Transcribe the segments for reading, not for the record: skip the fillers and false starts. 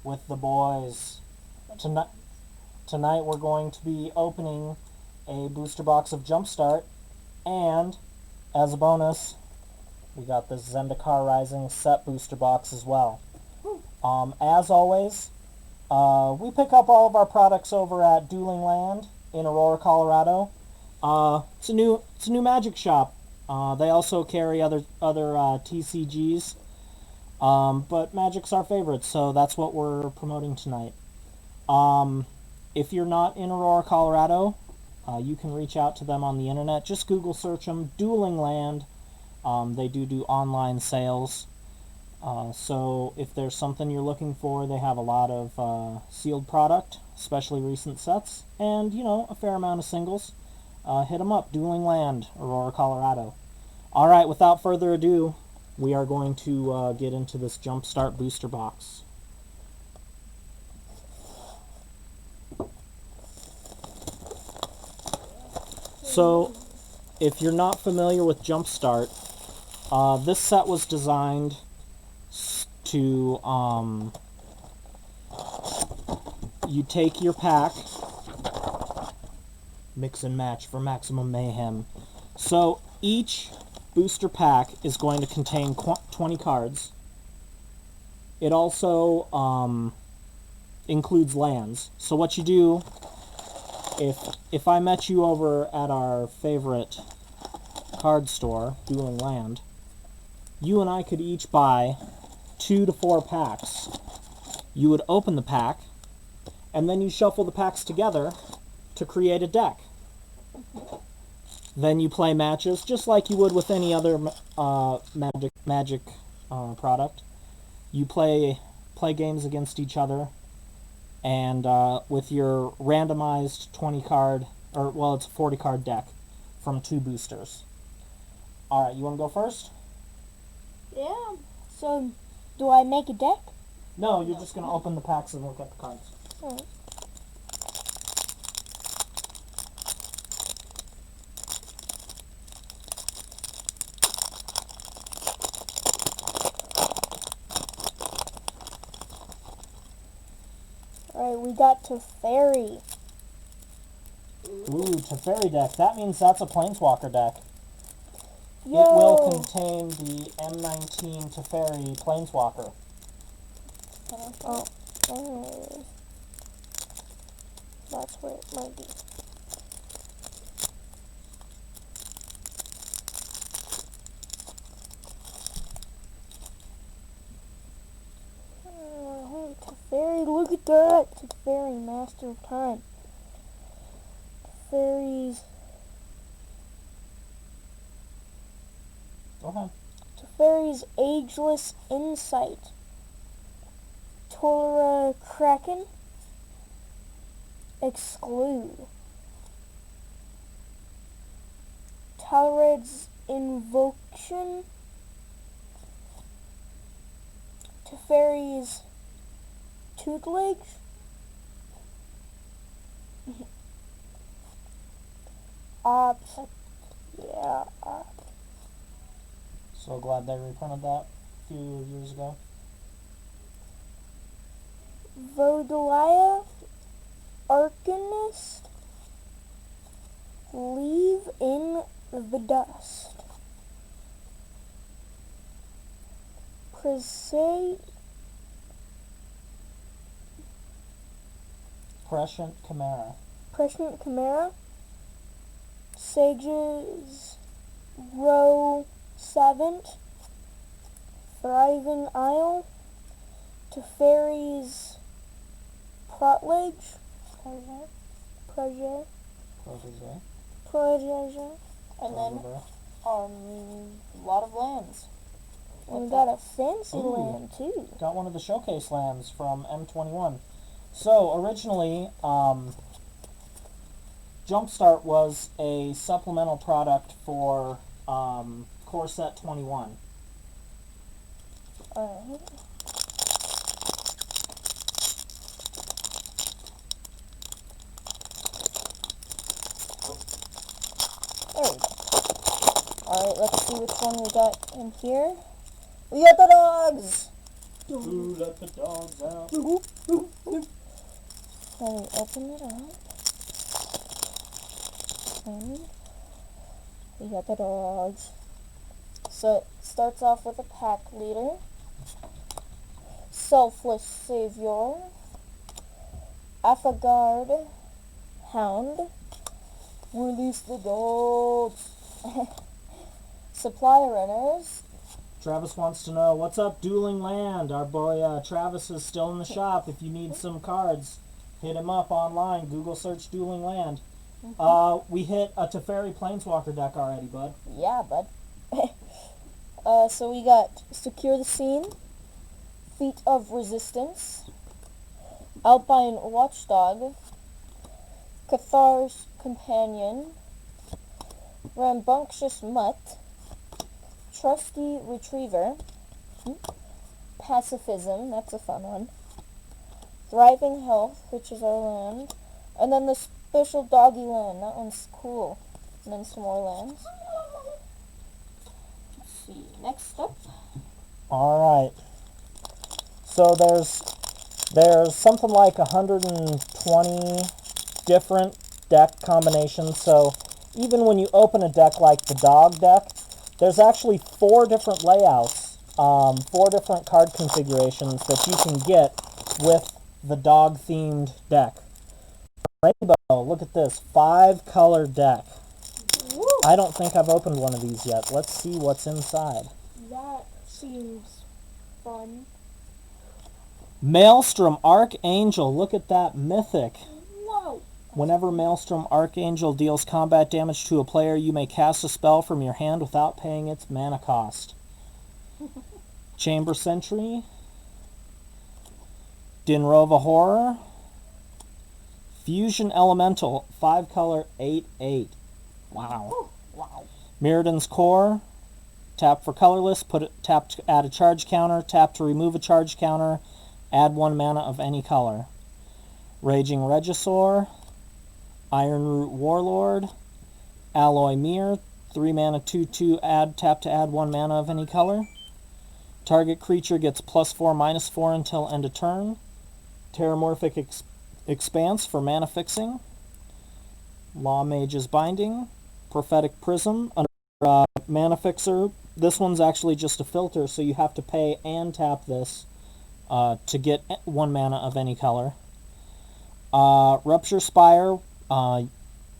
with the boys. Tonight we're going to be opening a booster box of Jumpstart, and as a bonus, we got this Zendikar Rising set booster box as well. As always, we pick up all of our products over at Dueling Land in Aurora, Colorado. It's a new magic shop. They also carry other TCGs. But Magic's our favorite, so that's what we're promoting tonight. If you're not in Aurora, Colorado, you can reach out to them on the internet. Just Google search them, Dueling Land. They do online sales. So if there's something you're looking for, they have a lot of sealed product, especially recent sets, and, a fair amount of singles. Hit them up, Dueling Land, Aurora, Colorado. Alright, without further ado, we are going to get into this Jumpstart booster box. So, if you're not familiar with Jumpstart, this set was designed to, you take your pack, mix and match for maximum mayhem. So, each booster pack is going to contain 20 cards. It also includes lands. So what you do, if I met you over at our favorite card store, Dueling Land, you and I could each buy 2 to 4 packs. You would open the pack, and then you shuffle the packs together to create a deck. Then you play matches, just like you would with any other Magic product. You play games against each other, and with your randomized 20 card, it's a 40 card deck from 2 boosters. Alright, you want to go first? Yeah. So, do I make a deck? No, you're just going to open the packs and look at the cards. Alright. Alright, we got Teferi. Ooh, Teferi deck. That means that's a Planeswalker deck. Yo. It will contain the M19 Teferi Planeswalker. Oh, there it is. That's where it might be. Teferi, look at that! Teferi, Master of Time. Teferi's... Go ahead. Teferi's Ageless Insight. Tora Kraken. Exclude. Talred's Invocation. Teferi's Tutelage. Ops. Yeah, Ops. So glad they reprinted that a few years ago. Vodalia, Arcanist, Leave in the Dust. Prescient Chimera. Prescient Chimera. Sage's Row 7. Thriving Isle. Teferi's Protege. Protege. And then, a lot of lands. And we got a fancy Ooh. land, too. Got one of the showcase lands from M21. So, originally, Jumpstart was a supplemental product for Core Set 21. Alright. There we go. Alright, let's see which one we got in here. We got the dogs! Who let the dogs out? Let me open it up. And we got the dogs. So it starts off with a pack leader, selfless savior, Afagard, hound, release the dogs, supply runners, Travis wants to know, what's up, Dueling Land? Our boy Travis is still in the shop. If you need some cards, hit him up online. Google search Dueling Land. We hit a Teferi Planeswalker deck already, bud. yeah, bud. So we got Secure the Scene, Feet of Resistance, Alpine Watchdog, Cathar's Companion, Rambunctious Mutt, Trusty Retriever, Pacifism, that's a fun one, Thriving Health, which is our land, and then the special doggy land, that one's cool, and then some more lands. Let's see, next up. All right. So there's something like 120 different deck combinations. So even when you open a deck like the dog deck, there's actually 4 different layouts, 4 different card configurations that you can get with the dog-themed deck. Rainbow, look at this, 5-color deck. Woo! I don't think I've opened one of these yet. Let's see what's inside. That seems fun. Maelstrom Archangel, look at that, mythic. Whoa! Whenever Maelstrom Archangel deals combat damage to a player, you may cast a spell from your hand without paying its mana cost. Chamber Sentry, Dinrova Horror, Fusion Elemental, 5-color, 8/8. Wow. Wow. Mirrodin's Core, tap for colorless, tap to add a charge counter, tap to remove a charge counter, add 1 mana of any color. Raging Regisaur, Ironroot Warlord, Alloy Mirror, 3 mana 2/2, tap to add 1 mana of any color. Target creature gets +4/-4 until end of turn. Terramorphic Expanse for mana fixing. Law Mage's Binding. Prophetic Prism, mana fixer. This one's actually just a filter, so you have to pay and tap this to get 1 mana of any color. Rupture Spire,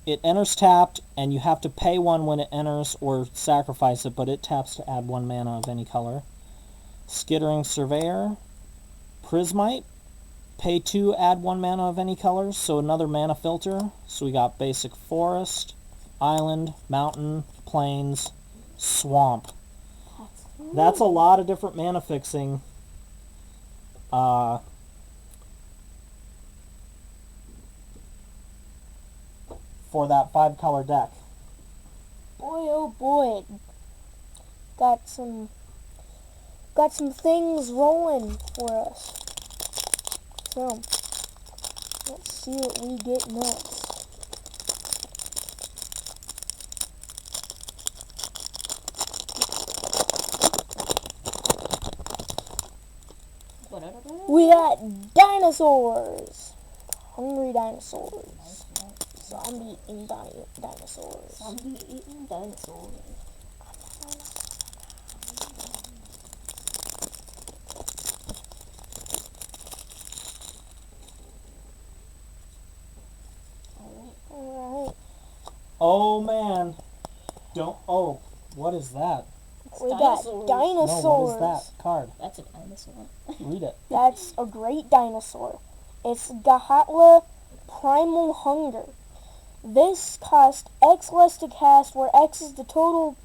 it enters tapped, and you have to pay 1 when it enters or sacrifice it, but it taps to add 1 mana of any color. Skittering Surveyor, Prismite, pay 2, add 1 mana of any color, so another mana filter. So we got basic Forest, Island, Mountain, Plains, Swamp. That's a lot of different mana fixing. For that 5-color deck. Boy, oh boy. Got some things rolling for us. So, let's see what we get next. We got dinosaurs. Hungry dinosaurs. Zombie eating dinosaurs. Zombie eating dinosaurs. Alright. Oh man. Oh, what is that? We got Dinosaurs. dinosaurs. No, what is that card? That's a dinosaur. Read it. That's a great dinosaur. It's Gahatla Primal Hunger. This costs X less to cast, where X is the total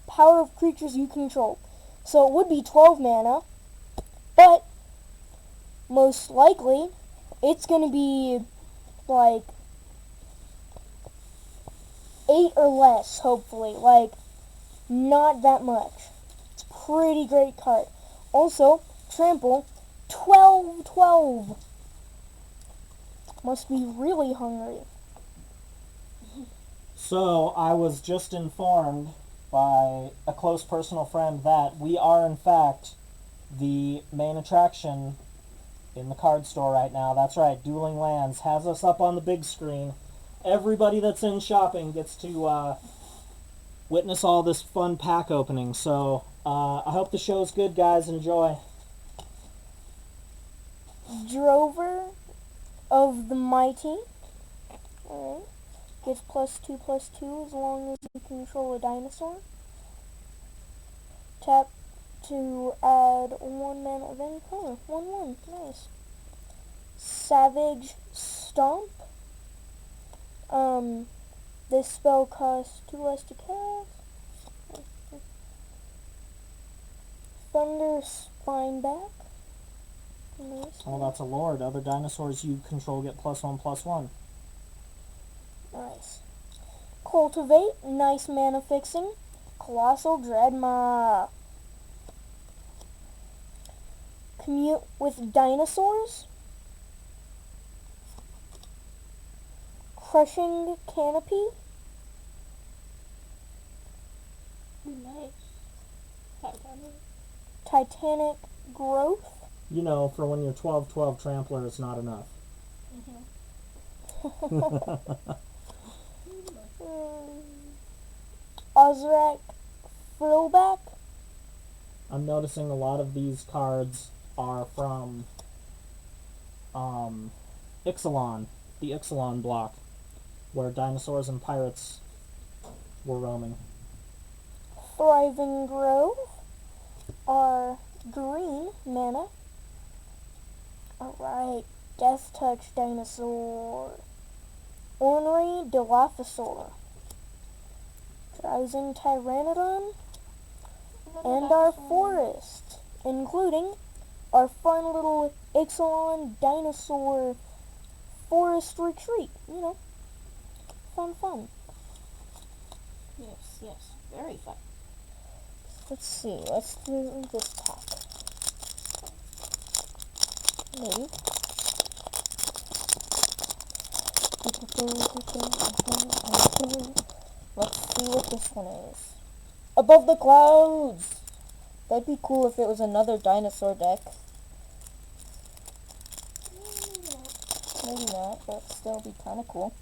power of creatures you control. So it would be 12 mana, but most likely it's going to be like 8 or less, hopefully. Like, not that much. It's a pretty great card. Also, Trample, 12/12. Must be really hungry. So, I was just informed by a close personal friend that we are, in fact, the main attraction in the card store right now. That's right, Dueling Lands has us up on the big screen. Everybody that's in shopping gets to witness all this fun pack opening. So I hope the show's good, guys. Enjoy. Drover of the Mighty. Alright. Gets +2/+2 as long as you control a dinosaur. Tap to add 1 mana of any color. 1/1. Nice. Savage Stomp. This spell costs 2 less to cast. Thunder Spineback. Nice. Oh, that's a lord. Other dinosaurs you control get +1/+1. Nice. Cultivate. Nice mana fixing. Colossal Dreadma. Commute with Dinosaurs. Crushing Canopy. Nice. Titanic Growth. You know, for when your 12/12 trampler is not enough. Ozrak Throwback. I'm noticing a lot of these cards are from Ixalan, the Ixalan block, where dinosaurs and pirates were roaming. Thriving Grove are green mana. Alright, Death Touch Dinosaur. Ornery Dilophosaur. Drowsing Pteranodon. And our forest, including our fun little Ixalan dinosaur forest retreat. You know, fun. Yes, very fun. Let's see, let's do this pack. Maybe. Let's see what this one is. Above the Clouds! That'd be cool if it was another dinosaur deck. Maybe not, but still be kind of cool.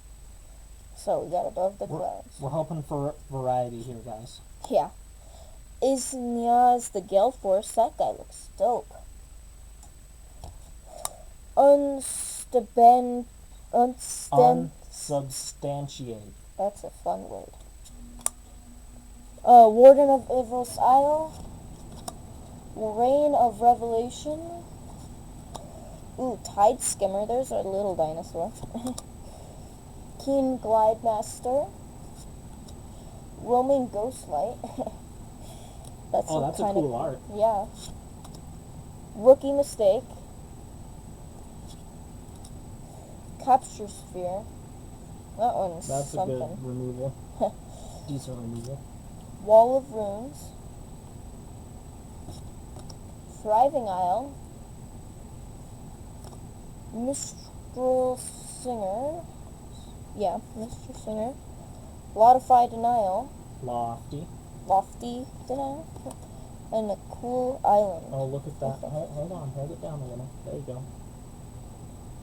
So we got Above the Clouds. We're hoping for variety here, guys. Yeah. Isniaz the Gale Force. That guy looks dope. Unsubstantiate. That's a fun word. Warden of Evil's Isle. Reign of Revelation. Ooh, Tide Skimmer. There's our little dinosaur. Keen Glide Master. Roaming Ghostlight. That's a cool art. Yeah. Rookie Mistake. Capture Sphere. That one's That's something. a good removal. Decent removal. Wall of Runes. Thriving Isle. Mistral Singer. Yeah, Mr. Singer. Lodify Denial. Lofty. Lofty Denial. And a Cool Island. Oh, look at that. Hold on. Hold it down a little. There you go.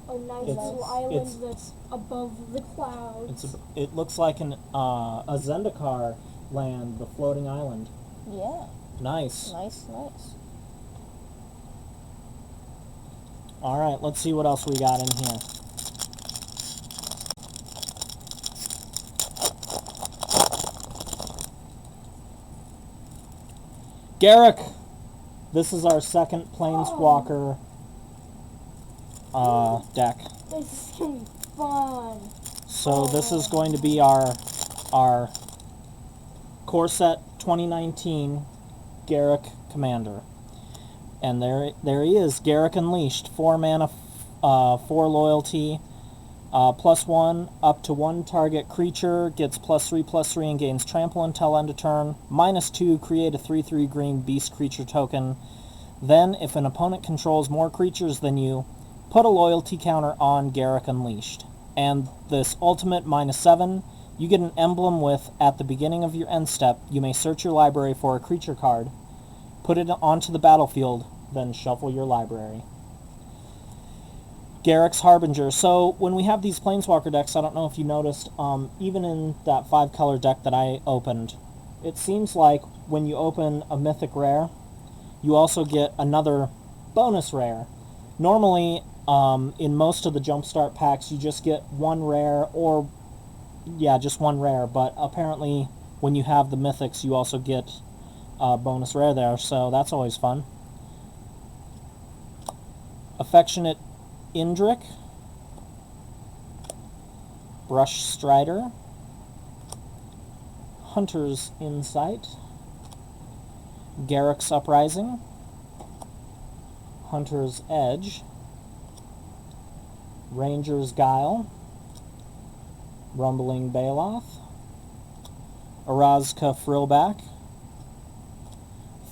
A nice It's- little island that's above the clouds. It looks like a Zendikar land, the floating island. Yeah. Nice. Nice. All right, let's see what else we got in here. Garrick, this is our second Planeswalker deck. This is gonna be fun. So this is going to be our core set 2019 Garrick Commander. And there he is, Garrick Unleashed. 4 mana, 4 loyalty, +1 up to 1 target creature, gets +3/+3 and gains trample until end of turn. -2, create a 3/3 green beast creature token. Then, if an opponent controls more creatures than you, put a loyalty counter on Garrick Unleashed. And this ultimate -7, you get an emblem with, at the beginning of your end step, you may search your library for a creature card, put it onto the battlefield, then shuffle your library. Garrick's Harbinger. So when we have these Planeswalker decks, I don't know if you noticed, even in that 5-color deck that I opened, it seems like when you open a Mythic Rare, you also get another bonus rare. Normally, in most of the Jumpstart packs, you just get one rare, or, yeah, just one rare, but apparently when you have the Mythics, you also get a bonus rare there, so that's always fun. Affectionate Indrik, Brush Strider, Hunter's Insight, Garrick's Uprising, Hunter's Edge, Ranger's Guile, Rumbling Baloth, Orazka Frillback,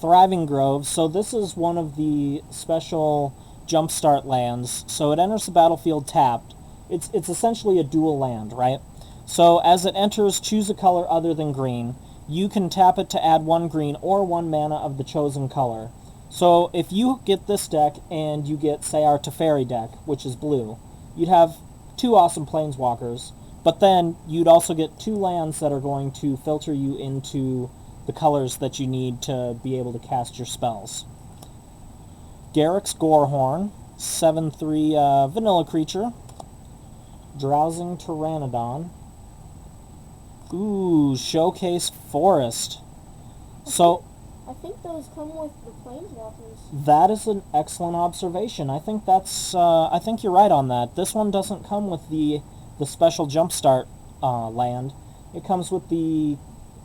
Thriving Grove. So this is one of the special Jumpstart lands. So it enters the battlefield tapped. It's essentially a dual land, right? So as it enters, choose a color other than green. You can tap it to add 1 green or 1 mana of the chosen color. So if you get this deck and you get, say, our Teferi deck, which is blue, you'd have 2 awesome Planeswalkers, but then you'd also get 2 lands that are going to filter you into the colors that you need to be able to cast your spells. Garrick's Gorehorn, 7/3 vanilla creature. Drowsing Pteranodon. Ooh, Showcase Forest. So I think those come with the Planeswalkers. that is an excellent observation. I think that's I think you're right on that. This one doesn't come with the special Jumpstart land. It comes with the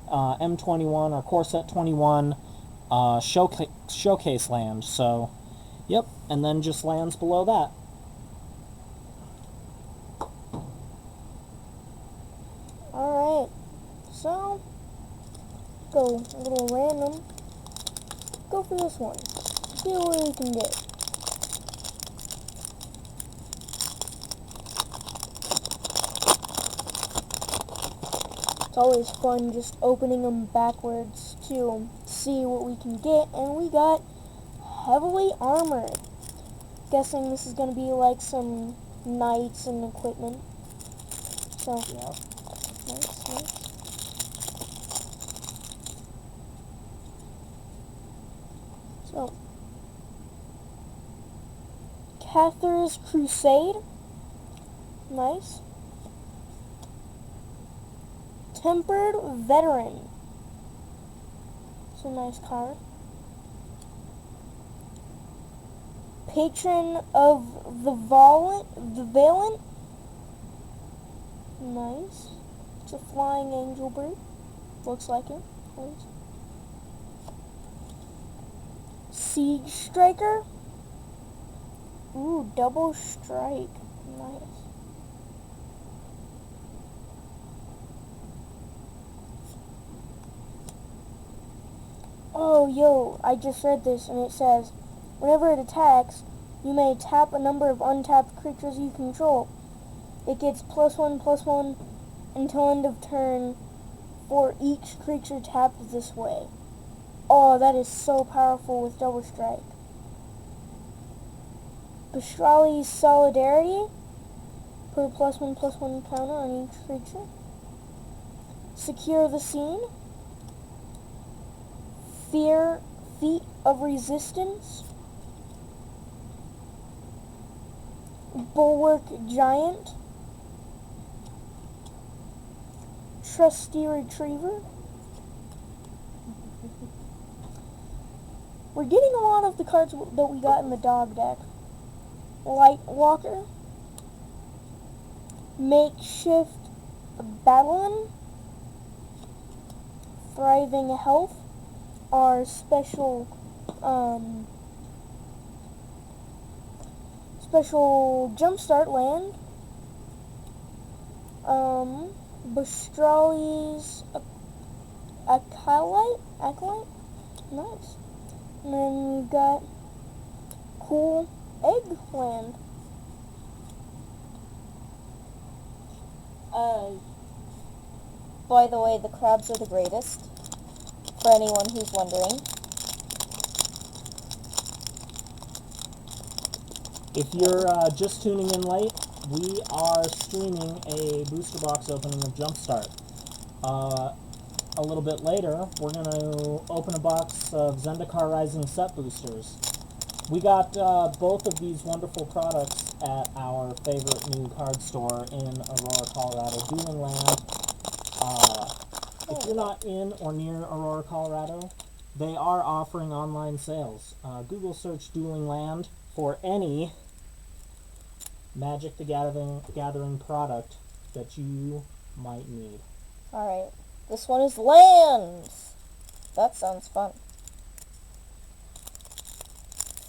M21 or Core Set 21 showcase land. So, yep, and then just lands below that. Alright, so, go a little random. Go for this one. See what we can get. It's always fun just opening them backwards to see what we can get, and we got Heavily Armored. Guessing this is going to be like some knights and equipment. So, Yeah. nice. So, Cathar's Crusade. Nice. Tempered Veteran. It's a nice card. Patron of the Valiant. Nice. It's a flying angel bird. Looks like it. Nice. Siege Striker. Ooh, double strike. Nice. Oh, yo, I just read this and it says, whenever it attacks, you may tap a number of untapped creatures you control. It gets +1/+1 until end of turn for each creature tapped this way. Oh, that is so powerful with double strike. Bestrali's Solidarity. Put a +1/+1 counter on each creature. Secure the Scene. Feet of Resistance. Bulwark Giant. Trusty Retriever. We're getting a lot of the cards that we got in the dog deck. Light Walker. Makeshift Battalion. Thriving Health. Our special Jumpstart land. Bestrali's Acolyte? Nice. And then we've got cool Eggland. By the way, the crabs are the greatest, for anyone who's wondering. If you're just tuning in late, we are streaming a booster box opening of Jumpstart. A little bit later, we're going to open a box of Zendikar Rising set boosters. We got both of these wonderful products at our favorite new card store in Aurora, Colorado, Dueling Land. If you're not in or near Aurora, Colorado, they are offering online sales. Google search Dueling Land for any Magic the Gathering product that you might need. Alright. This one is lands. That sounds fun.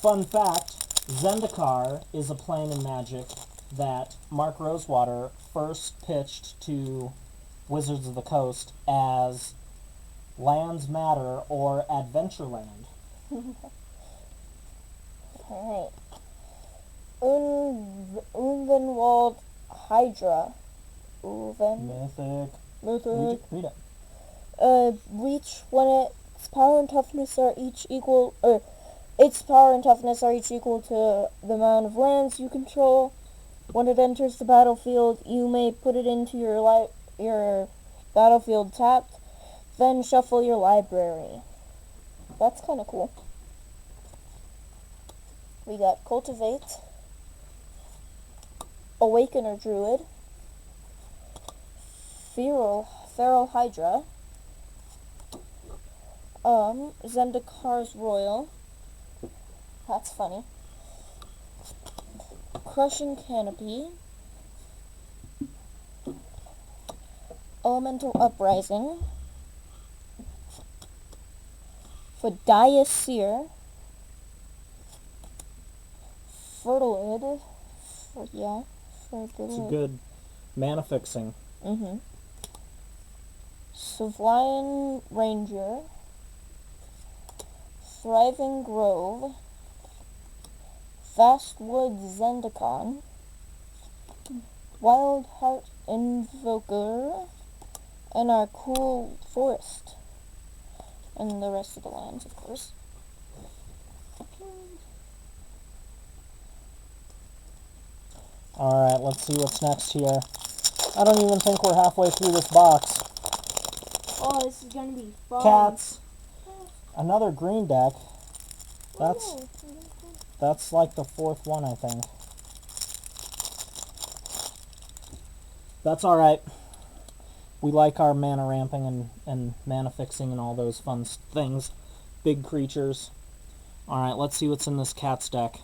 Fun fact, Zendikar is a plane in Magic that Mark Rosewater first pitched to Wizards of the Coast as Lands Matter or Adventureland. Alright. Unvenwald Hydra. Mythic. Mythic. Read it. Reach when its power and toughness are each equal, its power and toughness are each equal to the amount of lands you control. When it enters the battlefield, you may put it into your battlefield tapped, then shuffle your library. That's kind of cool. We got Cultivate, Awakener Druid, Feral Hydra, Zendikar's Royal. That's funny. Crushing Canopy, Elemental Uprising, Fadiah Seer, Fertilid. It's a good mana fixing. Savlian Ranger, Thriving Grove, Vastwood Zendikon, Wildheart Invoker, and our cool forest. And the rest of the lands, of course. Alright, let's see what's next here. I don't even think we're halfway through this box. Oh, this is gonna be fun. Cats. Another green deck. That's like the fourth one, I think. That's alright. We like our mana ramping and mana fixing and all those fun things. Big creatures. Alright, let's see what's in this Cats deck.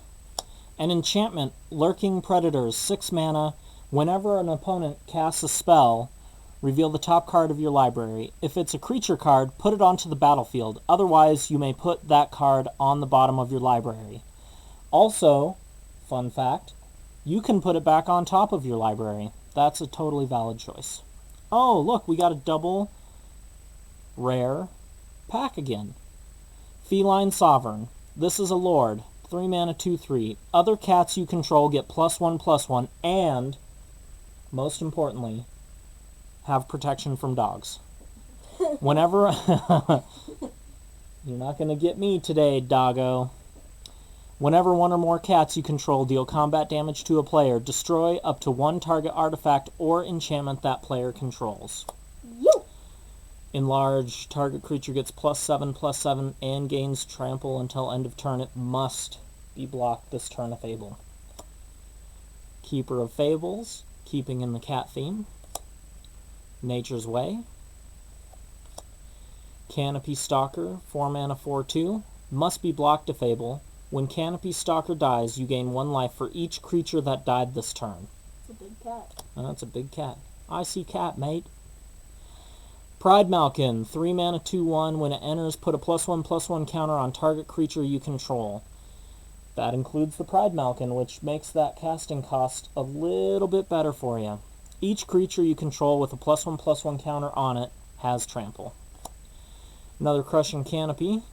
An enchantment, Lurking Predators, 6 mana. Whenever an opponent casts a spell, reveal the top card of your library. If it's a creature card, put it onto the battlefield. Otherwise, you may put that card on the bottom of your library. Also, fun fact, you can put it back on top of your library. That's a totally valid choice. Oh, look, we got a double rare pack again. Feline Sovereign. This is a lord. 3 mana, 2/3. Other cats you control get +1/+1, and, most importantly, have protection from dogs. Whenever... You're not going to get me today, doggo. Whenever one or more cats you control deal combat damage to a player, destroy up to 1 target artifact or enchantment that player controls. You. Enlarge, target creature gets +7/+7 and gains trample until end of turn. It must be blocked this turn if able. Keeper of Fables, keeping in the cat theme. Nature's Way. Canopy Stalker, 4 mana, 4/2. Must be blocked if able. When Canopy Stalker dies, you gain 1 life for each creature that died this turn. It's a big cat. That's a big cat. I see cat, mate. Pride Malkin, 3 mana, 2/1. When it enters, put a +1/+1 counter on target creature you control. That includes the Pride Malkin, which makes that casting cost a little bit better for you. Each creature you control with a +1/+1 counter on it has trample. Another Crushing Canopy.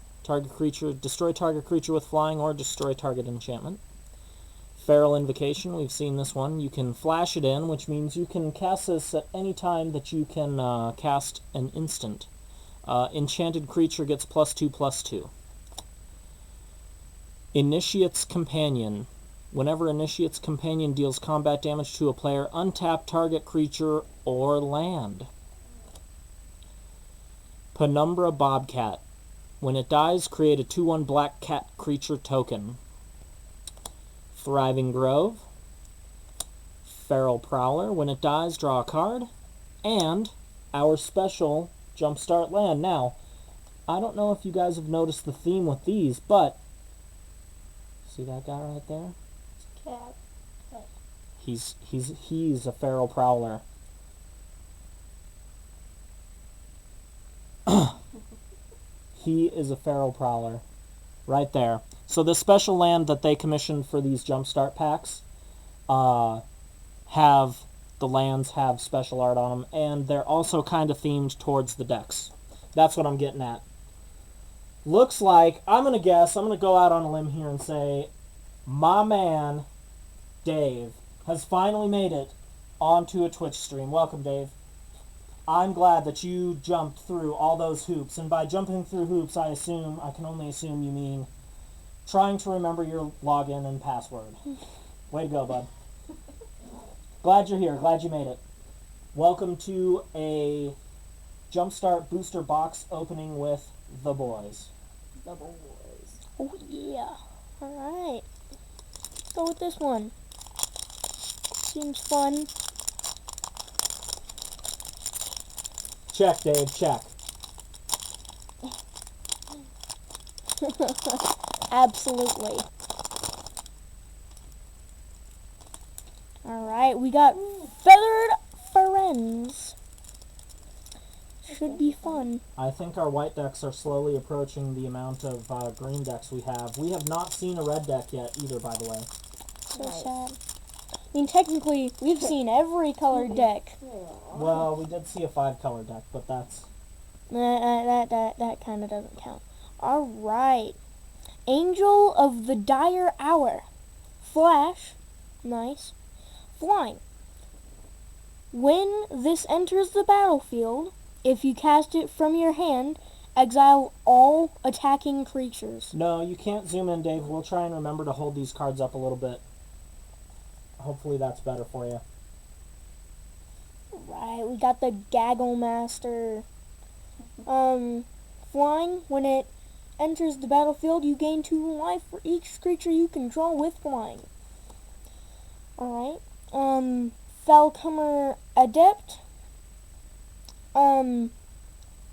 Destroy target creature with flying or destroy target enchantment. Feral Invocation, we've seen this one. You can flash it in, which means you can cast this at any time that you can cast an instant. Enchanted creature gets +2/+2. Initiate's Companion. Whenever Initiate's companion deals combat damage to a player, untap target creature or land. Penumbra Bobcat. When it dies, create a 2/1 black cat creature token. Thriving Grove. Feral Prowler. When it dies, draw a card. And our special Jumpstart land. Now, I don't know if you guys have noticed the theme with these, but see that guy right there? Cat. He's a Feral Prowler. He is a Feral Prowler. Right there. So the special land that they commissioned for these Jumpstart packs the lands have special art on them, and they're also kind of themed towards the decks. That's what I'm getting at. Looks like, I'm going to go out on a limb here and say, my man, Dave, has finally made it onto a Twitch stream. Welcome, Dave. I'm glad that you jumped through all those hoops, and by jumping through hoops, I can only assume you mean trying to remember your login and password. Way to go, bud. Glad you're here. Glad you made it. Welcome to a Jumpstart booster box opening with the boys. Double boys. Oh yeah. Alright. Go with this one. Seems fun. Check, Dave, check. Absolutely. Alright, we got Feathered Friends. Should be fun. I think our white decks are slowly approaching the amount of green decks we have. We have not seen a red deck yet either, by the way. So Nice. sad. I mean, technically, we've seen every colored deck. Well, we did see a 5-color deck, but that's... That kind of doesn't count. Alright. Angel of the Dire Hour. Flash. Nice. Flying. When this enters the battlefield, if you cast it from your hand, exile all attacking creatures. No, you can't zoom in, Dave. We'll try and remember to hold these cards up a little bit. Hopefully that's better for you. Right, we got the Gaggle Master. Flying. When it enters the battlefield, you gain 2 life for each creature you control with flying. Alright. Falcomer Adept.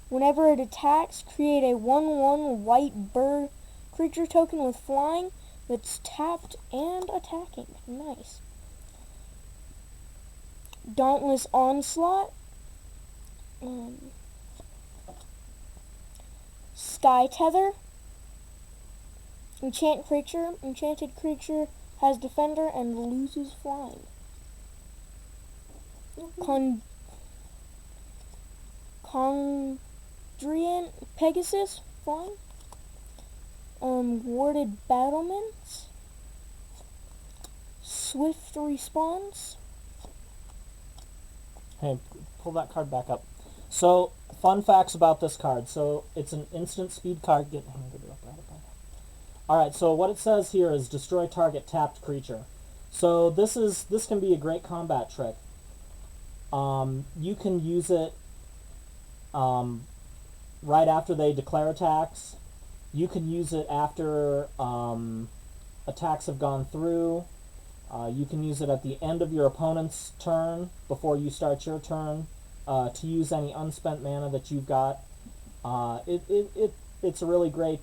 Whenever it attacks, create a 1/1 white bird creature token with flying that's tapped and attacking. Nice. Dauntless Onslaught. Sky Tether. Enchanted creature has defender and loses flying. Condrian Pegasus, flying. Warded Battlements. Swift Response. Hey, pull that card back up. So, fun facts about this card. So, it's an instant speed card. Alright, so what it says here is destroy target tapped creature. So, this can be a great combat trick. You can use it right after they declare attacks. You can use it after attacks have gone through. You can use it at the end of your opponent's turn before you start your turn to use any unspent mana that you've got. It's a really great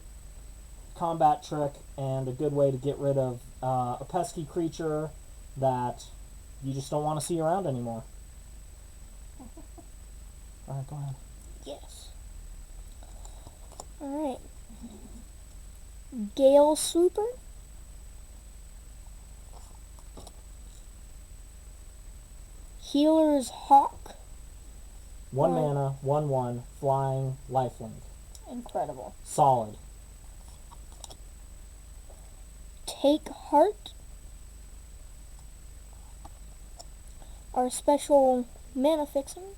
combat trick and a good way to get rid of a pesky creature that you just don't want to see around anymore. Alright, go ahead. Yes. Alright. Gale Swooper. Healer's Hawk. 1 mana, 1/1, flying, lifelink. Incredible. Solid. Take Heart. Our special mana fixing.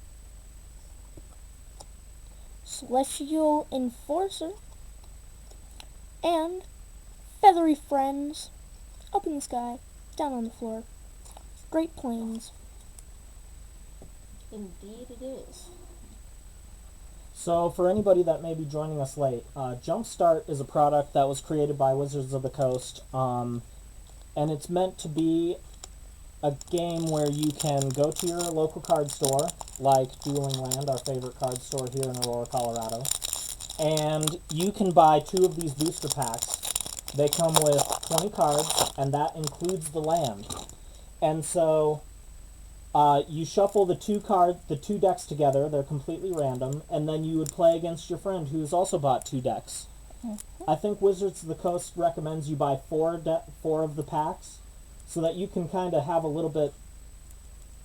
Celestial Enforcer. And Feathery Friends. Up in the sky. down on the floor. Great Plains. Indeed it is. So for anybody that may be joining us late, Jumpstart is a product that was created by Wizards of the Coast, and it's meant to be a game where you can go to your local card store, like Dueling Land, our favorite card store here in Aurora, Colorado, and you can buy 2 of these booster packs. They come with 20 cards, and that includes the land. And so you shuffle the 2 decks together. They're completely random, and then you would play against your friend who's also bought 2 decks. I think Wizards of the Coast recommends you buy 4 of the packs, so that you can kind of have a little bit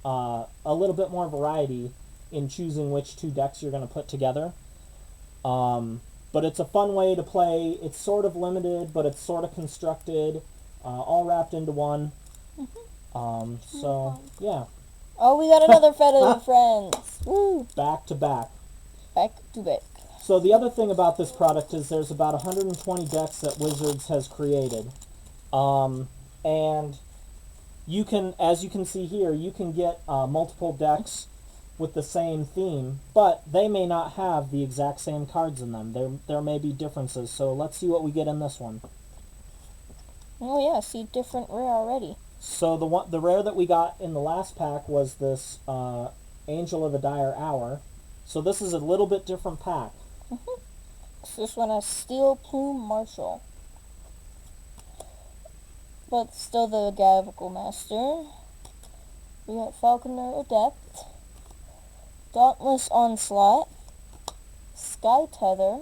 more variety in choosing which 2 decks you're going to put together. But it's a fun way to play. It's sort of limited, but it's sort of constructed, all wrapped into one. So yeah. Oh, we got another Feather Friends. Woo! Back to back. Back to back. So the other thing about this product is there's about 120 decks that Wizards has created. And you can, as you can see here, you can get multiple decks with the same theme, but they may not have the exact same cards in them. There may be differences. So let's see what we get in this one. Oh yeah, see different rare already. So the rare that we got in the last pack was this Angel of the Dire Hour. So this is a little bit different pack. So this one has Steel Plume Marshal. But still the Gavical Master. We got Falconer Adept. Dauntless Onslaught. Sky Tether.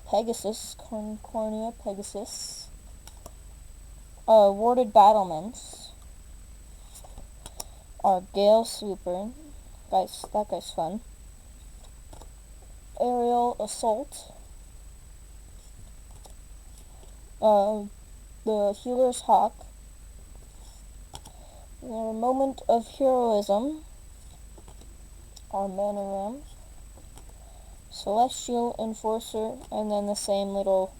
Pegasus. Corncornia Pegasus. Warded Battlements. Gale Swooper. That guy's fun. Aerial Assault. The Healer's Hawk. Moment of Heroism. Manoram. Celestial Enforcer, and then the same little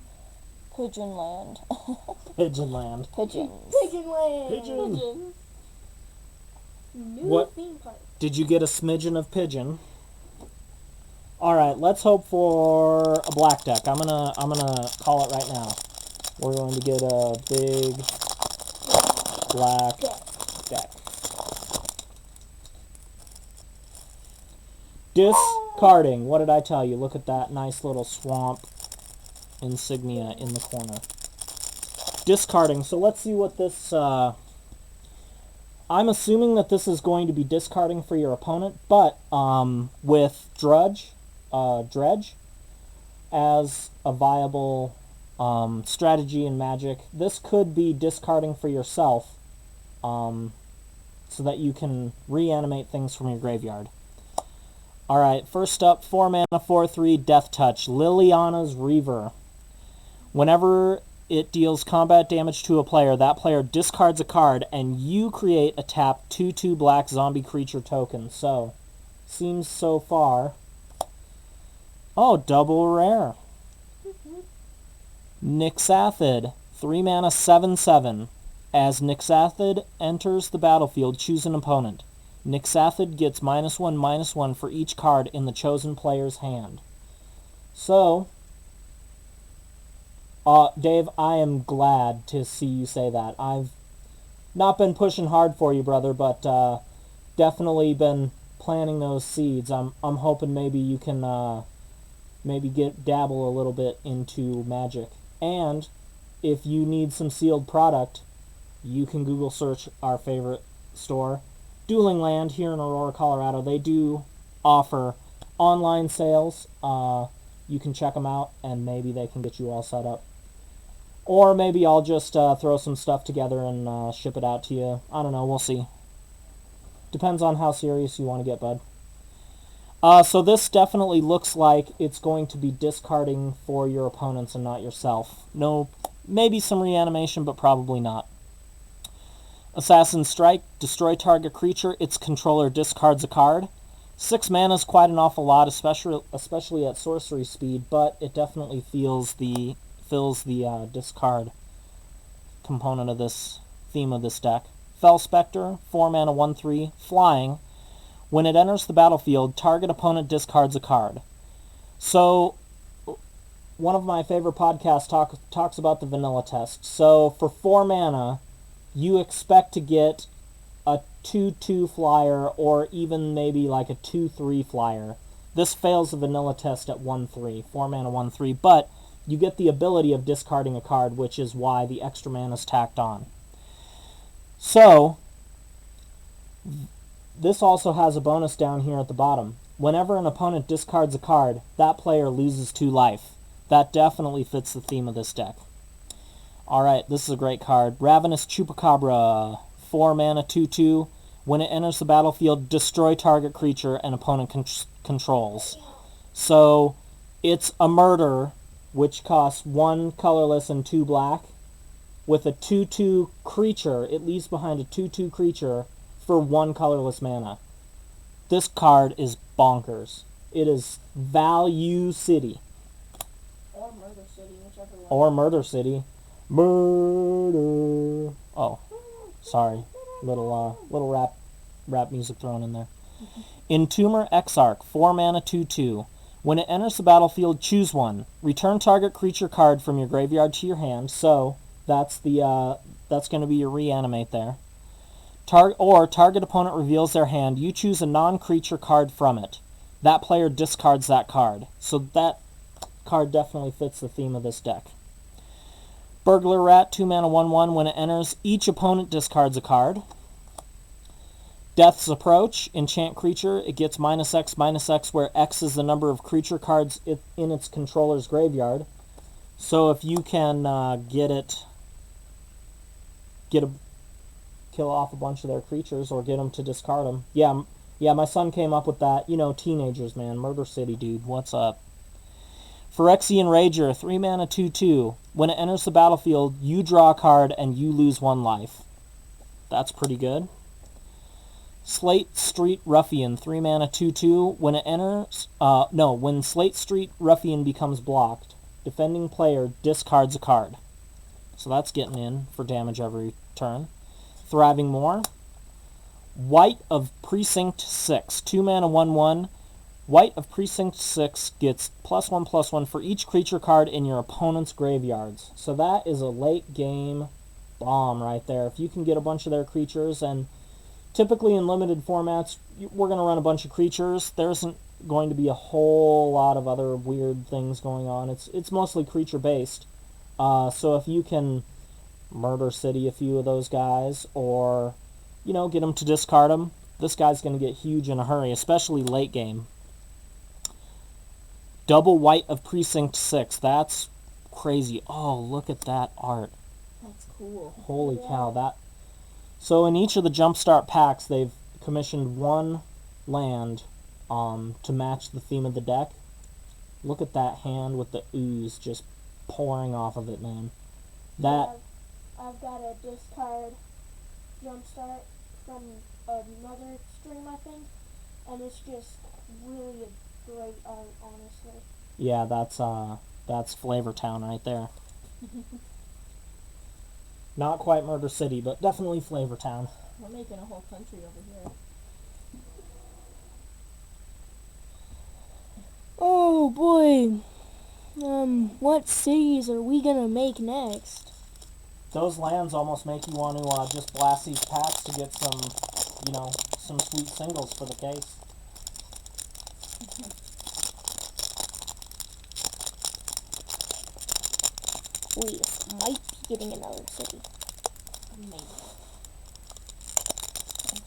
Pigeon Land. Pigeon Land. Pigeons. Pigeon Land. Pigeon. New What? theme park. Did you get a smidgen of pigeon? All right, let's hope for a black deck. I'm gonna call it right now. We're going to get a big black deck. Discarding. What did I tell you? Look at that nice little swamp insignia in the corner. Discarding. So let's see what this... I'm assuming that this is going to be discarding for your opponent, but with Dredge as a viable strategy in Magic, this could be discarding for yourself so that you can reanimate things from your graveyard. Alright, first up, 4 mana, 4/3, Death Touch, Liliana's Reaver. Whenever it deals combat damage to a player, that player discards a card, and you create a tap 2/2 black zombie creature token. So, seems so far. Oh, double rare. Nixathid, 3 mana, 7/7. As Nixathid enters the battlefield, choose an opponent. Nixathid gets -1/-1 for each card in the chosen player's hand. So, Dave, I am glad to see you say that. I've not been pushing hard for you, brother, but definitely been planting those seeds. I'm hoping maybe you can dabble a little bit into Magic. And if you need some sealed product, you can Google search our favorite store, Dueling Land, here in Aurora, Colorado. They do offer online sales. You can check them out, and maybe they can get you all set up. Or maybe I'll just throw some stuff together and ship it out to you. I don't know. We'll see. Depends on how serious you want to get, bud. So this definitely looks like it's going to be discarding for your opponents and not yourself. No, maybe some reanimation, but probably not. Assassin Strike, destroy target creature, its controller discards a card. 6 mana is quite an awful lot, especially at sorcery speed, but it definitely fills the discard component of this theme of this deck. Fell Spectre, 4 mana, 1/3, flying. When it enters the battlefield, target opponent discards a card. So, one of my favorite podcasts talks about the vanilla test. So, for 4 mana, you expect to get a 2/2 flyer or even maybe like a 2/3 flyer. This fails the vanilla test at 1/3, 4 mana, 1/3, but you get the ability of discarding a card, which is why the extra mana is tacked on. So, this also has a bonus down here at the bottom. Whenever an opponent discards a card, that player loses 2 life. That definitely fits the theme of this deck. Alright, this is a great card. Ravenous Chupacabra, 4 mana, 2/2. When it enters the battlefield, destroy target creature and opponent controls. So, it's a murder, which costs 1 colorless and 2 black. With a 2/2 creature, it leaves behind a 2/2 creature for 1 colorless mana. This card is bonkers. It is Value City. Or Murder City, whichever one. Or Murder City. Murder. Oh, sorry. Little rap music thrown in there. Entomber Exarch, 4 mana, 2/2. When it enters the battlefield, choose one. Return target creature card from your graveyard to your hand. So that's going to be your reanimate there. Target opponent reveals their hand. You choose a non-creature card from it. That player discards that card. So that card definitely fits the theme of this deck. Burglar Rat, 2 mana, 1/1. When it enters, each opponent discards a card. Death's Approach, enchant creature. It gets -X, where X is the number of creature cards in its controller's graveyard. So if you can kill off a bunch of their creatures or get them to discard them. Yeah, my son came up with that. You know, teenagers, man. Murder City, dude. What's up? Phyrexian Rager, 3 mana, 2/2. When it enters the battlefield, you draw a card and you lose 1 life. That's pretty good. Slate Street Ruffian, 3 mana, 2/2. When it enters, when Slate Street Ruffian becomes blocked, defending player discards a card. So that's getting in for damage every turn. Thriving Moor. White of Precinct 6, 2 mana, 1/1. White of Precinct 6 gets +1/+1 for each creature card in your opponent's graveyards. So that is a late game bomb right there. If you can get a bunch of their creatures, and typically in limited formats, we're going to run a bunch of creatures. There isn't going to be a whole lot of other weird things going on. It's mostly creature based. So if you can Murder City a few of those guys, or get them to discard them, this guy's going to get huge in a hurry, especially late game. Double White of Precinct 6. That's crazy. Oh, look at that art. That's cool. Holy cow. So in each of the Jumpstart packs, they've commissioned 1 land to match the theme of the deck. Look at that hand with the ooze just pouring off of it, man. I've got a discard Jumpstart from another stream, I think, and it's just really a great art, honestly. Yeah, that's Flavor Town right there. Not quite Murder City, but definitely Flavor Town. We're making a whole country over here. Oh boy. What cities are we gonna make next? Those lands almost make you want to just blast these packs to get some sweet singles for the case. We might be getting another city. Maybe.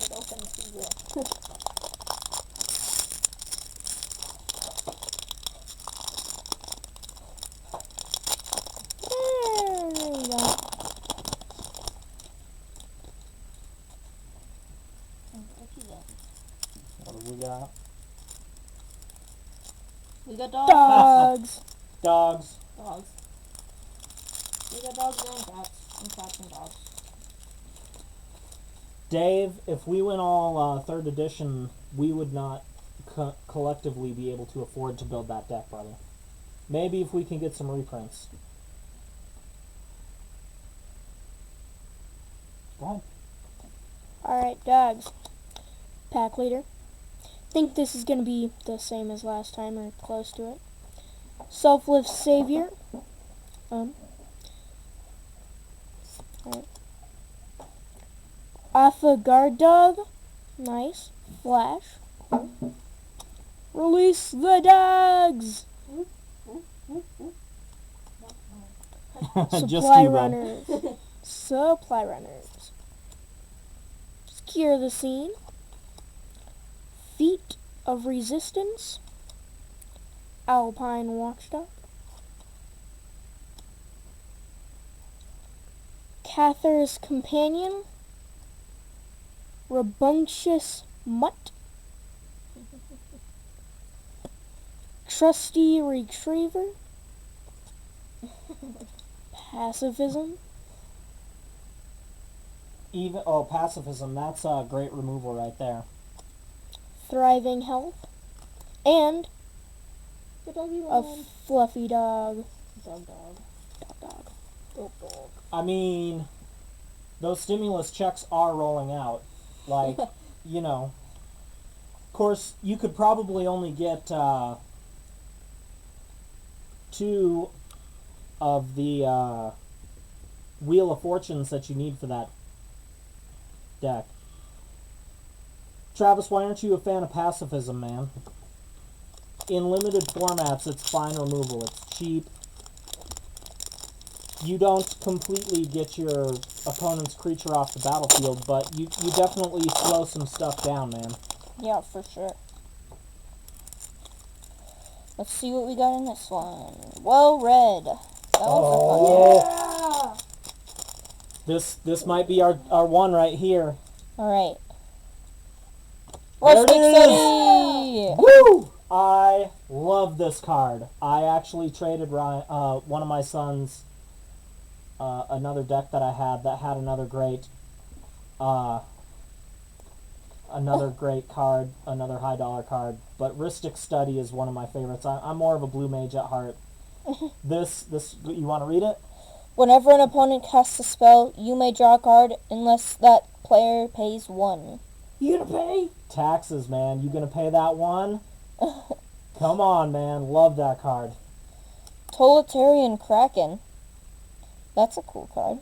Don't send us to zero. There we go. What do we got? We got dogs. Dogs. Dogs. Dogs. We got dogs and cats. And cats and dogs. Dave, if we went all 3rd edition, we would not collectively be able to afford to build that deck, brother. Maybe if we can get some reprints. Go ahead. Alright, dogs. Pack leader. Think this is going to be the same as last time or close to it. Selfless savior. Alright. Alpha guard dog. Nice. Flash. Release the dogs. Just Supply you, bud. runners. Supply runners. Secure the scene. Feet of resistance. Alpine watchdog. Cather's companion. Rambunctious mutt. Trusty retriever. Pacifism. Pacifism. That's a great removal right there. Thriving health. And The doggy a one. fluffy dog. Dog. Dog. Dog. I mean, those stimulus checks are rolling out. Like, you know. Of course, you could probably only get 2 of the Wheel of Fortunes that you need for that deck. Travis, why aren't you a fan of pacifism, man? In limited formats, it's fine removal. It's cheap. You don't completely get your opponent's creature off the battlefield, but you definitely slow some stuff down, man. Yeah, for sure. Let's see what we got in this one. Well read. That was a fun one. Yeah. This might be our one right here. Alright. There Rustic it is! City! Woo! I love this card. I actually traded one of my sons another deck that I had that had another great card, another high dollar card. But Ristic Study is one of my favorites. I'm more of a blue mage at heart. This you want to read it? Whenever an opponent casts a spell, you may draw a card unless that player pays 1. You gonna pay? Taxes, man. You gonna pay that one? Come on, man. Love that card. Totalitarian Kraken. That's a cool card.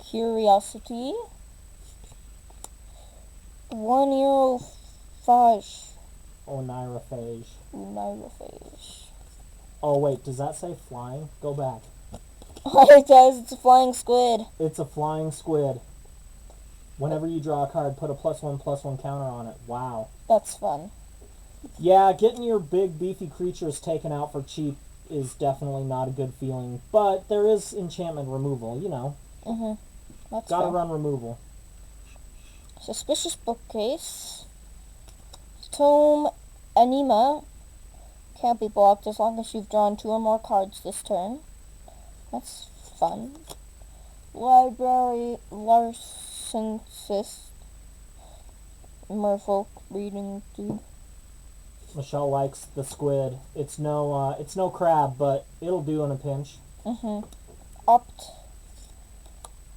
Curiosity. 1 euro Phage. Oniraphage. Oniraphage. Oh, wait. Does that say flying? Go back. It does. It's a flying squid. It's a flying squid. Whenever you draw a card, put a +1/+1 counter on it. Wow. That's fun. Yeah, getting your big, beefy creatures taken out for cheap is definitely not a good feeling. But there is enchantment removal, you know. That's Gotta fair. run removal. Suspicious Bookcase. Tome Anima. Can't be blocked as long as you've drawn 2 or more cards this turn. That's fun. Library Larcensis. Merfolk reading dude. Michelle likes the squid. It's no crab, but it'll do in a pinch. Opt.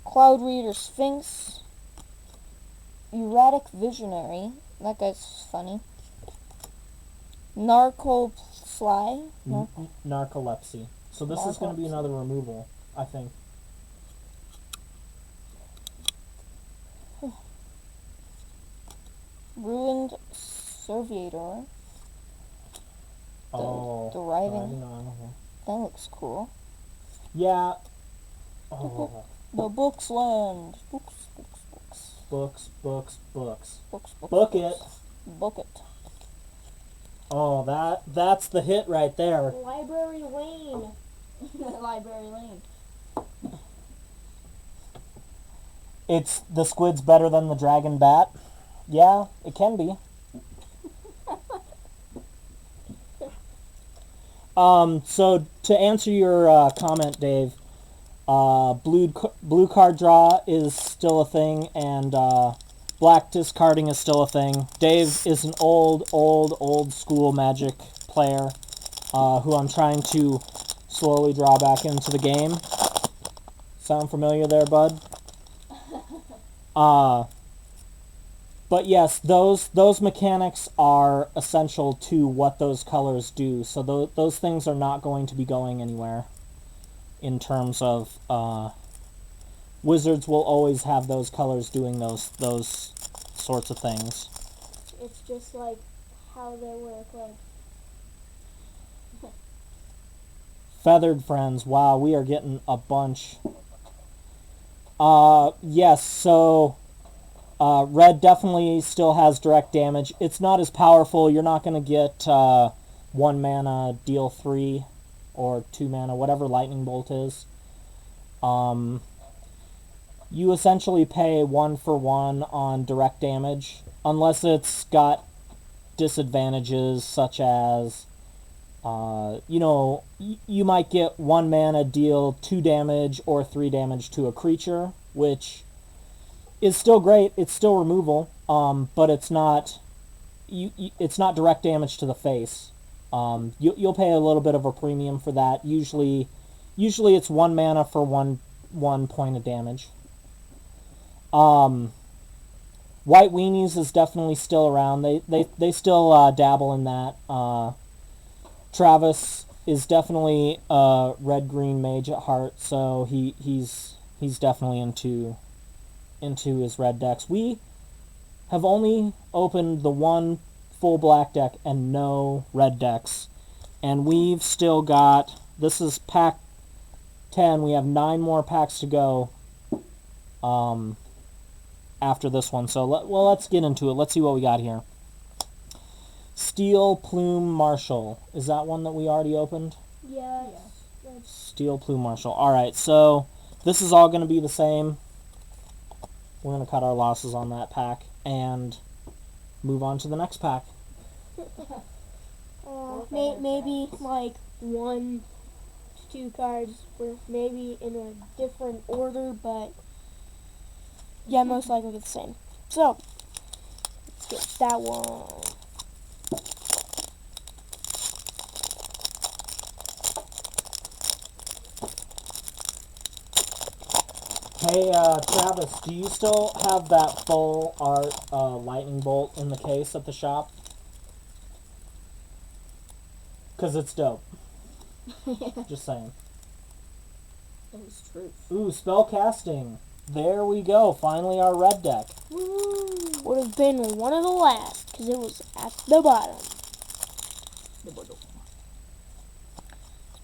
Cloud Reader Sphinx. Erratic Visionary. That guy's funny. Narco Fly. Narcolepsy. So this is going to be another removal, I think. Ruined Serviator. The Deriving. Iron. That looks cool. Yeah. Oh. The Books Land. Books. Books. Book it. Book it. Oh, that's the hit right there. Library Lane. Library Lane. It's the squid's better than the dragon bat. Yeah, it can be. So to answer your comment, Dave, blue card draw is still a thing, and black discarding is still a thing. Dave is an old school Magic player who I'm trying to slowly draw back into the game. Sound familiar there, bud? But yes, those mechanics are essential to what those colors do. So those things are not going to be going anywhere. In terms of wizards will always have those colors doing those sorts of things. It's just like how they work. Like Feathered friends. Wow, we are getting a bunch. Yes, so red definitely still has direct damage. It's not as powerful. You're not going to get 1 mana, deal 3, or 2 mana, whatever lightning bolt is. You essentially pay 1 for 1 on direct damage, unless it's got disadvantages such as, you might get 1 mana, deal 2 damage or 3 damage to a creature, which is still great. It's still removal, but it's not it's not direct damage to the face. You'll pay a little bit of a premium for that. Usually it's 1 mana for one point of damage. White Weenies is definitely still around. They still dabble in that. Travis is definitely a red-green mage at heart, so he's definitely into his red decks. We have only opened the one full black deck and no red decks, and we've still got, this is pack 10, we have 9 more packs to go after this one. So let's get into it. Let's see what we got here. Steel Plume Marshal. Is that one that we already opened? yes. Steel Plume Marshal. Alright, so this is all going to be the same. We're going to cut our losses on that pack and move on to the next pack. Maybe like 1 to 2 cards were maybe in a different order, but yeah, most likely the same. So let's get that one. Hey, Travis, do you still have that full art lightning bolt in the case at the shop? Because it's dope. Just saying. That is truth. Ooh, spell casting. There we go. Finally our red deck. Would have been one of the last because it was at the bottom.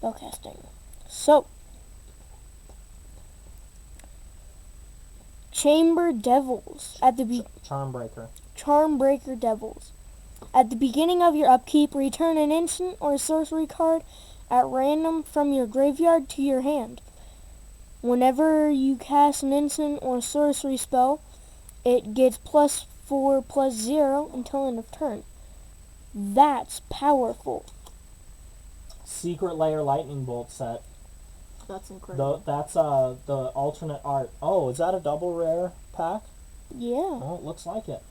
Spellcasting. So, Chamber Devils at the Charmbreaker. Charmbreaker Devils. At the beginning of your upkeep, return an instant or sorcery card at random from your graveyard to your hand. Whenever you cast an instant or sorcery spell, it gets +4/+0 until end of turn. That's powerful. Secret Layer lightning bolt set. That's incredible. That's the alternate art. Oh, is that a double rare pack? Yeah. Oh, it looks like it.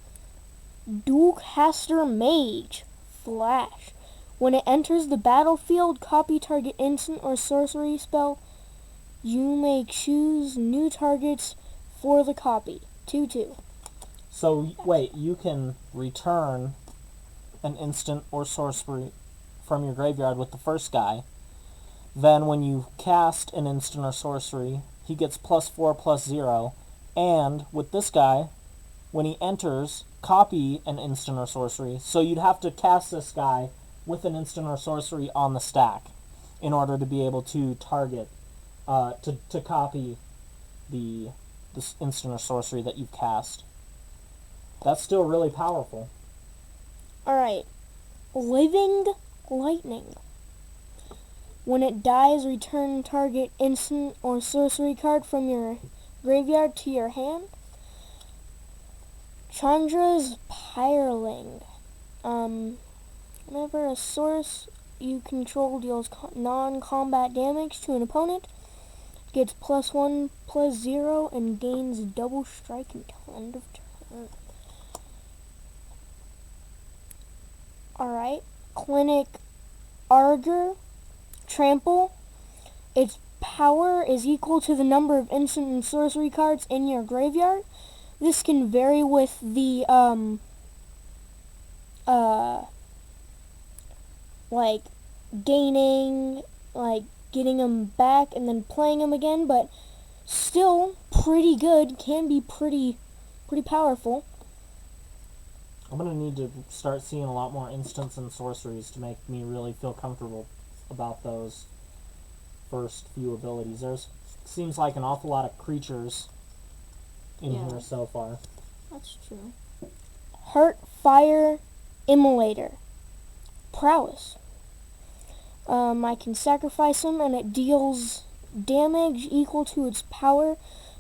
Dualcaster Mage. Flash. When it enters the battlefield, copy target instant or sorcery spell. You may choose new targets for the copy. 2/2. So, wait, you can return an instant or sorcery from your graveyard with the first guy. Then when you cast an instant or sorcery, he gets +4/+0. And with this guy, when he enters, copy an instant or sorcery. So you'd have to cast this guy with an instant or sorcery on the stack in order to be able to target, to copy this instant or sorcery that you've cast. That's still really powerful. Alright. Living Lightning. When it dies, return target instant or sorcery card from your graveyard to your hand. Chandra's Pyreling. Whenever a source you control deals non-combat damage to an opponent, gets +1/+0 and gains double strike until end of turn. Alright. Clinic Arger. Trample. Its power is equal to the number of instant and sorcery cards in your graveyard. This can vary with the like gaining, like getting them back and then playing them again, but still pretty good. Can be pretty powerful. I'm gonna need to start seeing a lot more instants and sorceries to make me really feel comfortable about those first few abilities. There's seems like an awful lot of creatures in Yeah. here so far. That's true. Heart Fire Immolator. Prowess. I can sacrifice him and it deals damage equal to its power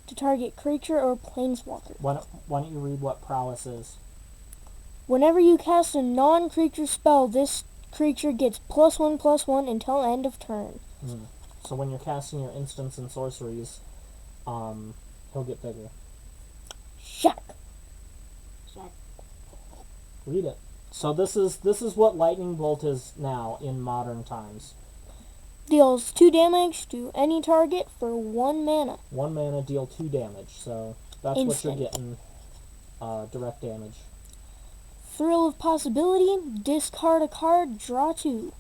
to target creature or planeswalker. Why don't you read what prowess is? Whenever you cast a non-creature spell, this creature gets +1/+1 until end of turn. So when you're casting your instants and sorceries, he'll get bigger. Shack. Read it. So this is what Lightning Bolt is now in modern times. Deals 2 damage to any target for 1 mana. 1 mana, deal 2 damage. So that's Instant. what you're getting. Direct damage. Thrill of Possibility. Discard a card, draw 2.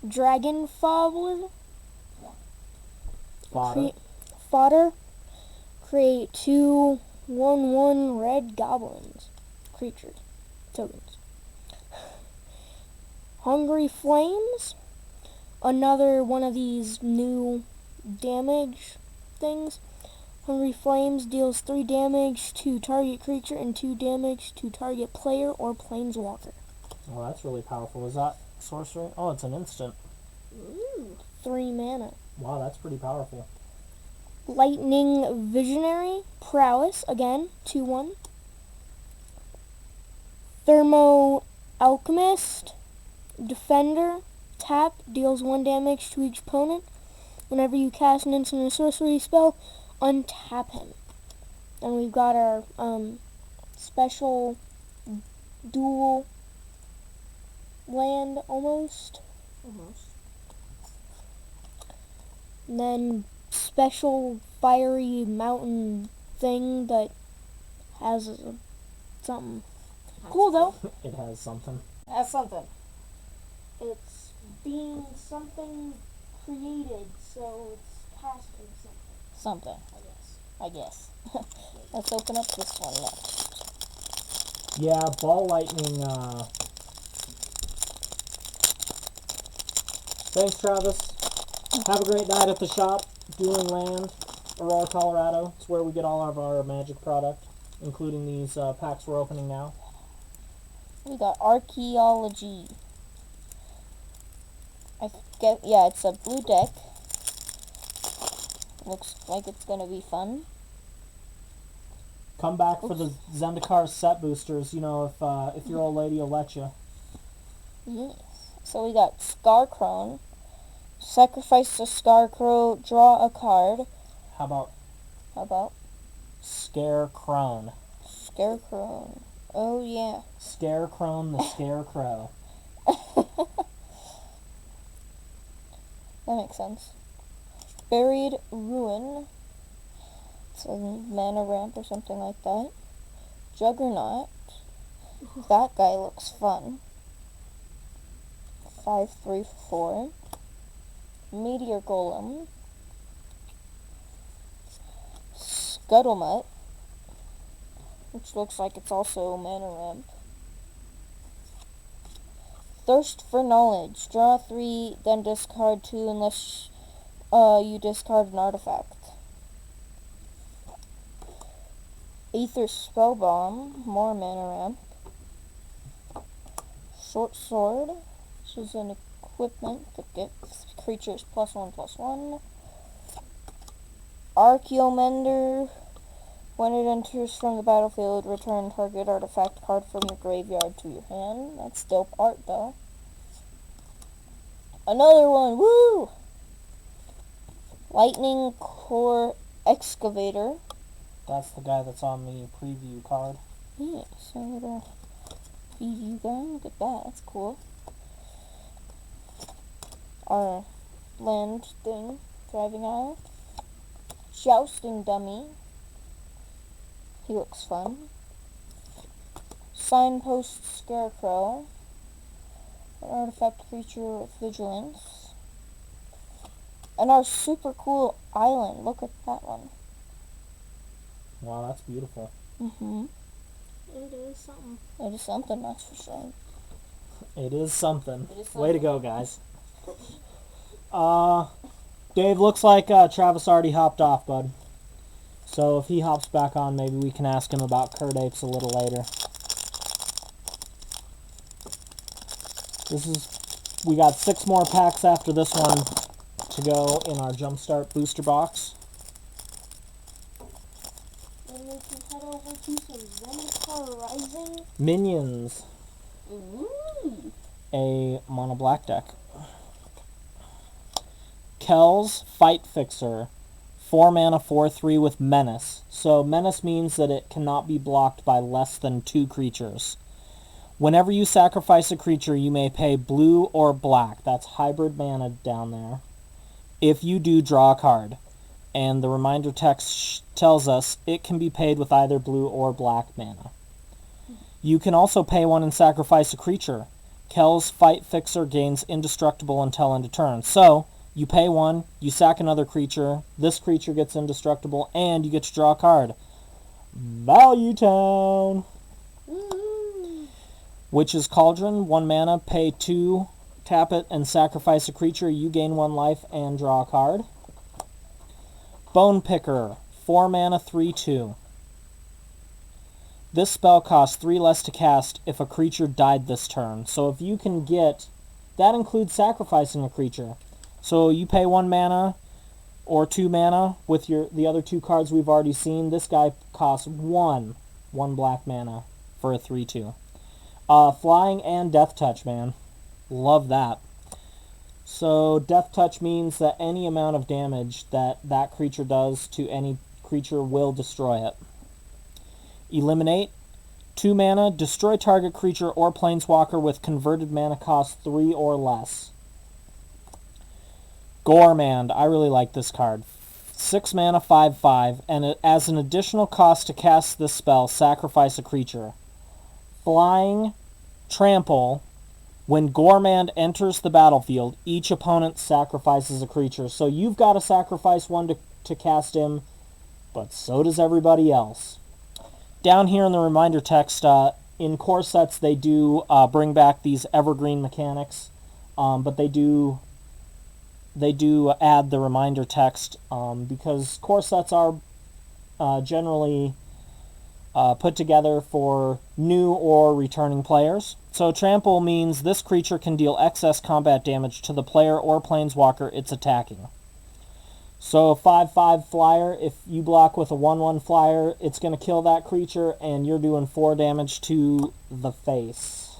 Dragon Fodder. Fodder. Create 2 1/1 red goblins. Creatures. Tokens. Hungry Flames. Another one of these new damage things. Hungry Flames deals 3 damage to target creature and 2 damage to target player or planeswalker. Oh, that's really powerful. Is that sorcery? Oh, it's an instant. Ooh. 3 mana. Wow, that's pretty powerful. Lightning Visionary. Prowess. Again, 2/1. Thermo Alchemist. Defender. Tap. Deals 1 damage to each opponent. Whenever you cast an instant or sorcery spell, untap him. And we've got our special dual land almost. And then special fiery mountain thing that has something cool though. It has something. That's something. It's being something created, so it's casting something. Something. I guess. Let's open up this one next. Yeah, ball lightning. Thanks, Travis. Have a great night at the shop. Dueling Land, Aurora, Colorado. It's where we get all of our magic product, including these packs we're opening now. We got Archaeology. Yeah, it's a blue deck. Looks like it's gonna be fun. Come back for the Zendikar set boosters. You know, if your old lady will let you. Yes. So we got Scarcrone. Sacrifice the Scarecrow, draw a card. How about How about Scarecrone? Scarecrow? Oh yeah. Scarecrone the Scarecrow. That makes sense. Buried Ruin. It's a mana ramp or something like that. Juggernaut. That guy looks fun. 5/3 for 4. Meteor Golem. Scuttlemutt, which looks like it's also a mana ramp. Thirst for Knowledge. Draw 3, then discard 2 unless you discard an artifact. Aether Spellbomb. More mana ramp. Short Sword. This is an equipment that gets creatures +1/+1. Archaeomender. When it enters from the battlefield, return target artifact card from your graveyard to your hand. That's dope art, though. Another one, woo! Lightning Core Excavator. That's the guy that's on the preview card. Yeah, so the preview guy, look at that, that's cool. Our land thing, Thriving Isle. Jousting Dummy. He looks fun. Signpost Scarecrow. An artifact creature with vigilance. And our super cool island. Look at that one. Wow, that's beautiful. Mm-hmm. It is something. It is something, that's for sure. It is something. It is Way to something. go, guys. Dave, looks like Travis already hopped off, bud. So if he hops back on, maybe we can ask him about Curd Apes a little later. We got 6 more packs after this one to go in our Jumpstart booster box. Then we can head over to some Zendikar Rising. Minions, Ooh. a mono black deck. Kel's Fight Fixer, 4 mana 4/3 with Menace. So Menace means that it cannot be blocked by less than 2 creatures. Whenever you sacrifice a creature, you may pay blue or black. That's hybrid mana down there. If you do, draw a card. And the reminder text tells us it can be paid with either blue or black mana. You can also pay 1 and sacrifice a creature. Kel's Fight Fixer gains indestructible until end of turn. So, you pay 1, you sack another creature, this creature gets indestructible, and you get to draw a card. Value Town! Witch's Cauldron, 1 mana, pay 2, tap it, and sacrifice a creature. You gain 1 life and draw a card. Bone Picker, 4 mana, 3/2. This spell costs 3 less to cast if a creature died this turn. So if you can get... That includes sacrificing a creature. So you pay 1 mana or 2 mana with the other 2 cards we've already seen. This guy costs 1 black mana for a 3/2. Flying and Death Touch, man. Love that. So Death Touch means that any amount of damage that creature does to any creature will destroy it. Eliminate, 2 mana, destroy target creature or planeswalker with converted mana cost 3 or less. Gormand, I really like this card. 6 mana, 5/5, and as an additional cost to cast this spell, sacrifice a creature. Flying, trample. When Gormand enters the battlefield, each opponent sacrifices a creature. So you've got to sacrifice 1 to cast him, but so does everybody else. Down here in the reminder text, in core sets they do bring back these evergreen mechanics, but they do add the reminder text because core sets are generally put together for new or returning players. So trample means this creature can deal excess combat damage to the player or planeswalker it's attacking. So 5/5 flyer, if you block with a 1/1 flyer, it's going to kill that creature and you're doing 4 damage to the face.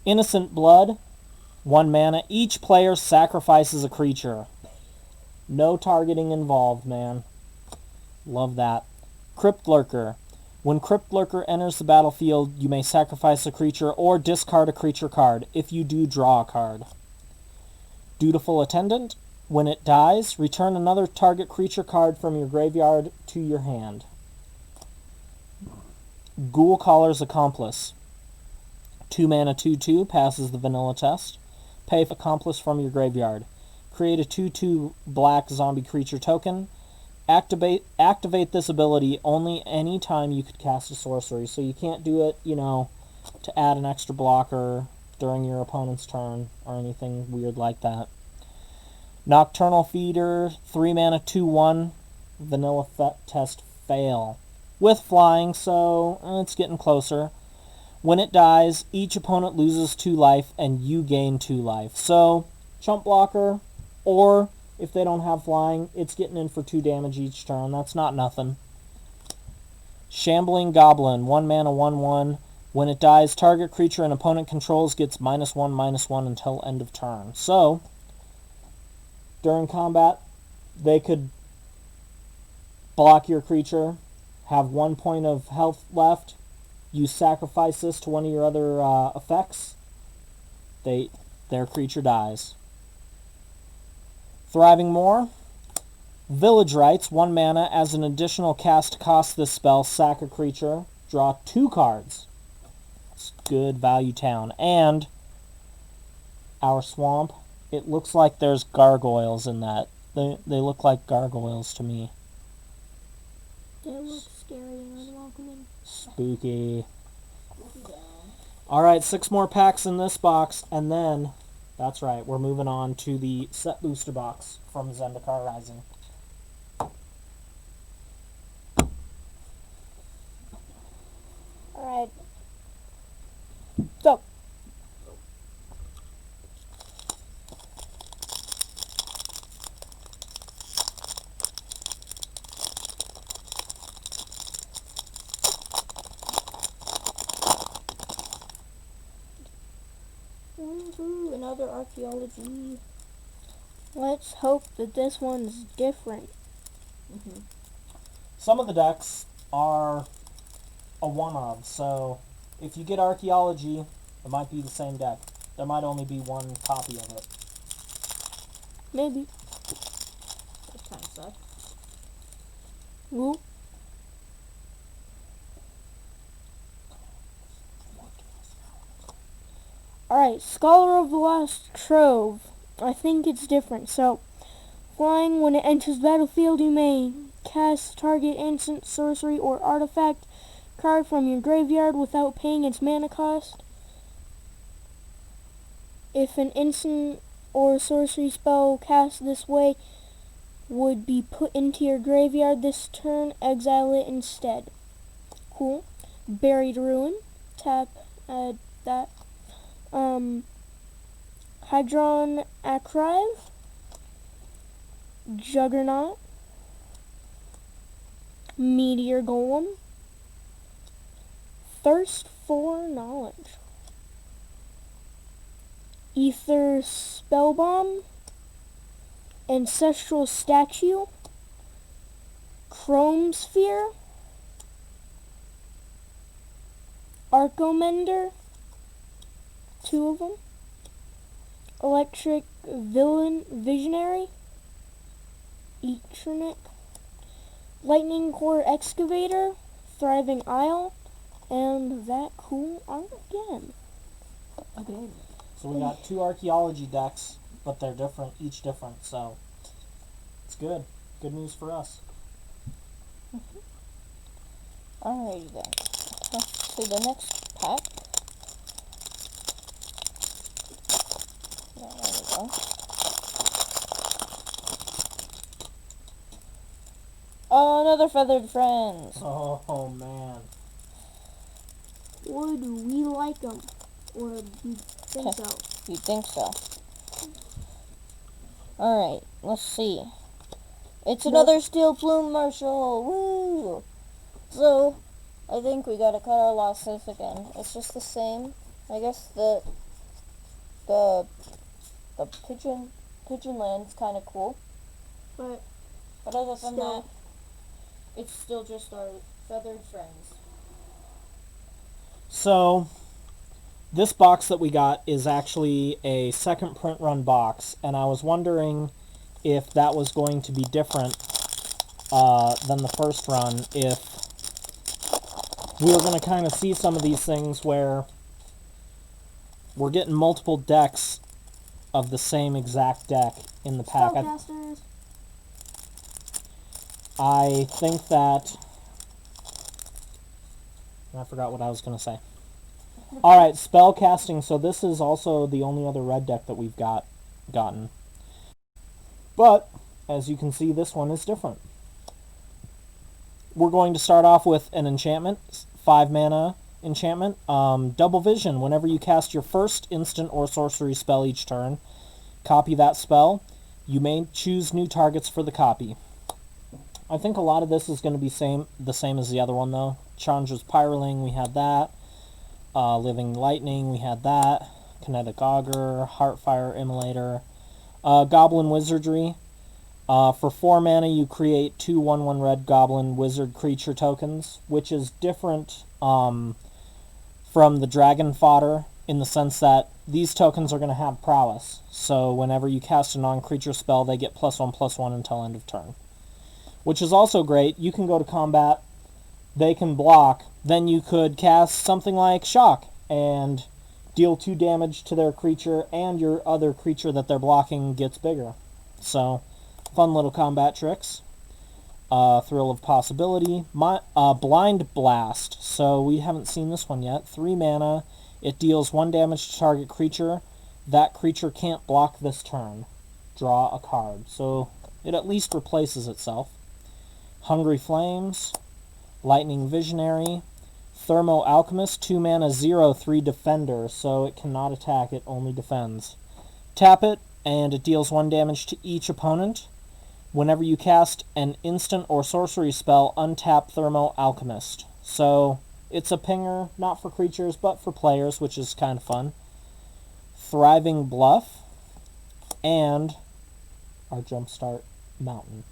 Innocent Blood, 1 mana. Each player sacrifices a creature. No targeting involved, man. Love that. Crypt Lurker. When Crypt Lurker enters the battlefield, you may sacrifice a creature or discard a creature card. If you do, draw a card. Dutiful Attendant. When it dies, return another target creature card from your graveyard to your hand. Ghoul Caller's Accomplice. 2 mana, 2/2, passes the vanilla test. Pay Accomplice from your graveyard. Create a 2/2 black zombie creature token. Activate this ability only any time you could cast a sorcery. So you can't do it, to add an extra blocker during your opponent's turn or anything weird like that. Nocturnal Feeder, 3 mana, 2/1, vanilla test fail. With flying, so it's getting closer. When it dies, each opponent loses 2 life and you gain 2 life. So, chump blocker, or if they don't have flying, it's getting in for 2 damage each turn. That's not nothing. Shambling Goblin, 1 mana, 1/1. When it dies, target creature an opponent controls gets -1/-1 until end of turn. So, during combat, they could block your creature, have 1 point of health left, you sacrifice this to one of your other effects, their creature dies. Thriving Moor, Village Rites, 1 mana. As an additional cast cost this spell, sack a creature, draw 2 cards. It's good value town. And our swamp, it looks like there's gargoyles in that. They look like gargoyles to me. They look scary and unwelcoming. Spooky. Alright, 6 more packs in this box, and then, that's right, we're moving on to the set booster box from Zendikar Rising. Alright. Go. Woohoo, another archaeology. Let's hope that this one's different. Some of the decks are a one-of, so if you get archaeology, it might be the same deck. There might only be one copy of it. Maybe. That kind of sucks. Woo. Alright, Scholar of the Lost Trove. I think it's different. So, flying, when it enters the battlefield, you may cast target instant, sorcery, or artifact card from your graveyard without paying its mana cost. If an instant or sorcery spell cast this way would be put into your graveyard this turn, exile it instead. Cool. Buried Ruin. Tap, add that. Hydron Acrive. Juggernaut. Meteor Golem. Thirst for Knowledge. Ether Spellbomb. Ancestral Statue. Chrome Sphere. Arcomender. 2 of them. Electric Visionary. Eternic. Lightning Core Excavator. Thriving Isle. And that cool art again. Okay. So we got 2 archaeology decks, but they're different, each different, so it's good. Good news for us. Alrighty then. Let's see the next pack. Yeah, there we go. Oh, another Feathered Friends. Oh man. Would we like them? Or do you think so? You think so? Alright, let's see. It's another Steel Plume Marshal! Woo! So, I think we gotta cut our losses again. It's just the same. I guess the pigeon land's kinda cool. But But other than still. that, it's still just our feathered friends. So, this box that we got is actually a second print run box, and I was wondering if that was going to be different than the first run, if we were going to kind of see some of these things where we're getting multiple decks of the same exact deck in the pack. Spellcasters. I think that... I forgot what I was going to say. Alright, spellcasting. So this is also the only other red deck that we've gotten. But, as you can see, this one is different. We're going to start off with an enchantment. 5 mana enchantment. Double Vision. Whenever you cast your first instant or sorcery spell each turn, copy that spell. You may choose new targets for the copy. I think a lot of this is going to be the same as the other one, though. Chandra's Pyroling, we had that. Living Lightning, we had that. Kinetic Augur, Heartfire Immolator. Goblin Wizardry. For 4 mana, you create 2 1/1 red Goblin Wizard creature tokens, which is different from the Dragon Fodder in the sense that these tokens are going to have prowess. So whenever you cast a non-creature spell, they get +1/+1 until end of turn. which is also great. You can go to combat, they can block, then you could cast something like Shock and deal 2 damage to their creature, and your other creature that they're blocking gets bigger. So, fun little combat tricks. Thrill of Possibility. Blind Blast. So we haven't seen this one yet. 3 mana. It deals 1 damage to target creature. That creature can't block this turn. Draw a card. So it at least replaces itself. Hungry Flames. Lightning Visionary. Thermo Alchemist. 2 mana, 0/3 Defender. So it cannot attack, it only defends. Tap it, and it deals 1 damage to each opponent. Whenever you cast an instant or sorcery spell, untap Thermo Alchemist. So, it's a pinger, not for creatures, but for players, which is kind of fun. Thriving Bluff, and our Jumpstart Mountain.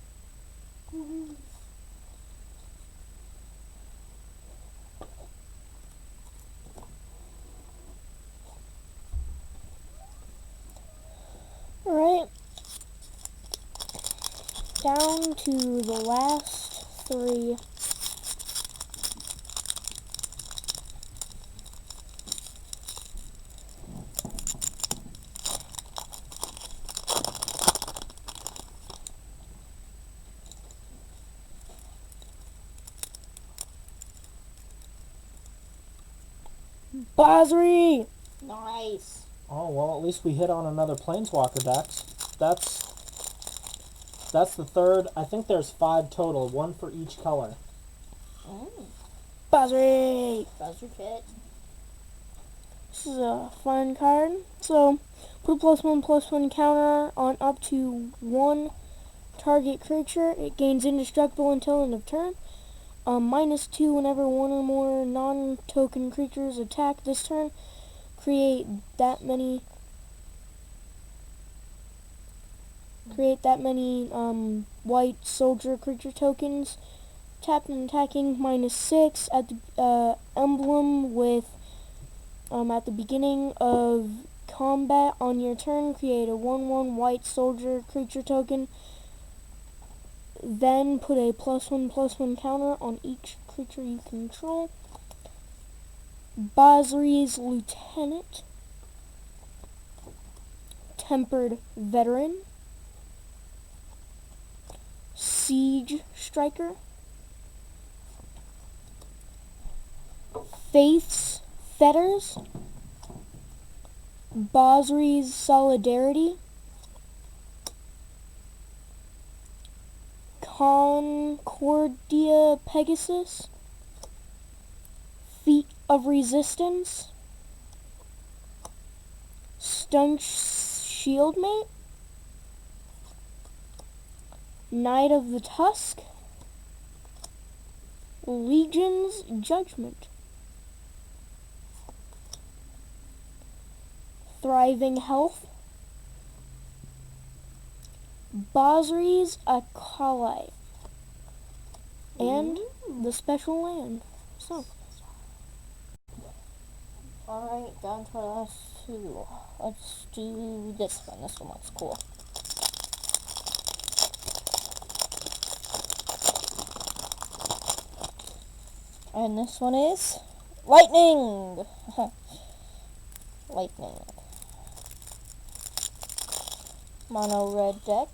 Alright. Down to the last 3. Basri! Nice. Oh, well, at least we hit on another Planeswalker deck. That's the third. I think there's 5 total, 1 for each color. Basri! Buzzer Kit. This is a fun card. So, put a +1/+1 counter on up to 1 target creature. It gains indestructible until end of turn. -2 whenever 1 or more non-token creatures attack this turn. Create that many white soldier creature tokens. Tap and attacking -6 at the emblem with at the beginning of combat on your turn. Create a 1/1 white soldier creature token. Then put a +1/+1 counter on each creature you control. Basri's Lieutenant. Tempered Veteran. Siege Striker. Faith's Fetters. Basri's Solidarity. Concordia Pegasus. Feet of Resistance. Stunch Shieldmate. Knight of the Tusk. Legion's Judgment. Thriving Health. Basri's Acolyte. And the special land. So, Alright, down to our last 2. Let's do this one. This one looks cool. And this one is Lightning! Lightning. Mono red deck.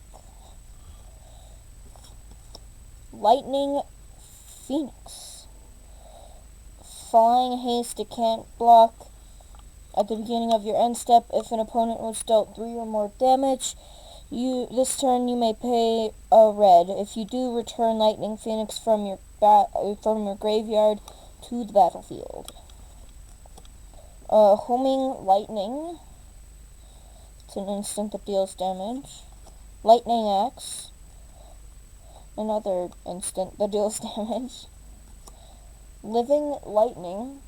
Lightning Phoenix. Flying haste, it can't block at the beginning of your end step. If an opponent was dealt 3 or more damage, this turn you may pay a red. If you do, return Lightning Phoenix from your graveyard to the battlefield. Homing Lightning. It's an instant that deals damage. Lightning Axe. Another instant that deals damage. Living Lightning.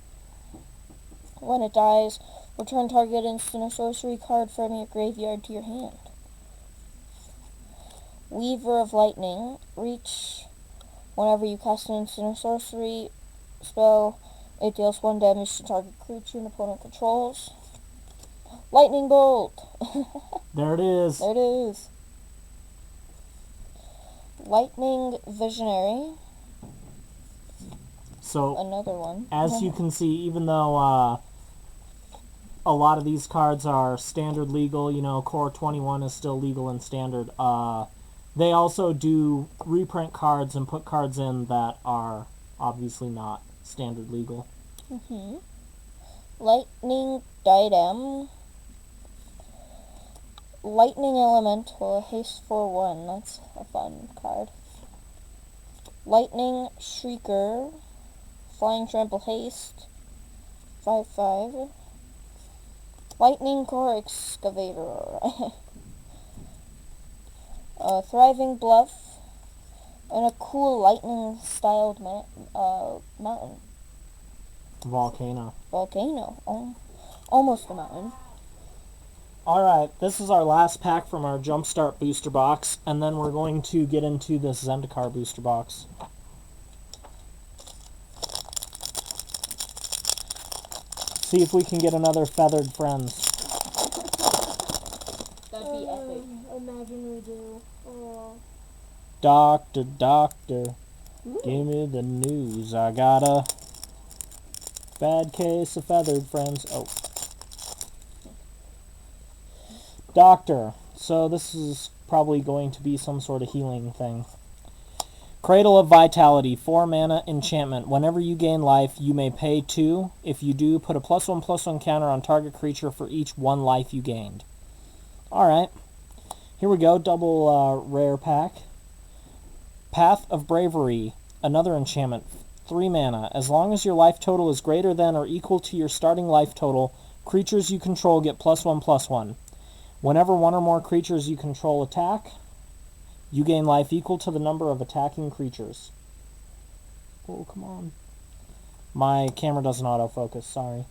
When it dies, return target instant or sorcery card from your graveyard to your hand. Weaver of Lightning. Reach. Whenever you cast an instant or sorcery spell, it deals 1 damage to target creature an opponent controls. Lightning Bolt! There it is. There it is. Lightning Visionary. So, Another one. as you can see, even though a lot of these cards are standard legal, you know, Core 21 is still legal and standard, they also do reprint cards and put cards in that are obviously not standard legal. Lightning Diadem. Lightning Elemental, haste 4/1. That's a fun card. Lightning Shrieker. Flying Trample Haste. 5/5. Lightning Core Excavator. Thriving Bluff. And a cool lightning-styled mountain. Volcano. Volcano. Oh, almost a mountain. Alright, this is our last pack from our Jumpstart booster box, and then we're going to get into this Zendikar booster box. See if we can get another Feathered Friends. That'd be epic. Imagine we do. Oh. Doctor, doctor, give me the news. I got a bad case of Feathered Friends. Oh. Doctor. So this is probably going to be some sort of healing thing. Cradle of Vitality, 4 mana enchantment. Whenever you gain life, you may pay 2. If you do, put a +1/+1 counter on target creature for each 1 life you gained. Alright. Here we go, double rare pack. Path of Bravery, another enchantment. 3 mana. As long as your life total is greater than or equal to your starting life total, creatures you control get +1/+1. Whenever one or more creatures you control attack, you gain life equal to the number of attacking creatures. Oh, come on. My camera doesn't autofocus, sorry.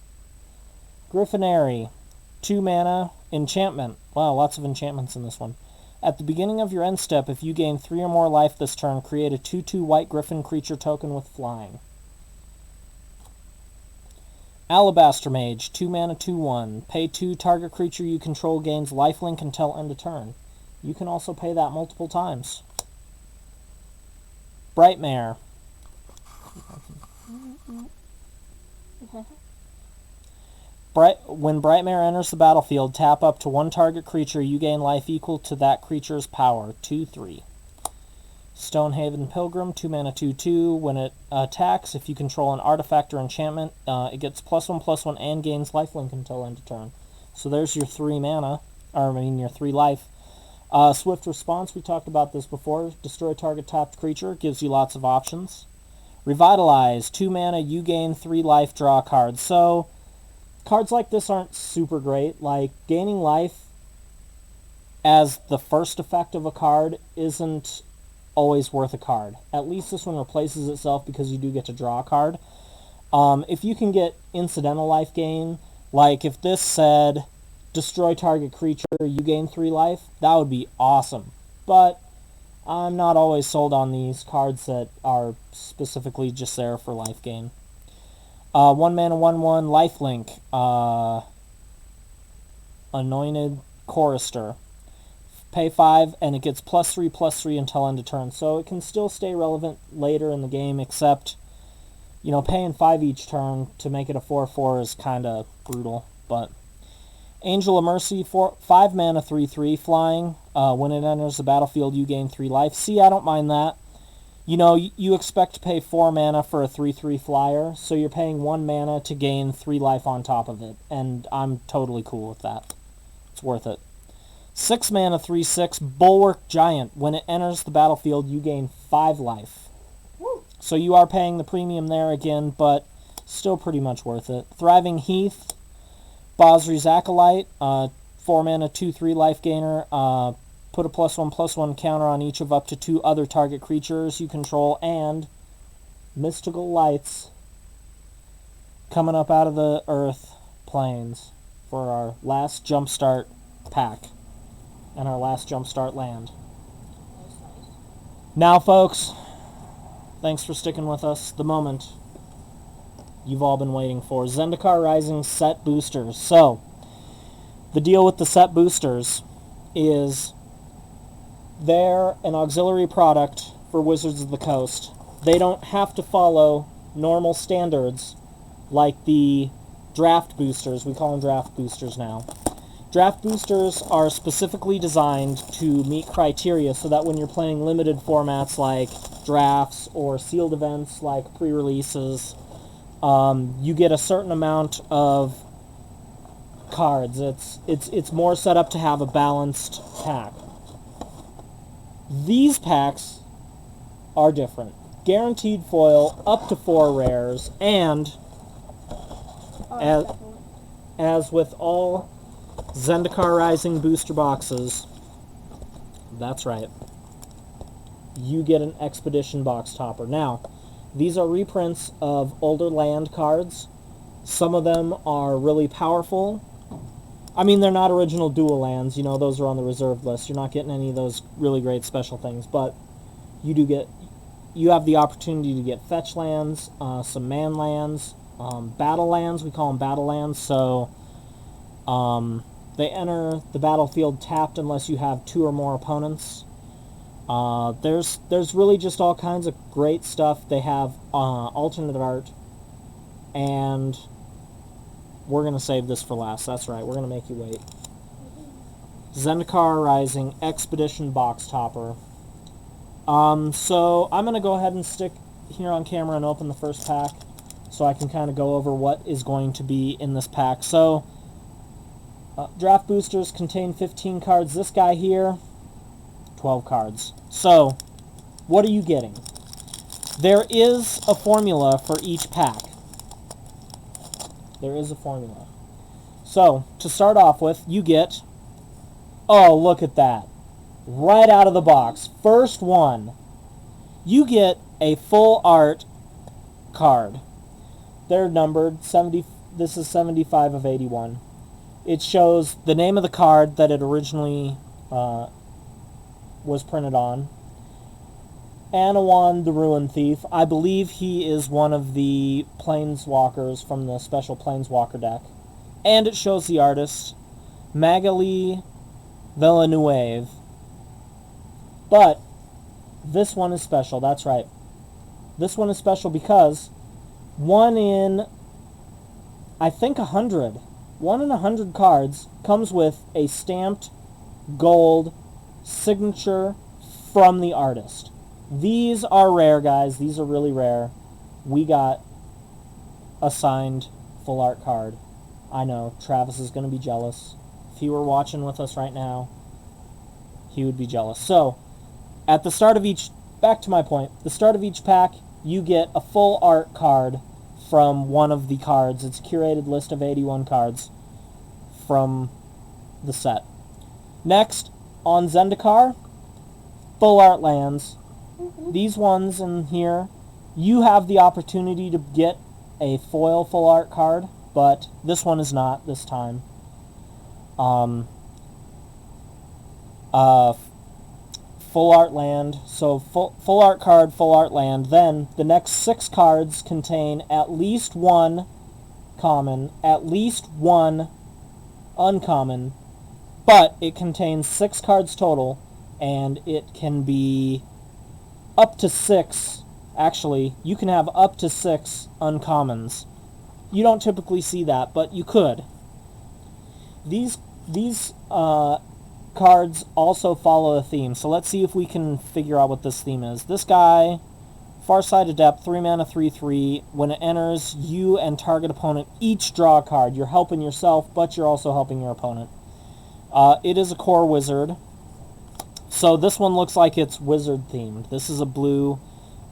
Griffinary, 2 mana, enchantment. Wow, lots of enchantments in this one. At the beginning of your end step, if you gain 3 or more life this turn, create a 2/2 white griffin creature token with flying. Alabaster Mage, 2 mana, 2/1. Pay 2, target creature you control gains lifelink until end of turn. You can also pay that multiple times. Brightmare. When Brightmare enters the battlefield, tap up to 1 target creature, you gain life equal to that creature's power, 2/3. Stonehaven Pilgrim, 2 mana, 2/2. When it attacks, if you control an artifact or enchantment, it gets +1/+1 and gains lifelink until end of turn. So there's your 3 mana, your 3 life. Swift Response, we talked about this before. Destroy target tapped creature, gives you lots of options. Revitalize, 2 mana, you gain 3 life, draw a card. So, cards like this aren't super great. Like, gaining life as the first effect of a card isn't always worth a card. At least this one replaces itself because you do get to draw a card. If you can get incidental life gain, like if this said, destroy target creature, you gain 3 life, that would be awesome. But I'm not always sold on these cards that are specifically just there for life gain. 1 mana, 1/1, lifelink. Anointed Chorister. Pay 5, and it gets +3/+3 until end of turn. So it can still stay relevant later in the game, except, you know, paying 5 each turn to make it a 4/4 is kind of brutal. But Angel of Mercy, 5 mana, 3/3, flying. When it enters the battlefield, you gain 3 life. See, I don't mind that. You know, you expect to pay 4 mana for a 3/3 flyer, so you're paying 1 mana to gain 3 life on top of it, and I'm totally cool with that. It's worth it. 6 mana, 3/6, Bulwark Giant. When it enters the battlefield, you gain 5 life. So you are paying the premium there again, but still pretty much worth it. Thriving Heath, Bosri's Acolyte, 4 mana, 2/3 life gainer. Put a +1/+1 counter on each of up to 2 other target creatures you control, and Mystical Lights coming up out of the Earth plains for our last Jumpstart pack and our last Jumpstart land. Now, folks, thanks for sticking with us. The moment you've all been waiting for. Zendikar Rising set boosters. So, the deal with the set boosters is They're an auxiliary product for Wizards of the Coast. They don't have to follow normal standards like the draft boosters. We call them draft boosters now. Draft boosters are specifically designed to meet criteria so that when you're playing limited formats like drafts or sealed events like pre-releases, you get a certain amount of cards. It's more set up to have a balanced pack. These packs are different. Guaranteed foil, up to 4 rares, and as with all Zendikar Rising booster boxes, that's right, you get an Expedition box topper. Now, these are reprints of older land cards. Some of them are really powerful. I mean, they're not original dual lands, you know, those are on the reserve list. You're not getting any of those really great special things, but you have the opportunity to get fetch lands, some man lands, battle lands. We call them battle lands, so they enter the battlefield tapped unless you have 2 or more opponents. There's really just all kinds of great stuff. They have alternate art, and we're going to save this for last. That's right, we're going to make you wait. Zendikar Rising Expedition box topper. So I'm going to go ahead and stick here on camera and open the first pack so I can kind of go over what is going to be in this pack. So draft boosters contain 15 cards. This guy here, 12 cards. So what are you getting? There is a formula for each pack. There is a formula. So to start off with, you get, oh, look at that. Right out of the box, first one, you get a full art card. They're numbered 70. This is 75 of 81. It shows the name of the card that it originally was printed on. Anawan the Ruin Thief. I believe he is one of the Planeswalkers from the special Planeswalker deck. And it shows the artist, Magali Villanueva. But this one is special, that's right. This one is special because 1 in, I think, 100. 1 in 100 cards comes with a stamped gold signature from the artist. These are rare, guys. These are really rare. We got a signed full art card. I know, Travis is going to be jealous. If he were watching with us right now, he would be jealous. So, at the start of each, back to my point, the start of each pack, you get a full art card from one of the cards. It's a curated list of 81 cards from the set. Next, on Zendikar, full art lands. These ones in here, you have the opportunity to get a foil full art card, but this one is not this time. Full art land, so full art card, full art land. Then the next 6 cards contain at least 1 common, at least 1 uncommon, but it contains 6 cards total, and it can be up to 6. Actually, you can have up to 6 uncommons. You don't typically see that, but you could. These cards also follow a theme, so let's see if we can figure out what this theme is. This guy, Farsight Adept, 3 mana, 3/3. When it enters, you and target opponent each draw a card. You're helping yourself, but you're also helping your opponent. It is a core wizard. So this one looks like it's wizard themed. This is a blue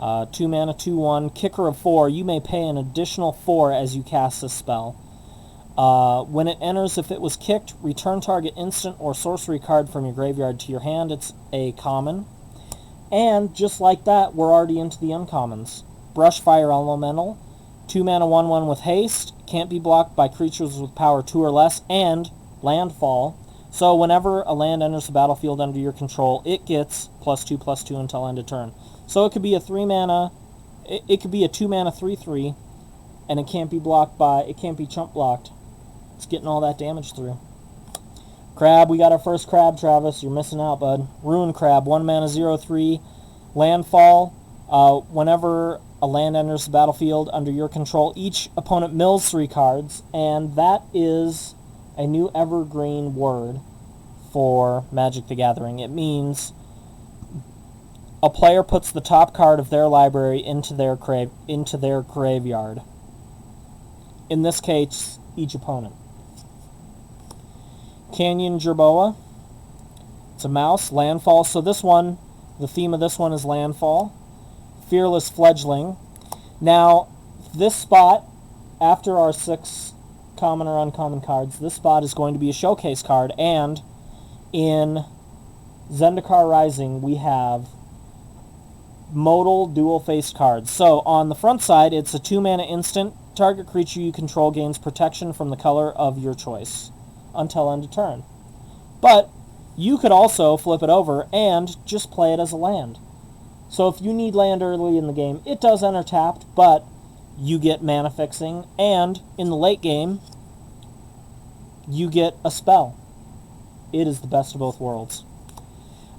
2 mana, 2/1, kicker of 4. You may pay an additional 4 as you cast this spell. When it enters, if it was kicked, return target instant or sorcery card from your graveyard to your hand. It's a common. And just like that, we're already into the uncommons. Brushfire Elemental, 2 mana, 1/1 with haste, can't be blocked by creatures with power 2 or less, and Landfall. So whenever a land enters the battlefield under your control, it gets +2/+2 until end of turn. So it could be a 3 mana, it could be a 2 mana 3/3, and it can't be blocked by, it can't be chump blocked. It's getting all that damage through. Crab, we got our first crab, Travis. You're missing out, bud. Ruin Crab, 1 mana, 0/3. Landfall. Whenever a land enters the battlefield under your control, each opponent mills 3 cards, and that is a new evergreen word for Magic the Gathering. It means a player puts the top card of their library into their graveyard. In this case, each opponent. Canyon Jerboa. It's a mouse. Landfall. So this one, the theme of this one is landfall. Fearless Fledgling. Now, this spot, after our 6 common or uncommon cards, this spot is going to be a showcase card, and in Zendikar Rising, we have modal dual-faced cards. So, on the front side, it's a 2-mana instant. Target creature you control gains protection from the color of your choice until end of turn. But you could also flip it over and just play it as a land. So if you need land early in the game, it does enter tapped, but you get mana fixing, and in the late game, you get a spell. It is the best of both worlds.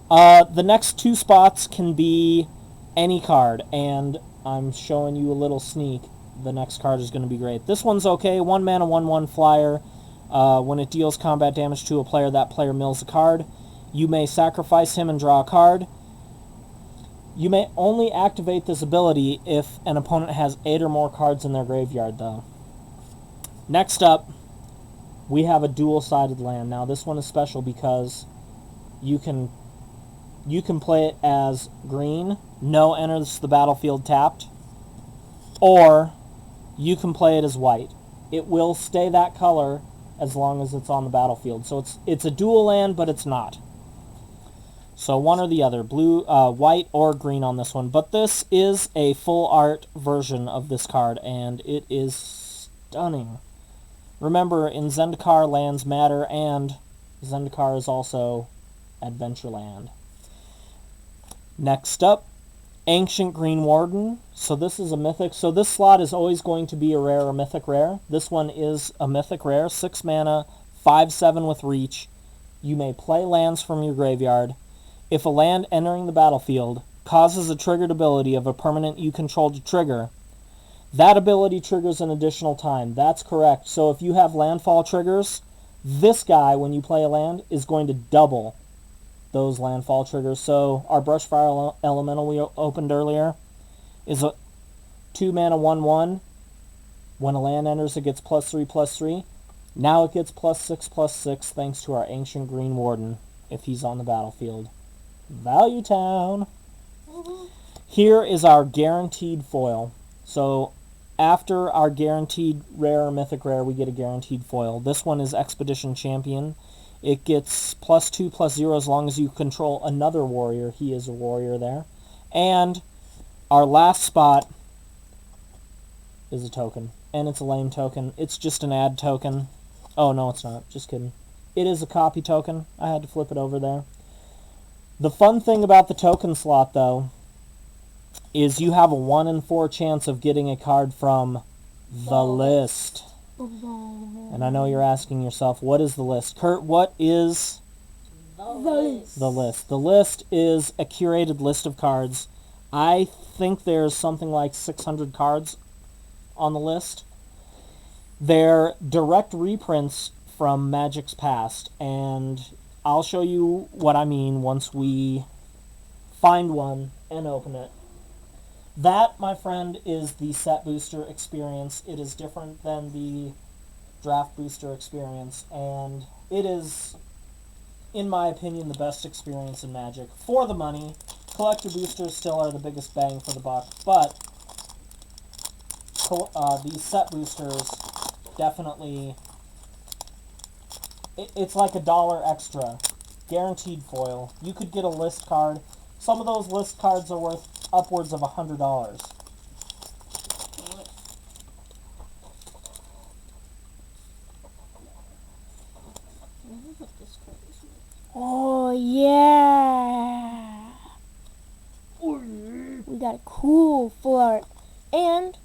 The next 2 spots can be any card, and I'm showing you a little sneak. The next card is going to be great. This one's okay. 1 mana, 1/1 flyer. When it deals combat damage to a player, that player mills a card. You may sacrifice him and draw a card. You may only activate this ability if an opponent has 8 or more cards in their graveyard, though. Next up, we have a dual-sided land. Now, this one is special because you can play it as green, no enters the battlefield tapped, or you can play it as white. It will stay that color as long as it's on the battlefield. So it's a dual land, but it's not. So one or the other, blue, white, or green on this one. But this is a full art version of this card, and it is stunning. Remember, in Zendikar, lands matter, and Zendikar is also Adventureland. Next up, Ancient Green Warden. So this is a mythic. So this slot is always going to be a rare or mythic rare. This one is a mythic rare, 6 mana, 5/7 with reach. You may play lands from your graveyard. If a land entering the battlefield causes a triggered ability of a permanent you control to trigger, that ability triggers an additional time. That's correct. So if you have landfall triggers, this guy, when you play a land, is going to double those landfall triggers. So our Brushfire Elemental we opened earlier is a 2 mana 1/1. When a land enters, it gets +3/+3. Now it gets +6/+6 thanks to our Ancient Green Warden if he's on the battlefield. Value Town. Here is our guaranteed foil. So after our guaranteed rare or mythic rare, we get a guaranteed foil. This one is Expedition Champion. It gets +2/+0 as long as you control another warrior. He is a warrior there. And our last spot is a token. And it's a lame token. It's just an add token. Oh, no, it's not. Just kidding. It is a copy token. I had to flip it over there. The fun thing about the token slot, though, is you have a 1 in 4 chance of getting a card from the list. And I know you're asking yourself, what is the list? Kurt, what is The list. the list? The list is a curated list of cards. I think there's something like 600 cards on the list. They're direct reprints from Magic's past, and I'll show you what I mean once we find one and open it. That, my friend, is the set booster experience. It is different than the draft booster experience, and it is, in my opinion, the best experience in Magic. For the money, collector boosters still are the biggest bang for the buck, but these set boosters definitely, it's like $1 extra. Guaranteed foil. You could get a list card. Some of those list cards are worth upwards of $100. Oh, yeah. We got a cool full art. And,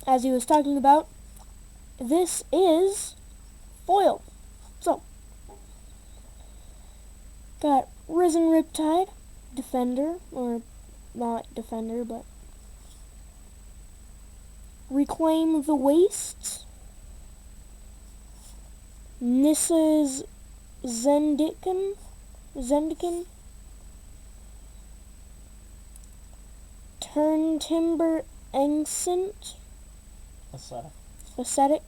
as he was talking about, this is foil. So, Got Risen Riptide, Defender, or not Defender, but Reclaim the Wastes. Nissa's Zendikar. Turn Timber Ancient. Ascetic.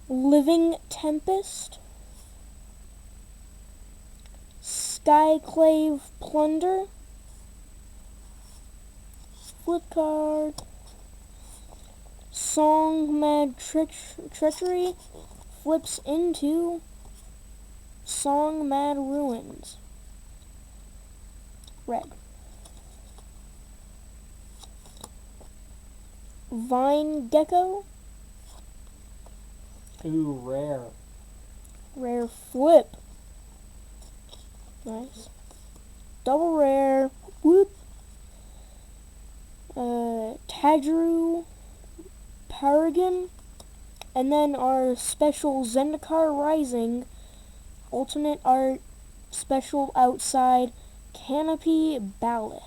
Living Tempest. Skyclave Plunder. Flip card. Song Mad Treachery flips into Song Mad Ruins. Red. Vine Gecko. Ooh, rare. Rare flip. Nice. Double rare. Whoop. Tadru Paragon. And then our special Zendikar Rising alternate art special outside Canopy Balleth.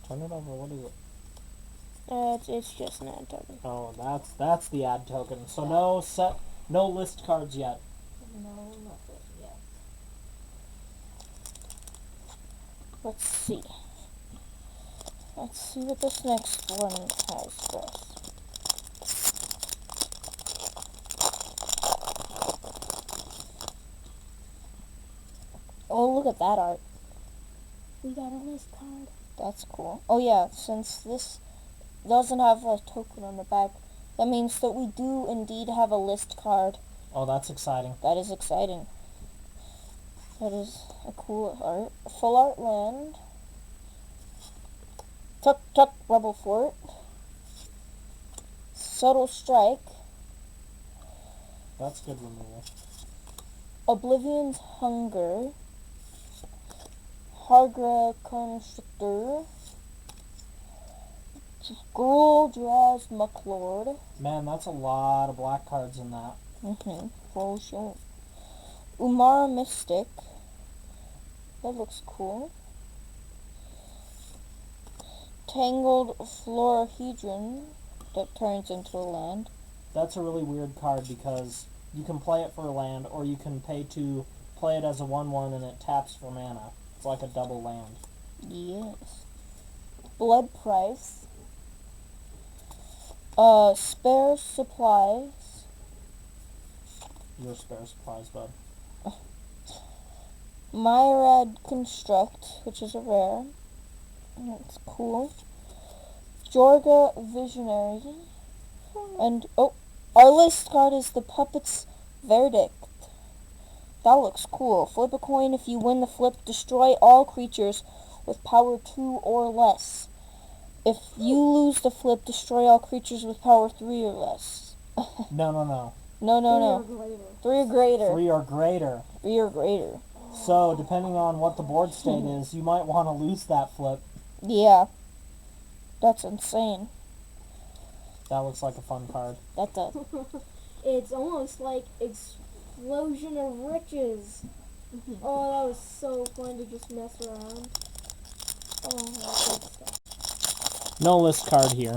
Turn it over, what is it? It's just an ad token. Oh, that's the ad token. So no list cards yet. No, nothing yet. Let's see. Let's see what this next one has for us. Oh, look at that art. We got a list card. That's cool. Oh yeah, since this doesn't have a token on the back, that means that we do indeed have a list card. Oh, that's exciting. That is exciting. That is a cool art. Full art land. Tuk Tuk Rebel Fort. Subtle Strike. That's good removal. Oblivion's Hunger. Hargra Constrictor. Gruul Draz Mucklord. Man, that's a lot of black cards in that. For sure. Umara Mystic. That looks cool. Tangled Florahedron. That turns into a land. That's a really weird card because you can play it for a land, or you can pay to play it as a 1/1 and it taps for mana. It's like a double land. Yes. Blood Price. Spare Supplies. Your spare supplies, bud. Myriad Construct, which is a rare. That's cool. Jorga Visionary. And, oh, our list card is the Puppet's Verdict. That looks cool. Flip a coin. If you win the flip, destroy all creatures with power 2 or less. If you lose the flip, destroy all creatures with power 3 or less. No. No. 3 or greater. 3 or greater. 3 or greater. So, depending on what the board state is, you might want to lose that flip. Yeah. That's insane. That looks like a fun card. That does. It's almost like Explosion of Riches. Oh, that was so fun to just mess around. Oh, that's good stuff. No list card here.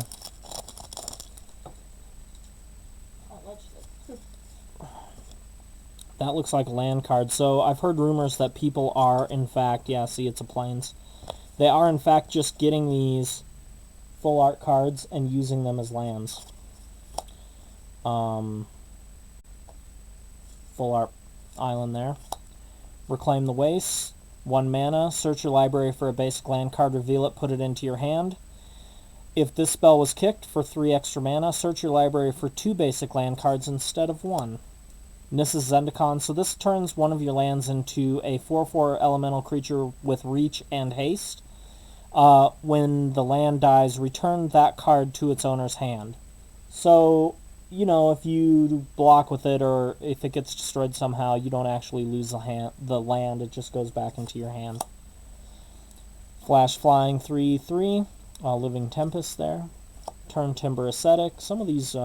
That looks like a land card. So I've heard rumors that people are, in fact, yeah, see, it's a plains. They are, in fact, just getting these full art cards and using them as lands. Full art island there. Reclaim the Wastes. 1 mana. Search your library for a basic land card. Reveal it. Put it into your hand. If this spell was kicked for 3 extra mana, search your library for 2 basic land cards instead of 1. And this is Zendikar, so this turns one of your lands into a 4/4 elemental creature with reach and haste. When the land dies, return that card to its owner's hand. So, you know, if you block with it or if it gets destroyed somehow, you don't actually lose the land, it just goes back into your hand. Flash Flying 3/3, Living Tempest there. Turn Timber Ascetic, some of these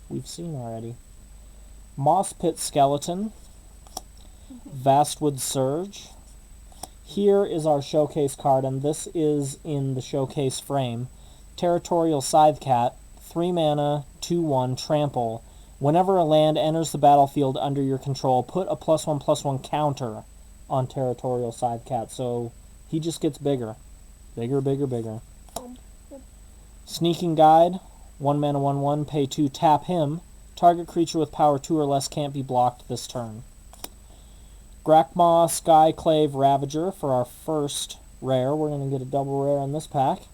we've seen already. Moss Pit Skeleton, Vastwood Surge. Here is our showcase card, and this is in the showcase frame. Territorial Scythe Cat, 3 mana, 2/1, trample. Whenever a land enters the battlefield under your control, put a +1/+1 counter on Territorial Scythe Cat. So he just gets bigger. Bigger, bigger, bigger. Sneaking Guide, 1 mana, 1/1, pay 2, tap him. Target creature with power 2 or less can't be blocked this turn. Grakmaw Skyclave Ravager for our first rare. We're going to get a double rare in this pack.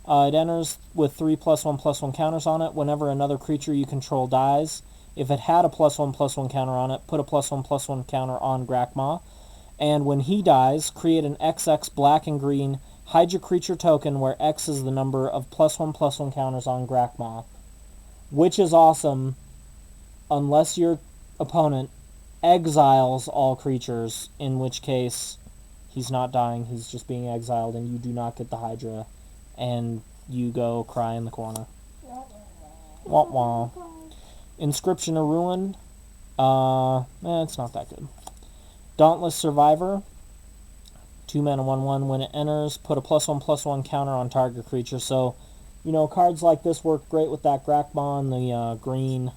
It enters with 3 +1/+1 counters on it. Whenever another creature you control dies, if it had a +1/+1 counter on it, put a +1/+1 counter on Grakmaw. And when he dies, create an XX black and green Hydra creature token where X is the number of +1/+1 counters on Grakmaw. Which is awesome, unless your opponent exiles all creatures, in which case he's not dying, he's just being exiled, and you do not get the Hydra, and you go cry in the corner. Wah wah. Inscription of Ruin, it's not that good. Dauntless Survivor, 2 mana, 1/1. When it enters, put a +1/+1 counter on target creature. So, cards like this work great with that Grakmaw and the green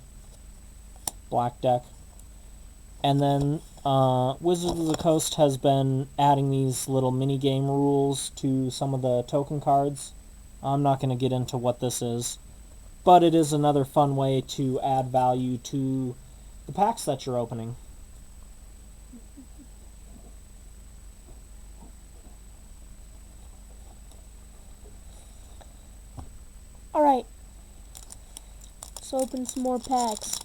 black deck. And then Wizards of the Coast has been adding these little mini-game rules to some of the token cards. I'm not going to get into what this is, but it is another fun way to add value to the packs that you're opening. Alright, let's open some more packs.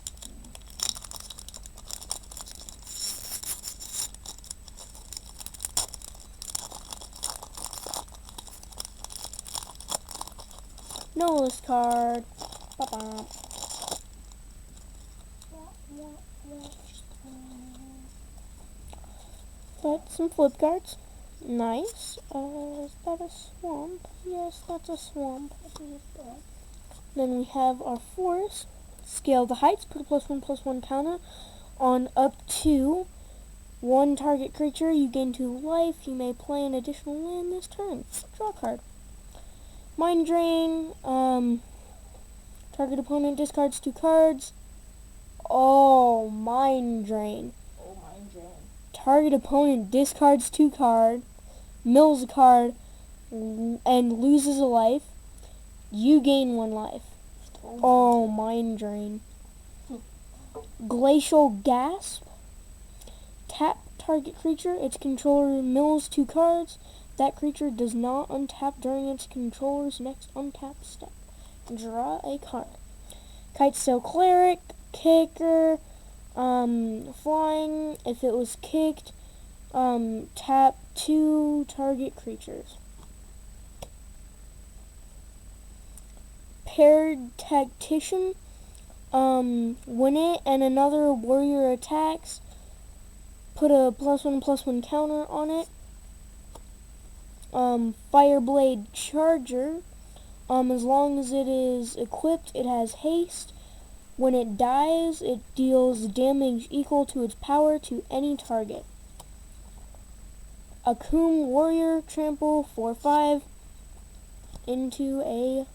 No list card. Ba-ba. But some flip cards. Nice. Is that a swamp? Yes, that's a swamp. Then we have our forest. Scale the heights. Put a +1/+1 counter on up to 1 target creature. You gain 2 life. You may play an additional land this turn. Draw a card. Mind Drain. Target opponent discards 2 cards. Oh, Mind Drain. Target opponent discards 2 cards, mills a card, and loses a life. You gain 1 life. Oh, Mind Drain. Glacial Gasp. Tap target creature. Its controller mills 2 cards. That creature does not untap during its controller's next untap step. Draw a card. Kitesail Cleric. Kicker. Flying. If it was kicked, tap 2 target creatures. Paired Tactician. When it and another warrior attacks, put a +1/+1 counter on it. Fireblade Charger. As long as it is equipped, it has haste. When it dies, it deals damage equal to its power to any target. Akum Warrior, trample 4/5 into a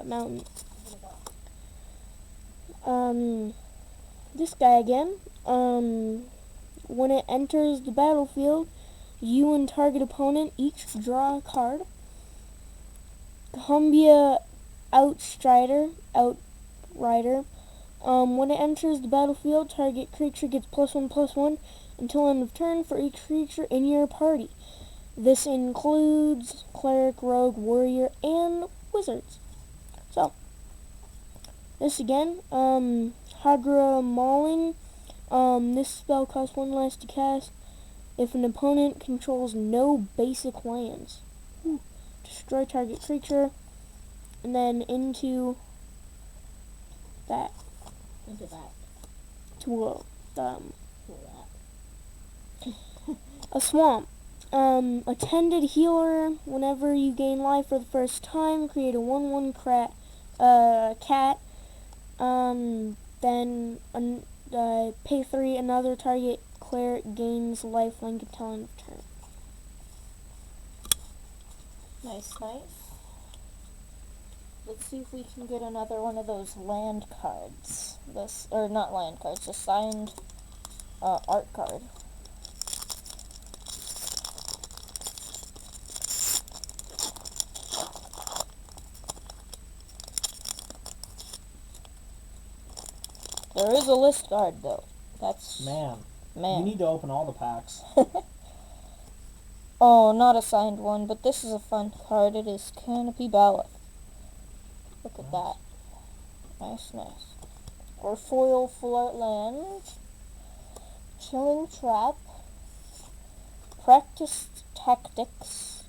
mountain. This guy again. When it enters the battlefield, you and target opponent each draw a card. Cumbia Outrider. When it enters the battlefield, target creature gets +1/+1 until end of turn for each creature in your party. This includes cleric, rogue, warrior, and wizards. So, this again, Hagra Mauling. This spell costs 1 less to cast if an opponent controls no basic lands. Destroy target creature, and then into that. To a swamp. Attended Healer. Whenever you gain life for the first time, create a 1/1 cat. Then pay 3, another target cleric gains lifelink until end of turn. Nice, nice. Let's see if we can get another one of those land cards. Or not land cards, a signed art card. There is a list card, though. That's... Man. Man. You need to open all the packs. Oh, not a signed one, but this is a fun card. It is Canopy Ballot. Look at that. Nice, nice. Or foil full art land. Chilling Trap. Practiced Tactics.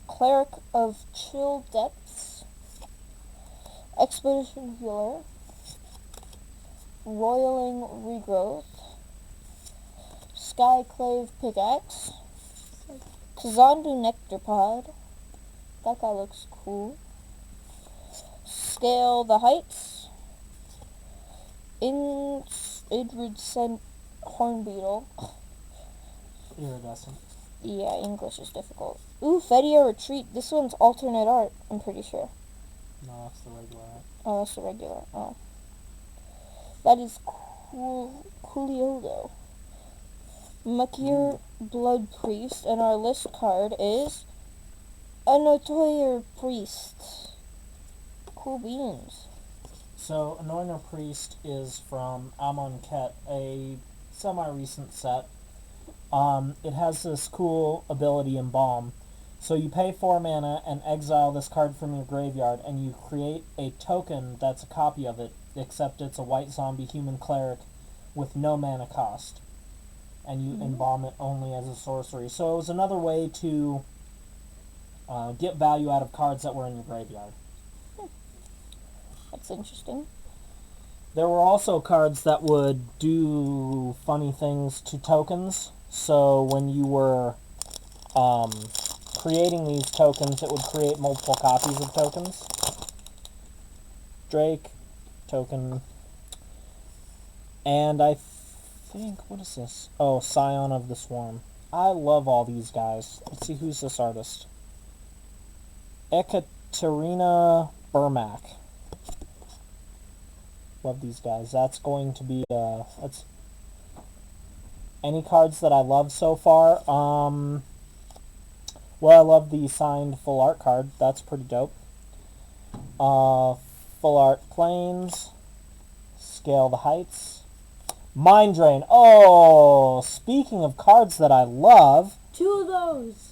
Cleric of Chill Depths. Expedition Healer. Roiling Regrowth. Skyclave Pickaxe. Kazandu Nectarpod. That guy looks cool. Scale the Heights. Idrid Hornbeetle. Iridescent. Yeah, English is difficult. Ooh, Fedia Retreat. This one's alternate art, I'm pretty sure. No, that's the regular art. Oh, that's the regular. Oh. That is Coolio. Makir Blood Priest, and our list card is a Notoyer Priest. Cool beans. So, Anointer Priest is from Amonkhet, a semi-recent set. It has this cool ability, Embalm. So you pay 4 mana and exile this card from your graveyard, and you create a token that's a copy of it, except it's a white zombie human cleric with no mana cost. And you embalm it only as a sorcery. So it was another way to get value out of cards that were in your graveyard. That's interesting. There were also cards that would do funny things to tokens. So when you were creating these tokens, it would create multiple copies of tokens. Drake, token, and I think, what is this? Oh, Scion of the Swarm. I love all these guys. Let's see, who's this artist? Ekaterina Burmak. Love these guys. That's going to be, that's any cards that I love so far. Well, I love the signed full art card. That's pretty dope. Full art Plains. Scale the Heights. Mind Drain. Oh, speaking of cards that I love. 2 of those.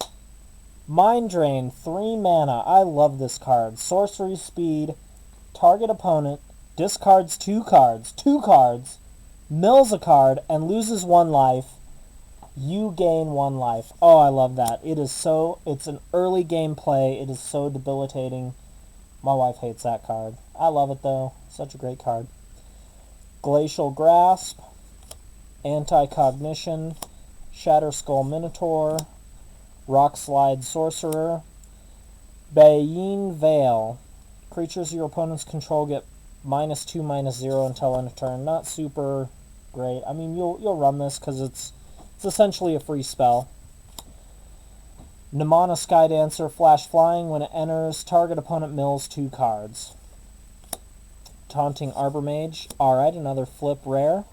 Mind Drain, 3 mana. I love this card. Sorcery speed. Target opponent discards 2 cards. 2 cards. Mills a card and loses 1 life. You gain 1 life. Oh, I love that. It's an early game play. It is so debilitating. My wife hates that card. I love it though. Such a great card. Glacial Grasp. Anti-Cognition. Shatterskull Minotaur. Rockslide Sorcerer. Bayin Veil. Creatures your opponents control get -2/-0 until end of turn. Not super great. I mean, you'll run this because it's essentially a free spell. Nimana Skydancer, Flash Flying. When it enters, target opponent mills 2 cards. Taunting Arbor Mage. Alright, another flip rare.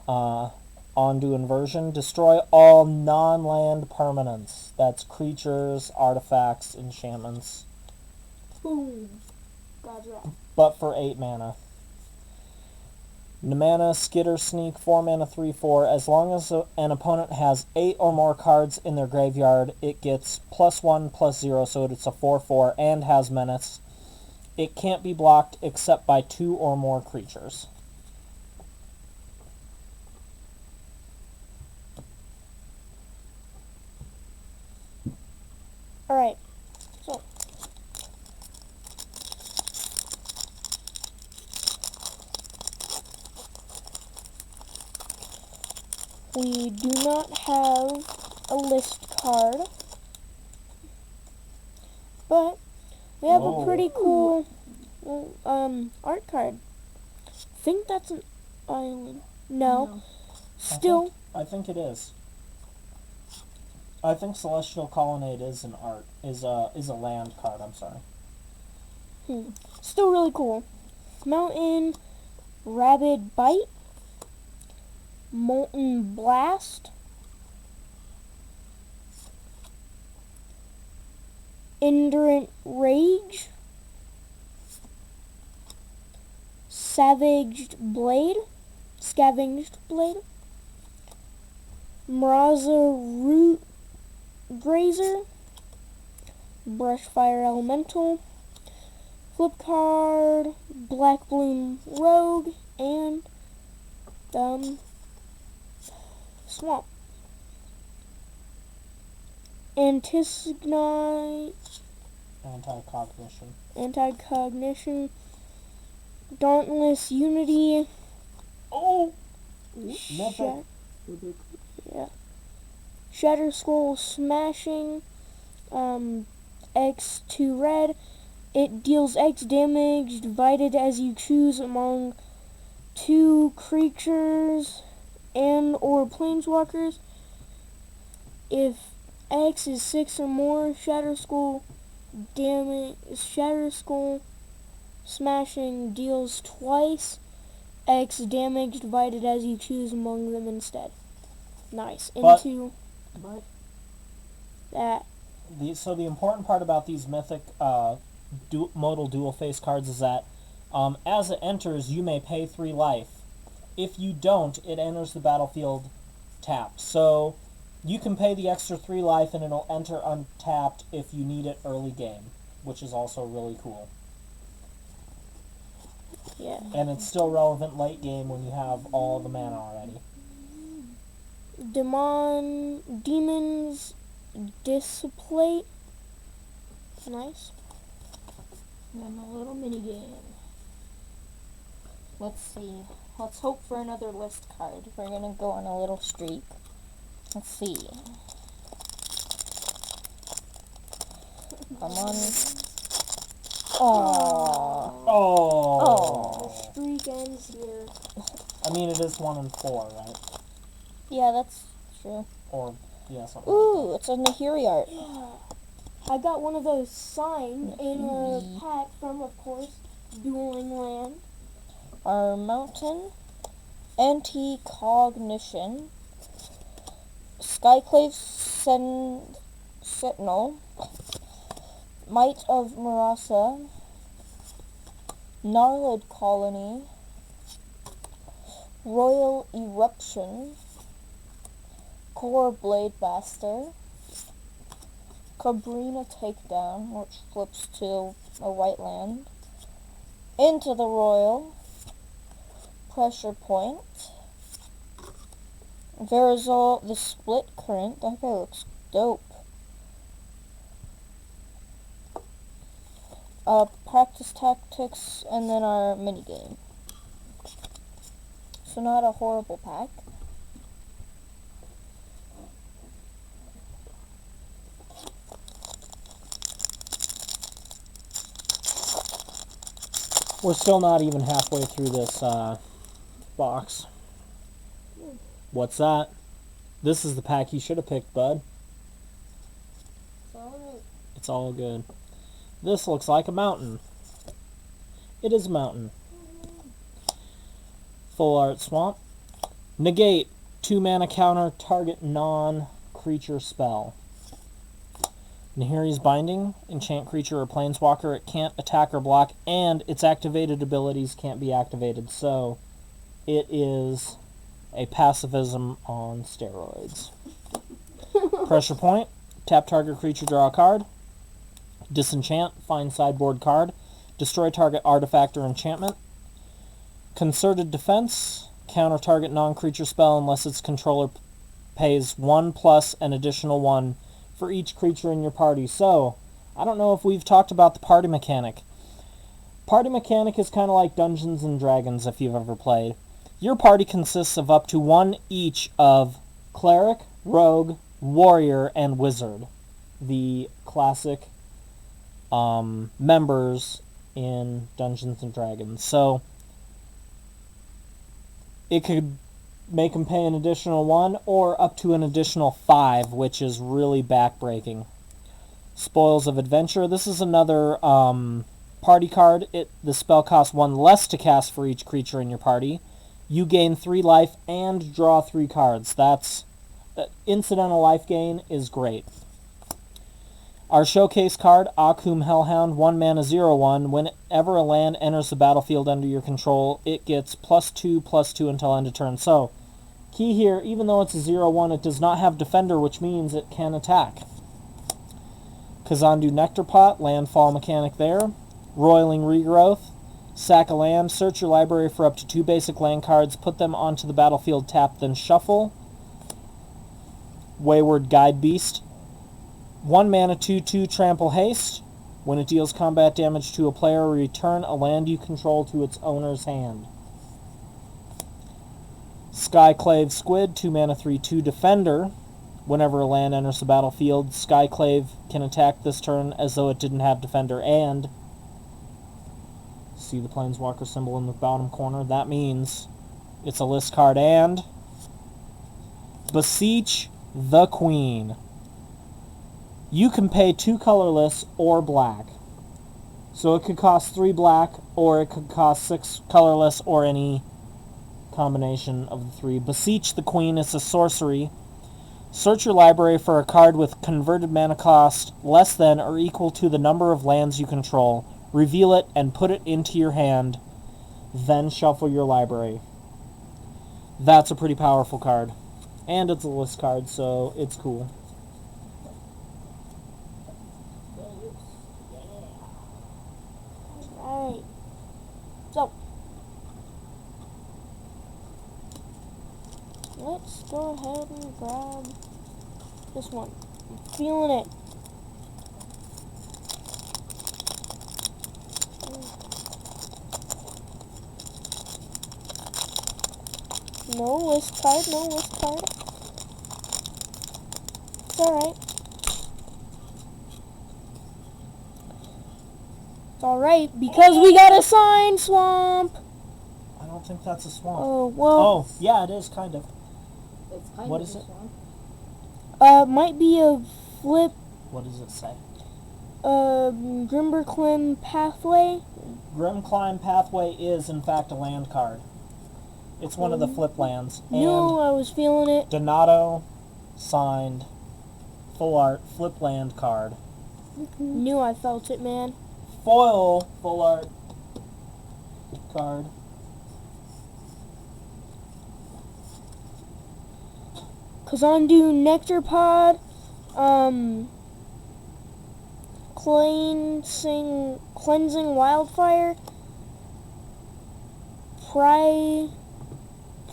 Ondu Inversion. Destroy all non-land permanents. That's creatures, artifacts, enchantments. Boom. God's wrath. But for 8 mana. Nimana Skitter Sneak, 4 mana, 3/4. As long as an opponent has 8 or more cards in their graveyard, it gets +1/+0, so it's a 4/4 and has menace. It can't be blocked except by 2 or more creatures. Alright. So. We do not have a list card. But we have Whoa. a pretty cool art card think that's an island. No. Still, I think it is. I think Celestial Colonnade is a land card. I'm sorry. still really cool. Mountain Rabid Bite, Molten Blast, Indurant Rage, Scavenged Blade, Mraza Root Grazer, Brushfire Elemental, Flip Card, Black Bloom Rogue, and Swamp. Anticignite, Anti-Cognition, Dauntless Unity, Oh! Sha- Shatter Skull Smashing, X2 red. It deals X damage divided as you choose among 2 creatures and or planeswalkers. If X is 6 or more, Shatter Skull Smashing deals twice X damage divided as you choose among them instead. Nice. Into that. So the important part about these mythic modal dual face cards is that as it enters, you may pay 3 life. If you don't, it enters the battlefield tapped. So you can pay the extra 3 life and it'll enter untapped if you need it early game, which is also really cool. Yeah. And it's still relevant late game when you have all the mana already. Demons Displate. Nice. And a little mini game. Let's see. Let's hope for another list card. We're gonna go on a little streak. Let's see. Come on. Aww. Oh. The streak ends here. I mean, it is 1 and 4, right? Yeah, that's true. Or yeah, something. Ooh, it's a Nahiri art. I got one of those signed in a pack from, of course, Dueling Land. Our mountain, Anti-Cognition, Skyclave Sentinel, Might of Marasa, Gnarled Colony, Royal Eruption, Core Blade Master, Cabrina Takedown, which flips to a white land, Into the Royal, Pressure Point, Verizol the Split Current. That guy looks dope. Practice Tactics, and then our minigame. So not a horrible pack. We're still not even halfway through this box. What's that? This is the pack you should have picked, bud. It's all good. This looks like a mountain. It is a mountain. Full art swamp. Negate. 2 mana counter target non-creature spell. Nahiri's Binding. Enchant creature or planeswalker. It can't attack or block, and its activated abilities can't be activated. So it is a pacifism on steroids. Pressure Point. Tap target creature, draw a card. Disenchant, find sideboard card. Destroy target artifact or enchantment. Concerted Defense, counter target non-creature spell unless its controller pays 1 plus an additional 1 for each creature in your party. So, I don't know if we've talked about the party mechanic. Party mechanic is kind of like Dungeons and Dragons if you've ever played. Your party consists of up to 1 each of Cleric, Rogue, Warrior, and Wizard. The classic members in Dungeons and Dragons. So it could make them pay an additional 1 or up to an additional 5, which is really backbreaking. Spoils of Adventure. This is another party card. The spell costs 1 less to cast for each creature in your party. You gain 3 life and draw 3 cards. That's incidental life gain is great. Our showcase card, Akum Hellhound, 1 mana 0/1. Whenever a land enters the battlefield under your control, it gets +2/+2 until end of turn. So, key here, even though it's a 0/1, it does not have Defender, which means it can attack. Kazandu Nectar Pot, landfall mechanic there. Roiling Regrowth, sack a land, search your library for up to 2 basic land cards, put them onto the battlefield, tap, then shuffle. Wayward Guide Beast, 1 mana 2/2 Trample Haste. When it deals combat damage to a player, return a land you control to its owner's hand. Skyclave Squid, 2 mana 3/2 Defender. Whenever a land enters the battlefield, Skyclave can attack this turn as though it didn't have Defender, and see the Planeswalker symbol in the bottom corner? That means it's a list card. And Beseech the Queen. You can pay 2 colorless or black. So it could cost 3 black, or it could cost 6 colorless, or any combination of the 3. Beseech the Queen is a sorcery. Search your library for a card with converted mana cost less than or equal to the number of lands you control. Reveal it and put it into your hand. Then shuffle your library. That's a pretty powerful card. And it's a list card, so it's cool. Alright. So, let's go ahead and grab this one. I'm feeling it. No list card, no list card. It's alright. It's alright, because we got a sign swamp! I don't think that's a swamp. Oh, well. Oh, yeah, it is, kind of. It's kind What of is it? Might be a flip, What does it say? Grimberclim Pathway. Grimclimb Pathway is, in fact, a land card. It's one of the flip lands. No, I was feeling it. And Donato signed full art flip land card. Knew I felt it, man. Foil full art card. Kazandu Nectar Pod. Cleansing Wildfire.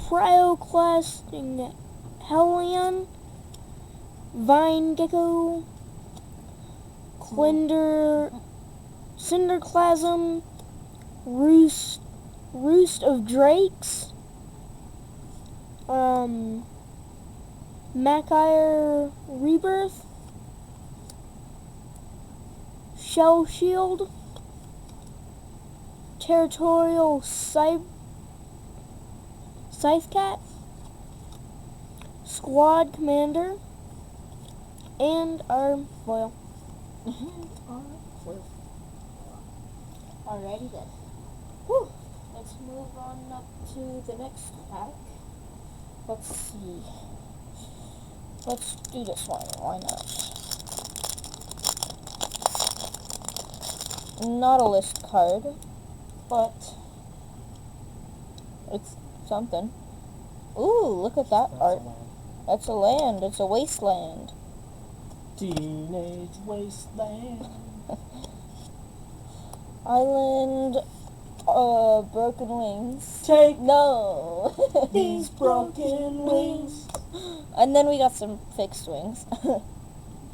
Pryoclasting Hellion. Vine Gecko. Cinderclasm. Roost of Drakes. Macire Rebirth. Shell Shield. Territorial Scythecat. Squad Commander. And our foil. Alrighty then. Whew. Let's move on up to the next pack. Let's see. Let's do this one. Why not? Not a list card, but it's something. Ooh, look at that art. That's a land. It's a wasteland. Teenage Wasteland. Island, broken wings. Take No. these broken wings And then we got some fixed wings.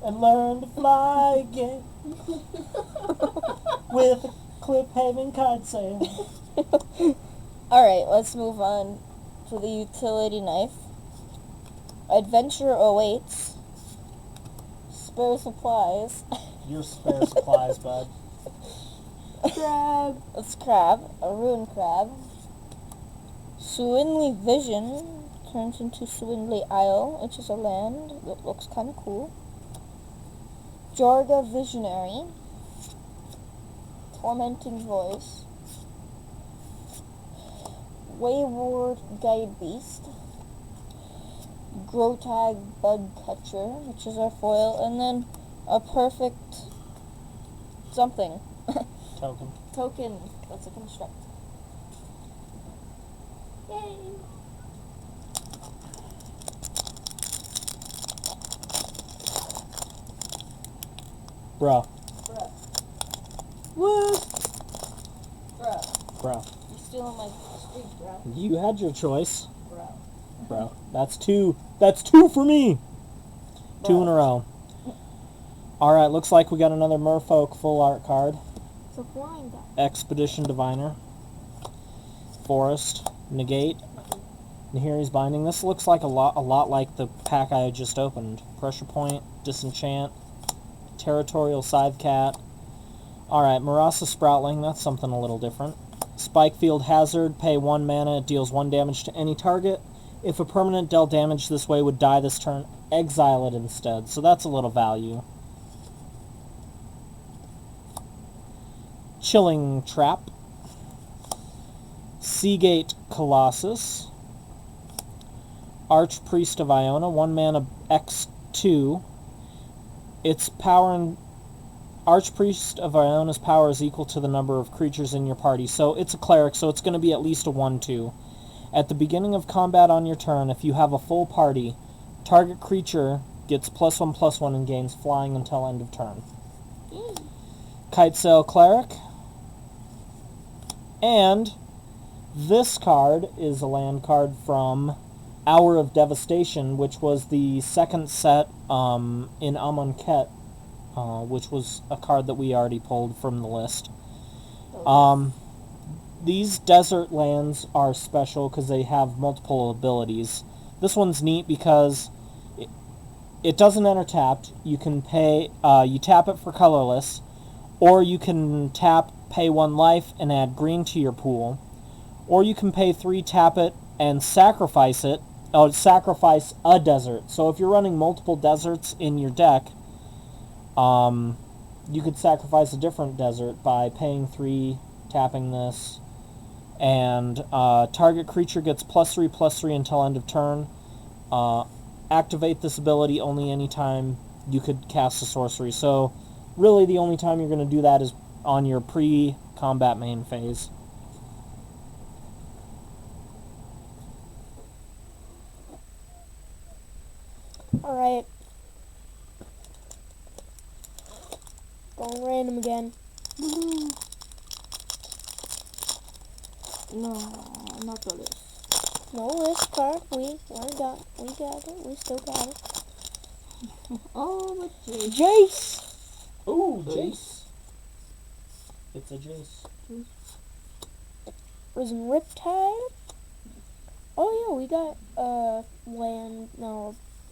and learn to fly again with a Cliphaven card sale. Alright, let's move on to the utility knife. Adventure awaits. Spare supplies. Your spare supplies, bud. Crab. It's crab, a ruined crab. Swinley Vision turns into Swinley Isle, which is a land that looks kind of cool. Jarga Visionary. Tormenting Voice. Wayward Guide Beast. Grotag Bug Catcher, which is our foil, and then a perfect something. Token. That's a construct. Yay! Bro. Woo! Bro. Bro. You're stealing my streak, bro. You had your choice. Bro. Bro. That's two. That's two for me. Bro. 2 in a row. Alright, looks like we got another Merfolk full art card. It's a flying guy. Expedition Diviner. Forest. Negate. Nahiri's Binding. This looks like a lot like the pack I just opened. Pressure Point. Disenchant. Territorial Scythe Cat. Alright, Marasa Sproutling. That's something a little different. Spikefield Hazard. Pay 1 mana. It deals 1 damage to any target. If a permanent dealt damage this way would die this turn, exile it instead. So that's a little value. Chilling Trap. Seagate Colossus. Archpriest of Iona. 1 mana X2. Its power and Archpriest of Iona's power is equal to the number of creatures in your party. So it's a cleric, so it's going to be at least a 1/2. At the beginning of combat on your turn, if you have a full party, target creature gets +1/+1 and gains flying until end of turn. Kitesail Cleric. And this card is a land card from Hour of Devastation, which was the second set in Amonkhet, which was a card that we already pulled from the list. These desert lands are special because they have multiple abilities. This one's neat because it doesn't enter tapped. You can pay, you tap it for colorless, or you can tap, pay 1 life, and add green to your pool. Or you can pay 3, tap it, and sacrifice it. Oh, sacrifice a desert. So if you're running multiple deserts in your deck, you could sacrifice a different desert by paying 3, tapping this, and target creature gets +3/+3 until end of turn. Activate this ability only anytime you could cast a sorcery. So really the only time you're going to do that is on your pre-combat main phase. Alright. Going random again. No, not the list. No list card. We got it. We still got it. Oh, but Jace! Ooh, Jace. It's a Jace. Risen Riptide. Oh yeah, we got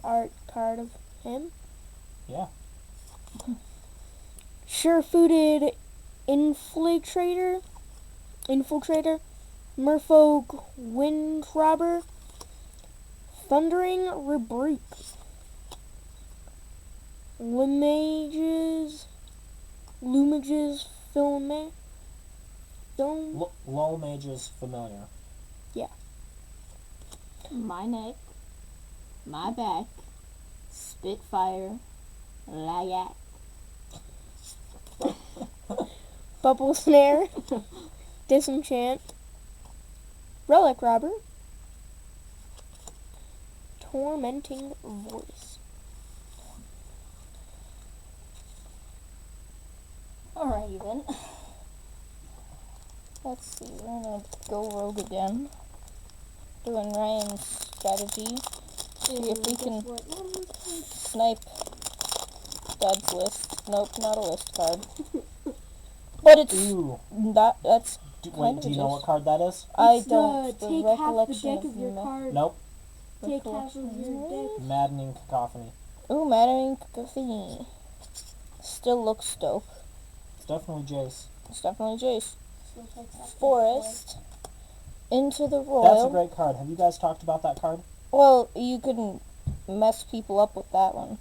art card of him. Yeah. Sure-footed Infiltrator. Merfolk Windrobber. Thundering Rebuke. Lumage's Filme. Dome. Lull Mage is familiar. my neck, my back, Spitfire, Layak. Bubble Snare. Disenchant. Relic Robber. Tormenting Voice. Alrighty then. Let's see, we're gonna go rogue again. Doing Ryan's strategy. See if we can snipe Dad's list. Nope, not a list card. But it's Ooh. that's Wait, kind do of you know just- what card that is? I don't. The take half the recollection deck of your me- card. Nope. Take half of your deck. Maddening Cacophony. Ooh, Mattering Cacophony. Still looks dope. It's definitely Jace. It's definitely Jace. So take half the Forest. Into the That's a Royal. great card. Have you guys talked about that card? Well, you can mess people up with that one.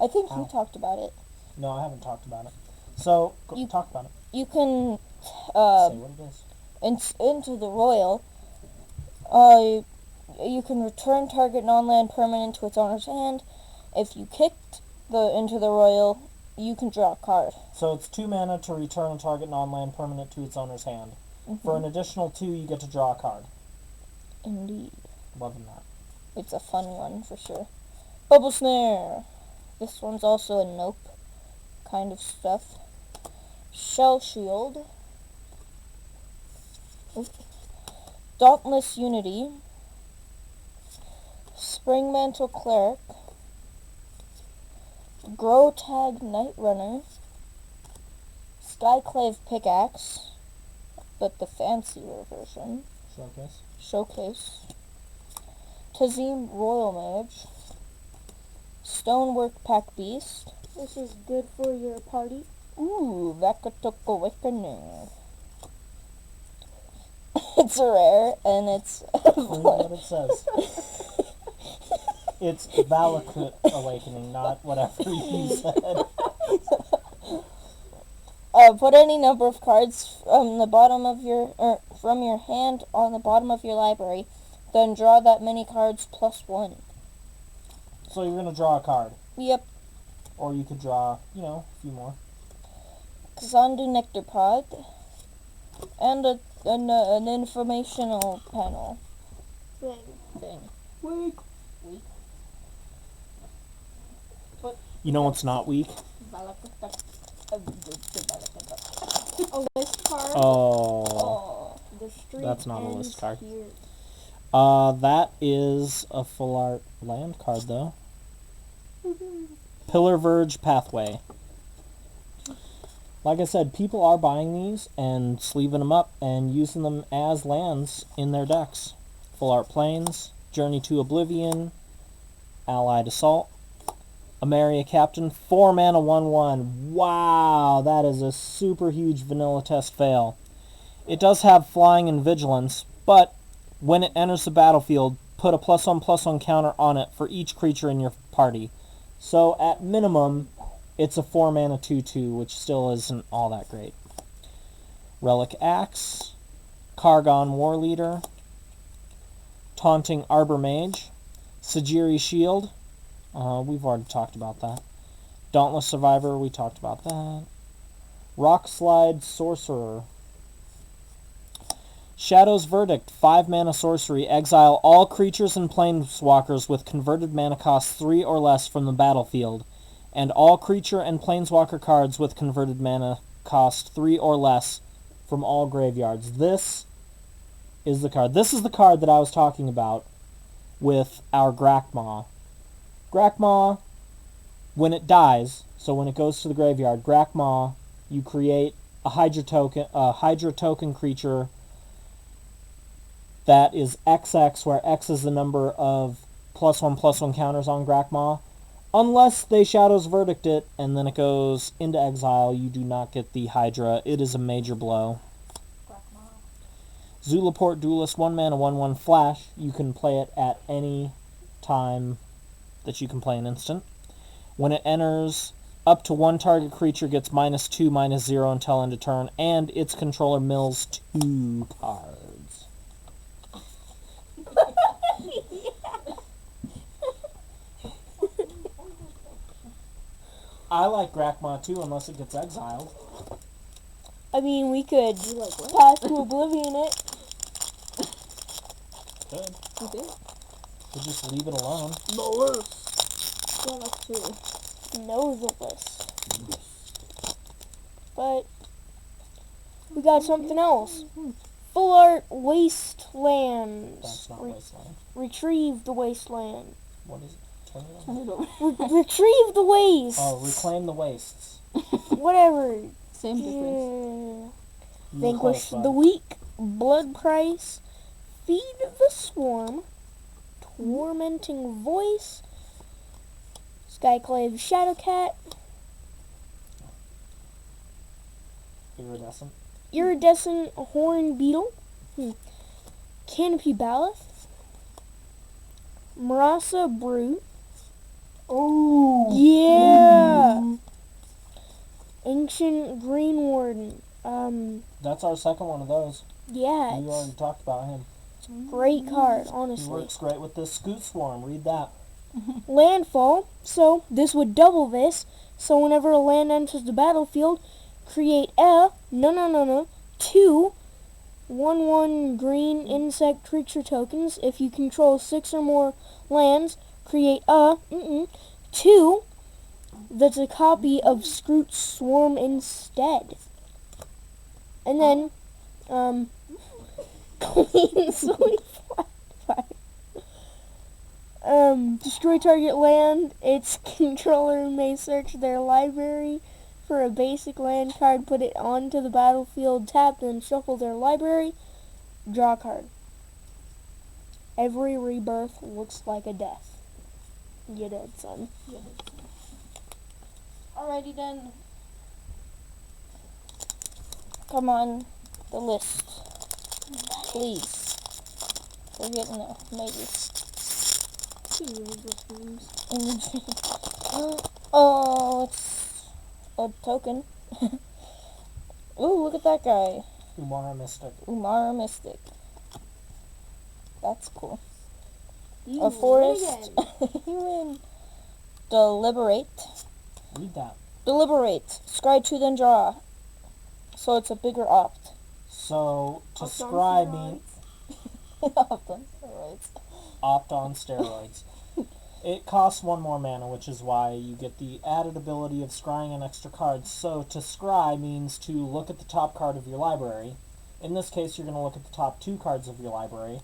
I think you Ow. talked about it. No, I haven't talked about it. So, talk about it. You can Say what it is. into the Royal. You can return target non-land permanent to its owner's hand. If you kicked into the Royal, you can draw a card. So it's 2 mana to return a target non-land permanent to its owner's hand. For an additional 2, you get to draw a card. Indeed. Loving that. It's a fun one for sure. Bubble Snare. This one's also a nope kind of stuff. Shell Shield. Dauntless Unity. Spring Mantle Cleric. Grow Tag Night Runner. Skyclave Pickaxe, but the fancier version. Showcase. Tazim Royal Mage. Stonework Pack Beast. This is good for your party. Ooh, Vakatuk Awakening. It's a rare, and it's... what it says. It's Valakut Awakening, not whatever you said. Put any number of cards from your hand on the bottom of your library, then draw that many cards plus 1. So you're going to draw a card. Yep. Or you could draw, a few more. Xandu Nectar Pod. And an informational panel. Thing. Weak. You know what's not weak? A list card. Oh. The street That's not a ends list card. here. That is a full art land card, though. Pillar Verge Pathway. Like I said, people are buying these and sleeving them up and using them as lands in their decks. Full art Plains, Journey to Oblivion, Allied Assault, Ameria Captain, 4 mana 1/1. Wow, that is a super huge vanilla test fail. It does have flying and vigilance, but when it enters the battlefield, put a +1/+1 counter on it for each creature in your party. So at minimum, it's a 4 mana 2/2, which still isn't all that great. Relic Axe, Kargon War Leader, Taunting Arbor Mage, Sajiri Shield. We've already talked about that. Dauntless Survivor, we talked about that. Rock Slide Sorcerer. Shadow's Verdict, 5 mana sorcery. Exile all creatures and planeswalkers with converted mana cost 3 or less from the battlefield, and all creature and planeswalker cards with converted mana cost 3 or less from all graveyards. This is the card. This is the card that I was talking about with our Grakmaw. Grakmaw, when it dies, so when it goes to the graveyard, Grakmaw, you create a Hydra token creature that is XX, where X is the number of +1/+1 counters on Grakmaw. Unless they Shadow's Verdict it, and then it goes into exile, you do not get the Hydra. It is a major blow. Zulaport Duelist, 1 mana 1/1 flash. You can play it at any time that you can play an instant. When it enters, up to 1 target creature gets -2/-0 until end of turn, and its controller mills 2 cards. I like Grakmaw too, unless it gets exiled. I mean, we could pass to Oblivion it. Good. We did. Could just leave it alone. The list. Yeah, that's true. Know the list. But we got something else. Full art Wastelands. That's not Wasteland. Retrieve the Wasteland. What is it? Turn it on. Retrieve the waste. Oh, Reclaim the Wastes. Whatever. Same difference. You were Vanquish close, the bud. weak. Blood Price. Feed the Swarm. Tormenting Voice. Skyclave Shadowcat. Iridescent. Iridescent Horn Beetle. Canopy Baloth, Marasa Brute, Oh. yeah, Ancient Green Warden. That's our second one of those. Yeah, We already talked about him. it's a great card, He honestly. works great with this Scoot Swarm. Read that. Landfall, so this would double this. So whenever a land enters the battlefield, create two 1/1 green insect creature tokens. If you control 6 or more lands, create two that's a copy of Scoot Swarm instead. And then, Clean Sweep Fire. Destroy target land. Its controller may search their library for a basic land card, put it onto the battlefield tapped, and shuffle their library. Draw a card. Every rebirth looks like a death. You dead, son. Alrighty then. Come on, the list. Please. We're getting there, maybe. Oh, it's a token. Ooh, look at that guy. Umara Mystic. That's cool. A forest. You win. Deliberate. Read that. Deliberate. Scry 2, then draw. So it's a bigger opt. So, to scry means Opt on steroids. opt on steroids. It costs 1 more mana, which is why you get the added ability of scrying an extra card. So, to scry means to look at the top card of your library. In this case, you're going to look at the top 2 cards of your library.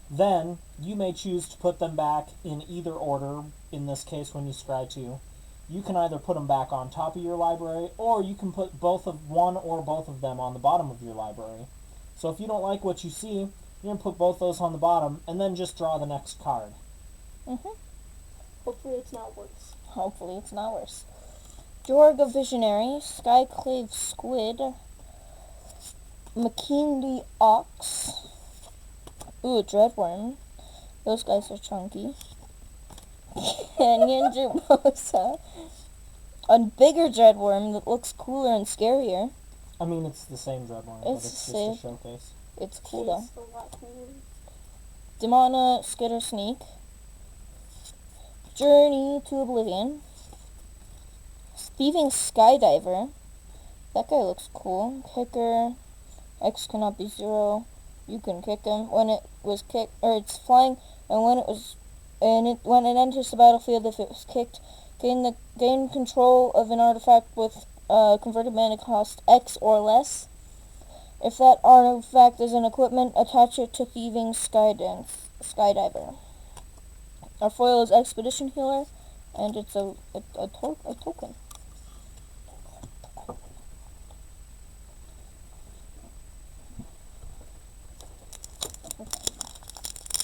Then, you may choose to put them back in either order. In this case, when you scry 2, you can either put them back on top of your library, or you can put one or both of them on the bottom of your library. So if you don't like what you see, you're going to put both those on the bottom, and then just draw the next card. Hopefully it's not worse. Hopefully it's not worse. Jorga Visionary, Skyclave Squid, McKinley Ox, ooh, Dreadworm, those guys are chunky, Canyon Jerbosa, a bigger Dreadworm that looks cooler and scarier. I mean, it's the same Dreadworm, but It's it's just the a showcase. It's cool though. It's a lot cooler. Demona Skitter Sneak, Journey to Oblivion, Thieving Skydiver, that guy looks cool. Kicker, X cannot be 0. You can kick him when it was kicked, or it's flying, and when it enters the battlefield, if it was kicked, gain control of an artifact with converted mana cost X or less. If that artifact is an equipment, attach it to Thieving Skydiver. Our foil is Expedition Healer, and it's a token.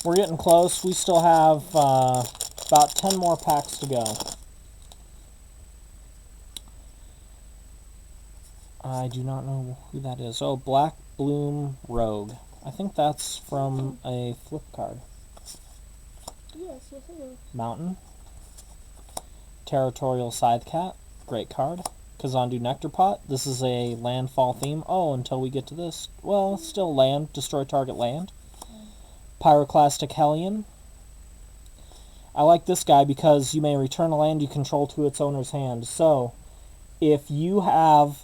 We're getting close. We still have about 10 more packs to go. I do not know who that is. Oh, Black Bloom Rogue. I think that's from a flip card. Yes, it is. Mountain. Territorial Scythe Cat. Great card. Kazandu Nectar Pot. This is a landfall theme. Oh, until we get to this. Well, still land. Destroy target land. Pyroclastic Hellion. I like this guy because you may return a land you control to its owner's hand. So, if you have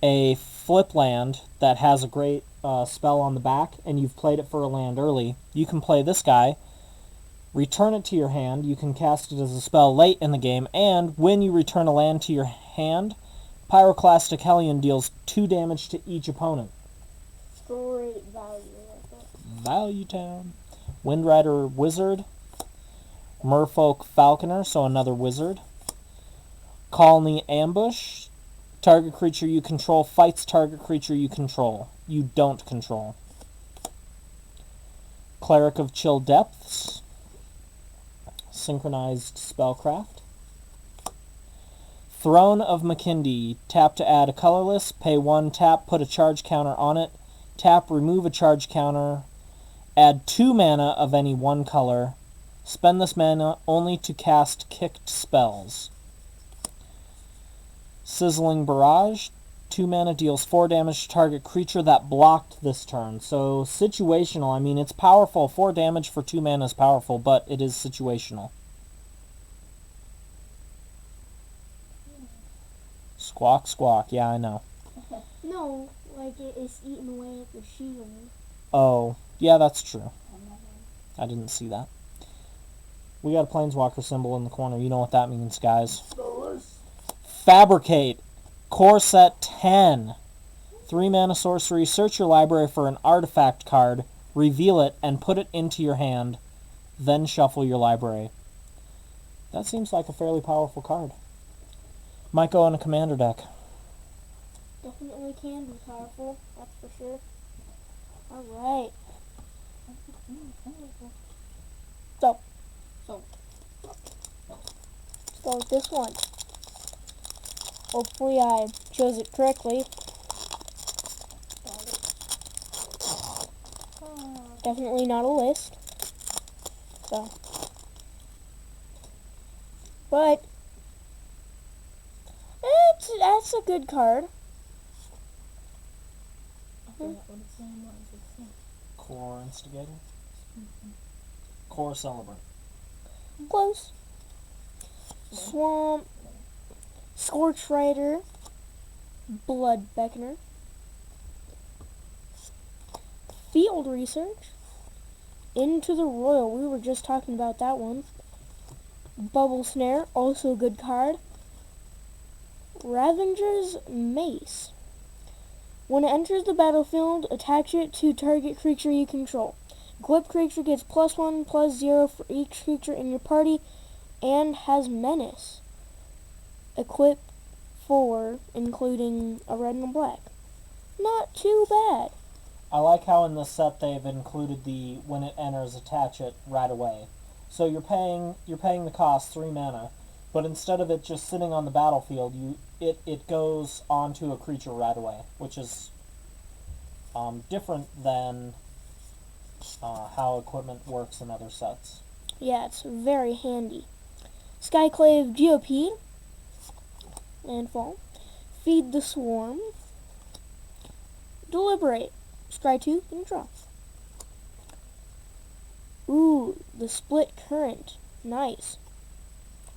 a flip land that has a great spell on the back, and you've played it for a land early, you can play this guy, return it to your hand, you can cast it as a spell late in the game, and when you return a land to your hand, Pyroclastic Hellion deals 2 damage to each opponent. Great value like that. Value Town. Windrider Wizard. Merfolk Falconer, so another wizard. Colony Ambush. Target creature you control fights target creature you control. You don't control. Cleric of Chill Depths. Synchronized Spellcraft. Throne of Makindi. Tap to add a colorless. Pay 1, tap, put a charge counter on it. Tap, remove a charge counter. Add 2 mana of any one color. Spend this mana only to cast kicked spells. Sizzling Barrage. 2 mana deals 4 damage to target creature that blocked this turn. So situational. I mean, it's powerful. 4 damage for 2 mana is powerful, but it is situational. Squawk, squawk. Yeah, I know. No, like it's eating away at the shield. Oh, yeah, that's true. I didn't see that. We got a Planeswalker symbol in the corner. You know what that means, guys. Fabricate. Core set 10. 3 mana sorcery. Search your library for an artifact card. Reveal it and put it into your hand. Then shuffle your library. That seems like a fairly powerful card. Might go in a commander deck. Definitely can be powerful, that's for sure. Alright. So. So. Let's go with this one. Hopefully I chose it correctly. Definitely not a list. So. But that's a good card. Core Instigator. Core Celebrant. Close. Swamp. Scorch Rider. Blood Beckoner. Field Research. Into the Royal. We were just talking about that one. Bubble Snare. Also a good card. Ravenger's Mace. When it enters the battlefield, attach it to target creature you control. Equipped creature gets +1/+0 for each creature in your party and has menace. Equip 4, including a red and a black. Not too bad. I like how in this set they've included the when it enters, attach it right away. So you're paying the cost 3 mana, but instead of it just sitting on the battlefield, it goes onto a creature right away, which is different than how equipment works in other sets. Yeah, it's very handy. Skyclave GOP. Landfall. Feed the Swarm. Deliberate. Scry 2 and draw. Ooh, the Split Current. Nice.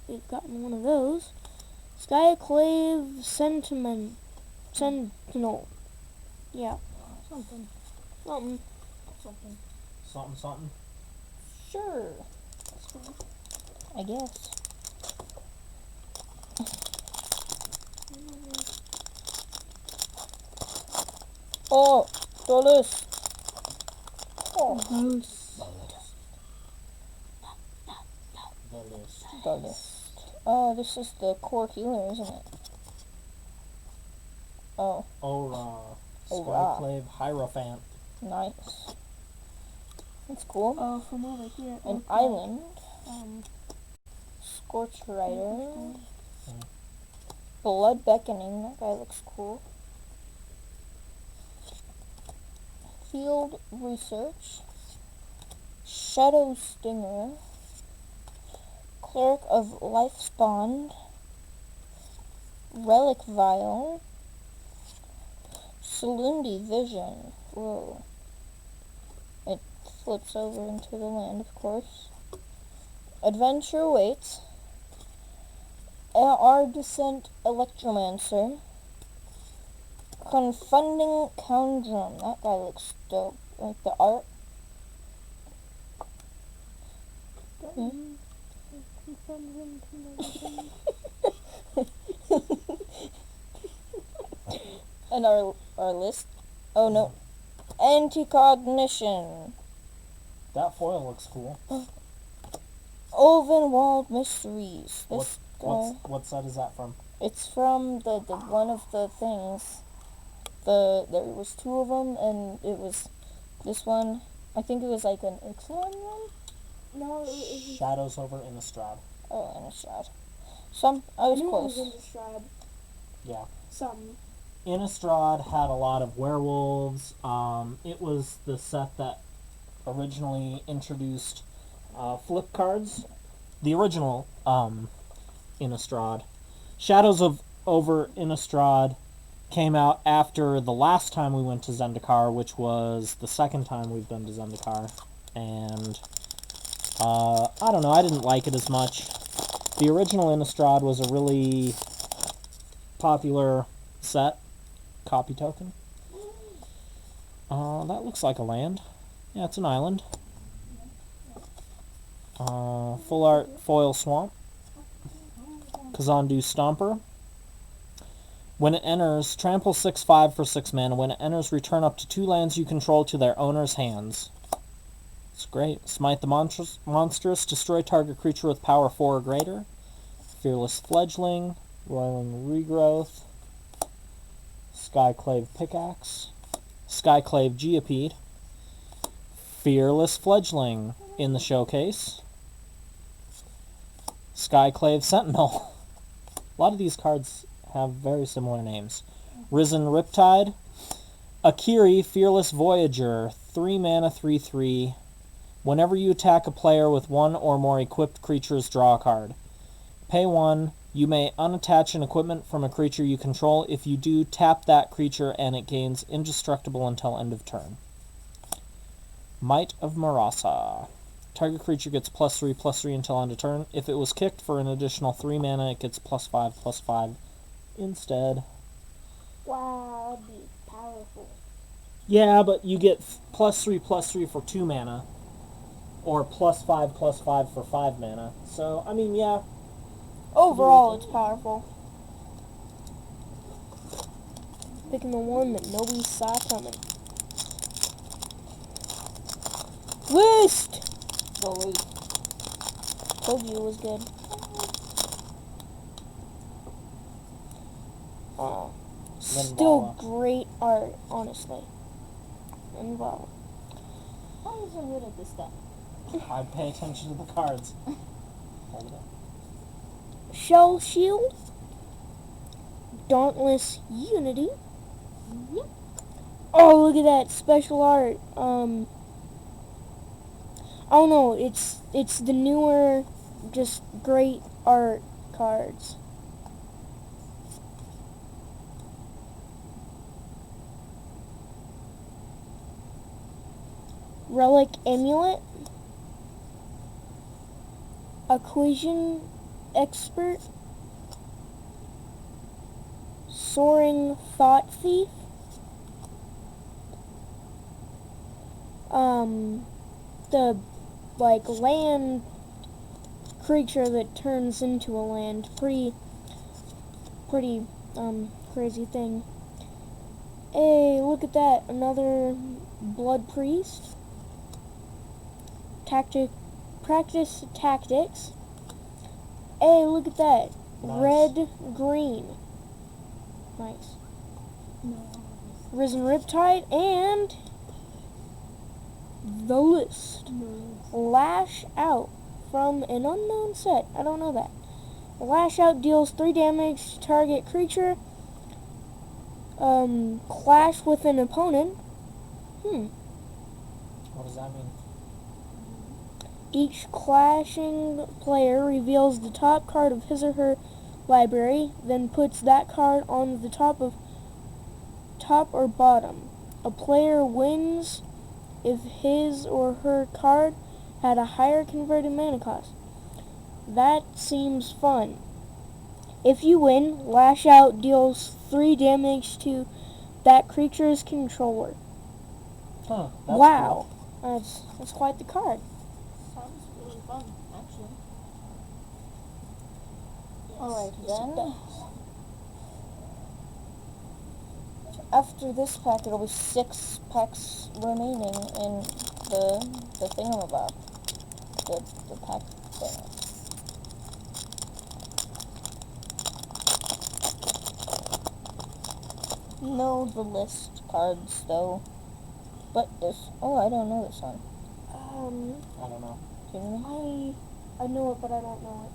We've gotten one of those. Skyclave Sentinel. Yeah. Something. Something. Sure. I guess. Oh, the list. Oh, The list. the list. Oh, this is the core healer, isn't it? Oh, Ora. Ora. Skyclave Hierophant. nice. That's cool. Oh, from over here. An okay. island. Scorch Rider. Blood Beckoning. That guy looks cool. Field Research. Shadow Stinger. Cleric of Life's Bond. Relic Vial. Salundi Vision. Whoa. It flips over into the land, of course. Adventure Waits. Our Descent Electromancer. Confunding Conundrum. That guy looks dope. Like the art. And our list. Oh no. Anticognition. That foil looks cool. Ovenwald Mysteries. This guy. What set is that from? It's from the one of the things. There was 2 of them, and it was this one. I think it was like an Ixalan one. No, it Shadows over Innistrad. Oh, Innistrad. I was knew close. it was Innistrad. Yeah. Something. Innistrad had a lot of werewolves. It was the set that originally introduced flip cards. The original Innistrad. Shadows of over Innistrad came out after the last time we went to Zendikar, which was the second time we've been to Zendikar. And I don't know, I didn't like it as much. The original Innistrad was a really popular set, copy token. That looks like a land. Yeah, it's an island. Full art foil swamp. Kazandu Stomper. When it enters, trample 6/5 for 6 mana. When it enters, return up to 2 lands you control to their owner's hands. It's great. Smite the monstrous. Destroy target creature with power 4 or greater. Fearless Fledgling. Roiling Regrowth. Skyclave Pickaxe. Skyclave Geopede. Fearless Fledgling in the showcase. Skyclave Sentinel. A lot of these cards have very similar names. Risen Riptide. Akiri, Fearless Voyager, 3 mana, 3/3. Whenever you attack a player with 1 or more equipped creatures, draw a card. Pay 1. You may unattach an equipment from a creature you control. If you do, tap that creature and it gains indestructible until end of turn. Might of Marasa. Target creature gets +3/+3 until end of turn. If it was kicked for an additional 3 mana, it gets +5/+5 instead. Wow, that'd be powerful. Yeah, but you get +3/+3 for 2 mana. Or +5/+5 for 5 mana. So, I mean, yeah. Overall, it's powerful. Picking the one that nobody saw coming. List! Told you it was good. Oh, still great art, honestly. And wow. How are you so good at this stuff? I pay attention to the cards. Hold it up. Shell Shield. Dauntless Unity. Yep. Oh, look at that special art. I don't know, it's the newer, just great art cards. Relic Amulet. Acquisition Expert. Soaring Thought Thief. The land creature that turns into a land. Pretty crazy thing. Hey, look at that. Another Blood Priest. Practice Tactics. Hey, look at that. Nice. Red, green. Nice. Risen Riptide and the list. Lash Out from an unknown set. I don't know that. Lash Out deals 3 damage to target creature. Clash with an opponent. What does that mean? Each clashing player reveals the top card of his or her library, then puts that card on the top or bottom. A player wins if his or her card had a higher converted mana cost. That seems fun. If you win, Lash Out deals 3 damage to that creature's controller. Huh. Wow. That's quite the card. Sounds really fun, actually. Alright then. After this pack, it'll be 6 packs remaining in the thingamabob. The pack thing. No, the list cards though. But this. Oh, I don't know this one. I don't know. Do you know? I know it, but I don't know it.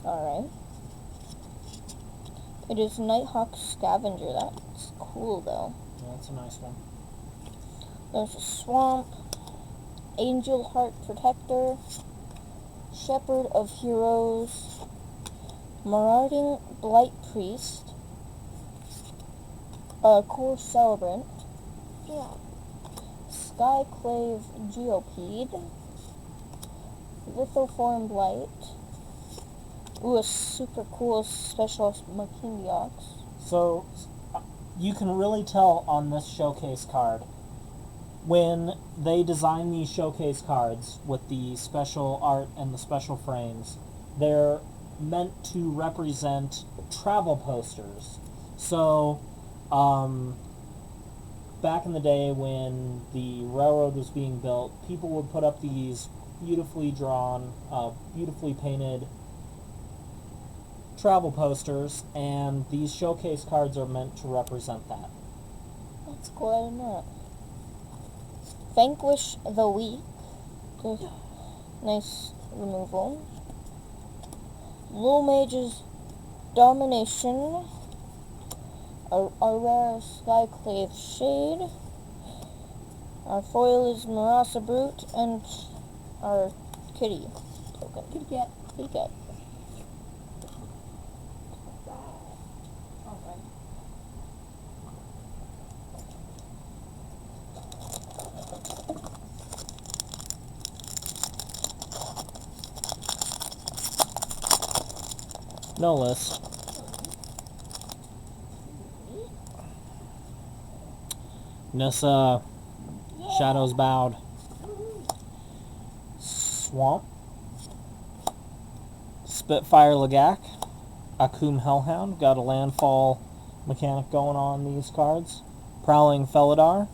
Alright. It is Nighthawk Scavenger. That's cool though. Yeah, that's a nice one. There's a swamp. Angel Heart Protector, Shepherd of Heroes, Marauding Blight Priest, Core Celebrant, Yeah. Skyclave Geopede, Lithoform Blight, ooh, a super cool special Makindiox. So, you can really tell on this showcase card, when they design these showcase cards with the special art and the special frames, they're meant to represent travel posters. So, back in the day when the railroad was being built, people would put up these beautifully drawn, beautifully painted travel posters, and these showcase cards are meant to represent that. That's cool, I didn't know that. Vanquish the Weak. Nice removal. Little Mage's Domination. Our rare Skyclave Shade. Our foil is Marasa Brute, and our kitty token. Kitty cat. Kitty cat. Okay. No list. Nissa, Shadows Bowed. Swamp. Spitfire Lagak. Akum Hellhound. Got a landfall mechanic going on these cards. Prowling Felidar.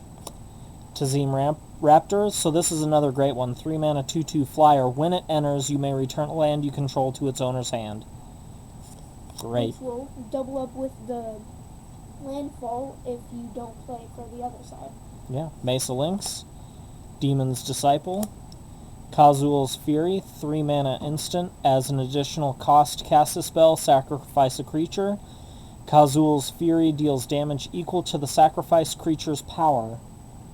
Tazim Raptors. So this is another great one. 3 mana 2/2 flyer. When it enters, you may return land you control to its owner's hand. Great. Which will double up with the landfall if you don't play for the other side. Yeah. Mesa Lynx. Demon's Disciple. Kazul's Fury. 3 mana instant. As an additional cost, cast a spell, sacrifice a creature. Kazul's Fury deals damage equal to the sacrificed creature's power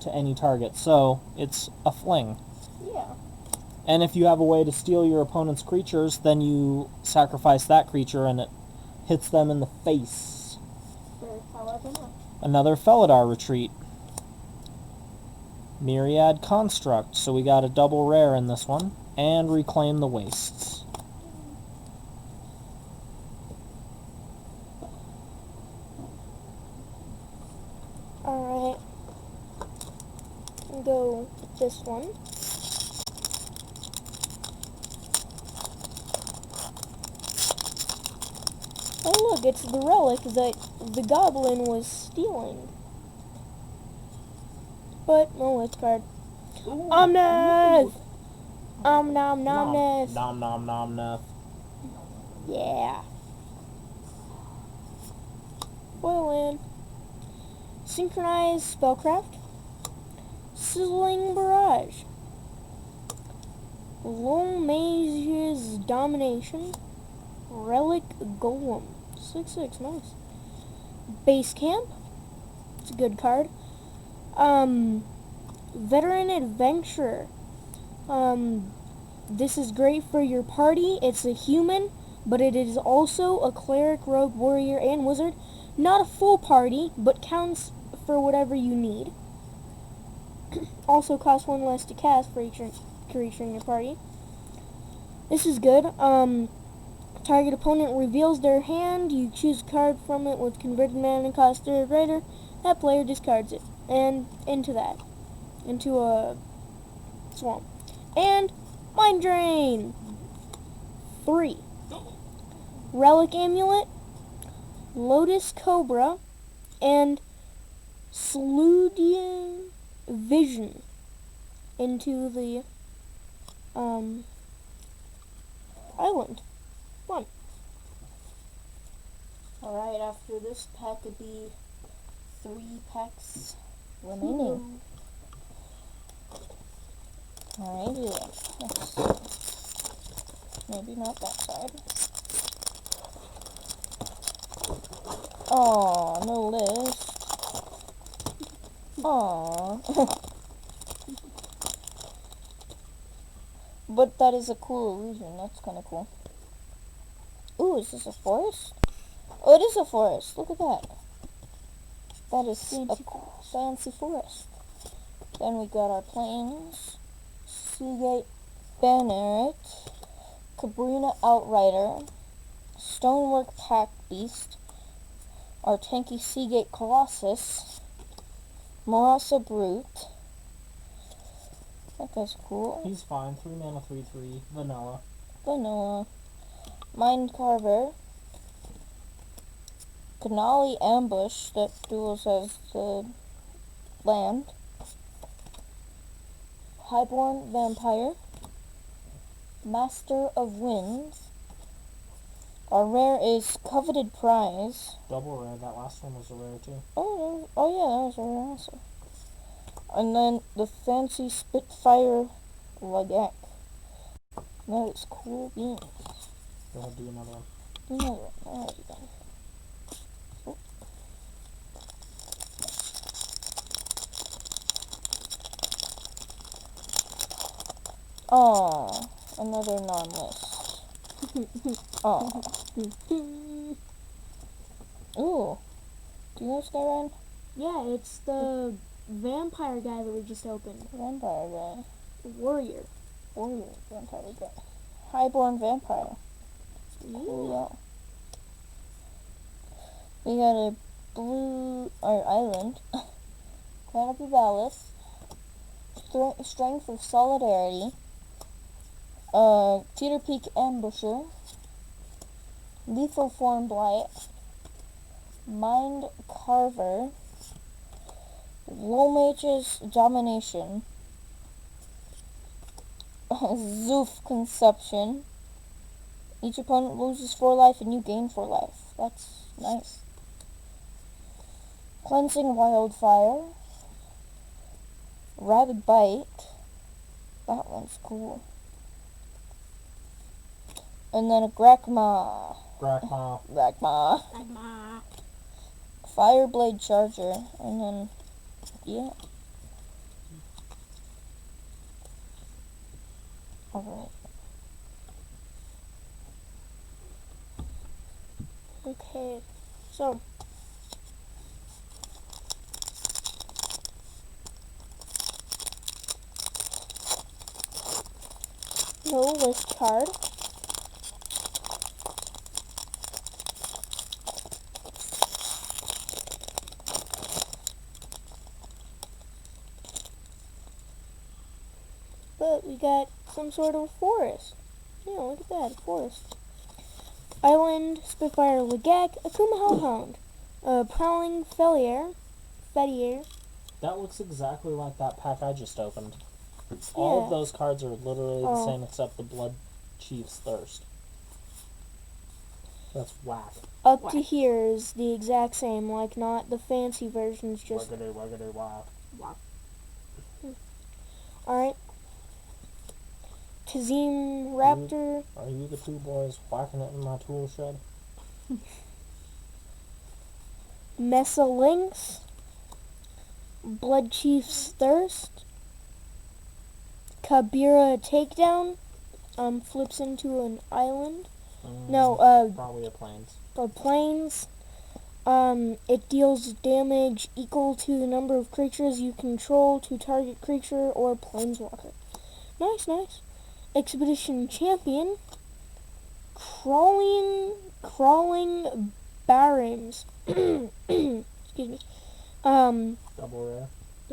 to any target. So, it's a fling. Yeah. And if you have a way to steal your opponent's creatures, then you sacrifice that creature and it hits them in the face. For however much. Another Felidar Retreat. Myriad Construct. So we got a double rare in this one. And Reclaim the Wastes. Alright. Go with this one. Oh look, it's the relic that the goblin was stealing. But, no list card. Omnith! Nom nomness! Nom nom nom nom. Yeah. Foil in. Synchronized Spellcraft. Sizzling Barrage. Lone Mage's Domination. Relic Golem. 6/6, nice. Base Camp. It's a good card. Veteran Adventurer. This is great for your party. It's a human, but it is also a cleric, rogue, warrior, and wizard. Not a full party, but counts for whatever you need. Also costs 1 less to cast for each creature in your party. This is good. Target opponent reveals their hand. You choose a card from it with converted mana cost 3 or greater. That player discards it. And into a swamp. And Mind Drain. 3. Relic Amulet. Lotus Cobra. And Sludian Vision into the island. One. Alright, after this pack would be 3 packs remaining. Alright, yeah. Let's see. Maybe not that side. Aw, no list. Aw. But that is a cool illusion. That's kind of cool. Ooh, is this a forest? Oh, it is a forest. Look at that. That is fancy forest. Then we got our plains. Seagate Banneret. Cabrina Outrider. Stonework Pack Beast. Our tanky Seagate Colossus. Morasa Brute. That guy's cool. He's fine. 3 mana, 3/3. Vanilla. Vanilla. Mind Carver. Canali Ambush that duels as the land. Highborn Vampire. Master of Winds. Our rare is Coveted Prize. Double rare. That last one was a rare too. Oh yeah, that was a rare also. And then the fancy Spitfire Lagak. That is cool beans. Go ahead, do another one. Another one. Alrighty then. Oh, another non-list. Oh. Ooh. Do you know Skyrim? Yeah, it's the vampire guy that we just opened. Vampire guy. Warrior. Warrior vampire guy. Highborn vampire. Yeah. Cool. We got a blue island. Canopy Vallis. Strength of Solidarity. Cedar Peak Ambusher. Lethal Form Blight. Mind Carver. Lowmage's Domination. Zoof Conception. Each opponent loses 4 life and you gain 4 life. That's nice. Cleansing Wildfire. Rabid Bite. That one's cool. And then a Grakma. Grakma. Grakma. Fireblade Charger. And then, yeah. Alright. Okay, so no list card. But we got some sort of forest. Yeah, look at that, a forest. Island, Spitfire Lagak, Akuma Hellhound, Prowling Fettier. That looks exactly like that pack I just opened. All of those cards are literally the same except the Blood Chief's Thirst. That's whack. Up to here is the exact same, like not the fancy versions, just... Wiggity, whack. Alright. Kazim Raptor. Are you the two boys whacking it in my tool shed? Mesa Lynx. Blood Chief's Thirst. Kabira Takedown. Flips into an island. Probably a plains. Plains. It deals damage equal to the number of creatures you control to target creature or planeswalker. Nice, nice. Expedition Champion. Crawling Barons. Excuse me. Double rare.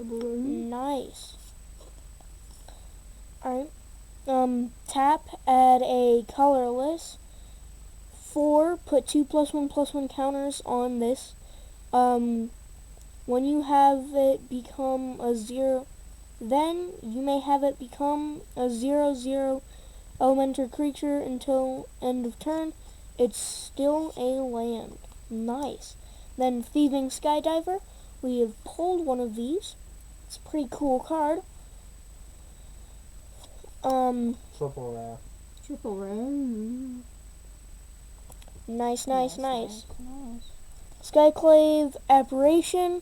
Nice. Alright. Tap, add a colorless. 4, put 2 +1/+1 counters on this. When you have it become a 0, then you may have it become a 0/0 elemental creature until end of turn. It's still a land. Nice. Then Thieving Skydiver. We have pulled one of these. It's a pretty cool card. Triple rare. Triple rare. Nice. Skyclave Apparition.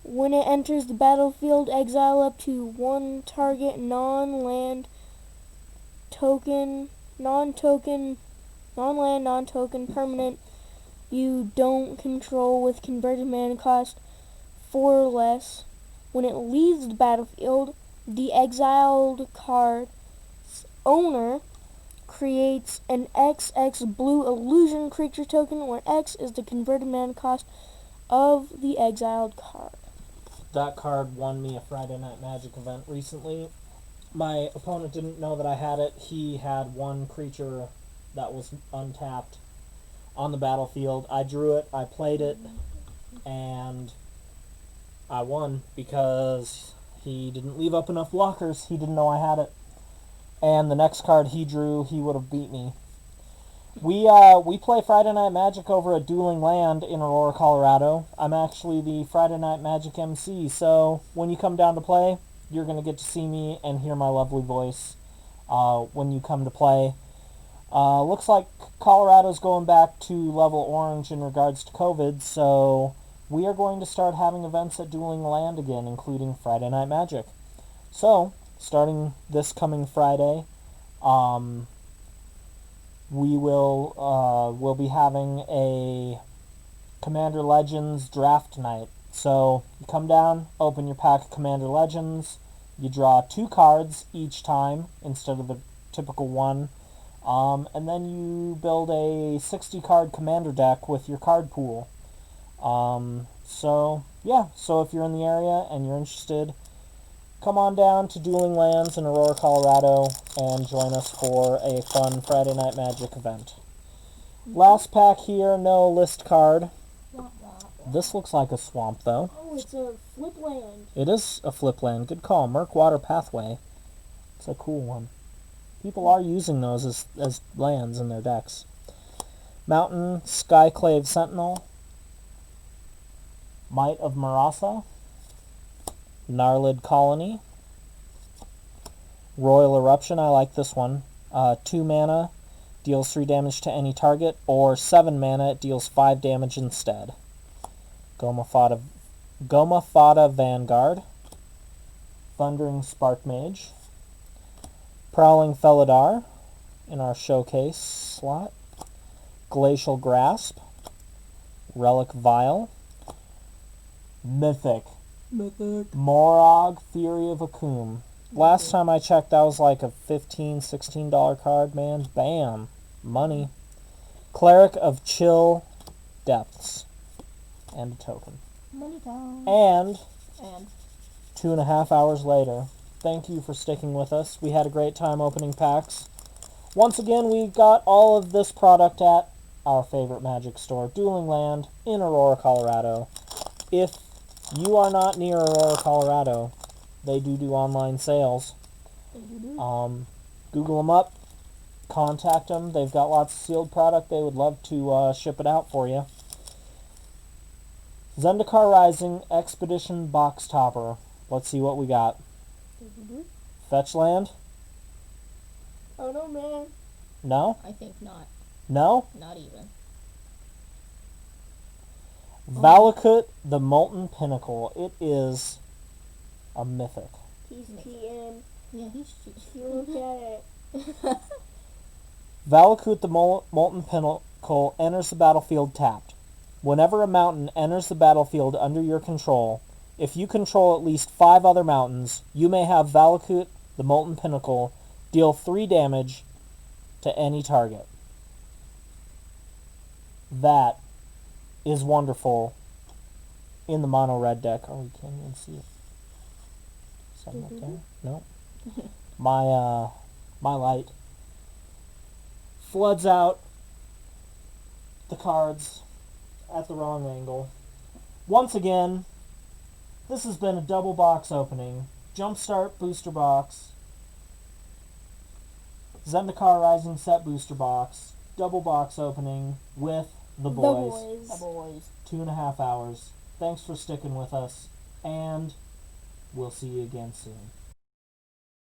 When it enters the battlefield, exile up to one target non-land, non-token permanent you don't control with converted mana cost 4 or less. When it leaves the battlefield, the exiled card's owner creates an XX blue illusion creature token where X is the converted mana cost of the exiled card. That card won me a Friday Night Magic event recently. My opponent didn't know that I had it. He had one creature that was untapped on the battlefield. I drew it, I played it, and I won because he didn't leave up enough blockers. He didn't know I had it. And the next card he drew, he would have beat me. We play Friday Night Magic over at Dueling Land in Aurora, Colorado. I'm actually the Friday Night Magic MC, so when you come down to play, you're going to get to see me and hear my lovely voice when you come to play. Looks like Colorado's going back to level orange in regards to COVID, so we are going to start having events at Dueling Land again, including Friday Night Magic. So, starting this coming Friday, we'll be having a Commander Legends draft night. So you come down, open your pack of Commander Legends, you draw 2 cards each time instead of the typical one, and then you build a 60 card Commander deck with your card pool. So if you're in the area and you're interested, come on down to Dueling Lands in Aurora, Colorado, and join us for a fun Friday Night Magic event. Last pack here, no list card. This looks like a swamp, though. Oh, it's a flip land. It is a flip land. Good call. Murkwater Pathway. It's a cool one. People are using those as lands in their decks. Mountain Skyclave Sentinel. Might of Marasa. Gnarlid Colony. Royal Eruption, I like this one. 2 mana, deals 3 damage to any target, or 7 mana, it deals 5 damage instead. Goma Fada Vanguard. Thundering Spark Mage. Prowling Felidar in our showcase slot. Glacial Grasp. Relic Vial. Mythic. Morog, Theory of Akum. Last time I checked, that was like a $15, $16 card, man. Bam. Money. Cleric of Chill Depths. And a token. Money time. And And 2.5 hours later, thank you for sticking with us. We had a great time opening packs. Once again, we got all of this product at our favorite magic store, Dueling Land, in Aurora, Colorado. If you are not near Aurora, Colorado, they do online sales. Google them up, contact them. They've got lots of sealed product. They would love to ship it out for you. Zendikar Rising Expedition Box Topper. Let's see what we got. Fetch land? Oh no, man. No? I think not. No? Not even. Valakut, the Molten Pinnacle. It is a mythic. He's PM. Yeah, he's You look at it. Valakut, the Molten Pinnacle, enters the battlefield tapped. Whenever a mountain enters the battlefield under your control, if you control at least 5 other mountains, you may have Valakut, the Molten Pinnacle, deal 3 damage to any target. That is wonderful in the mono red deck. Oh, you can't even see it. Something up there? No. My light floods out the cards at the wrong angle. Once again, this has been a double box opening. Jumpstart booster box. Zendikar Rising set booster box. Double box opening with the boys. The boys. 2.5 hours. Thanks for sticking with us, and we'll see you again soon.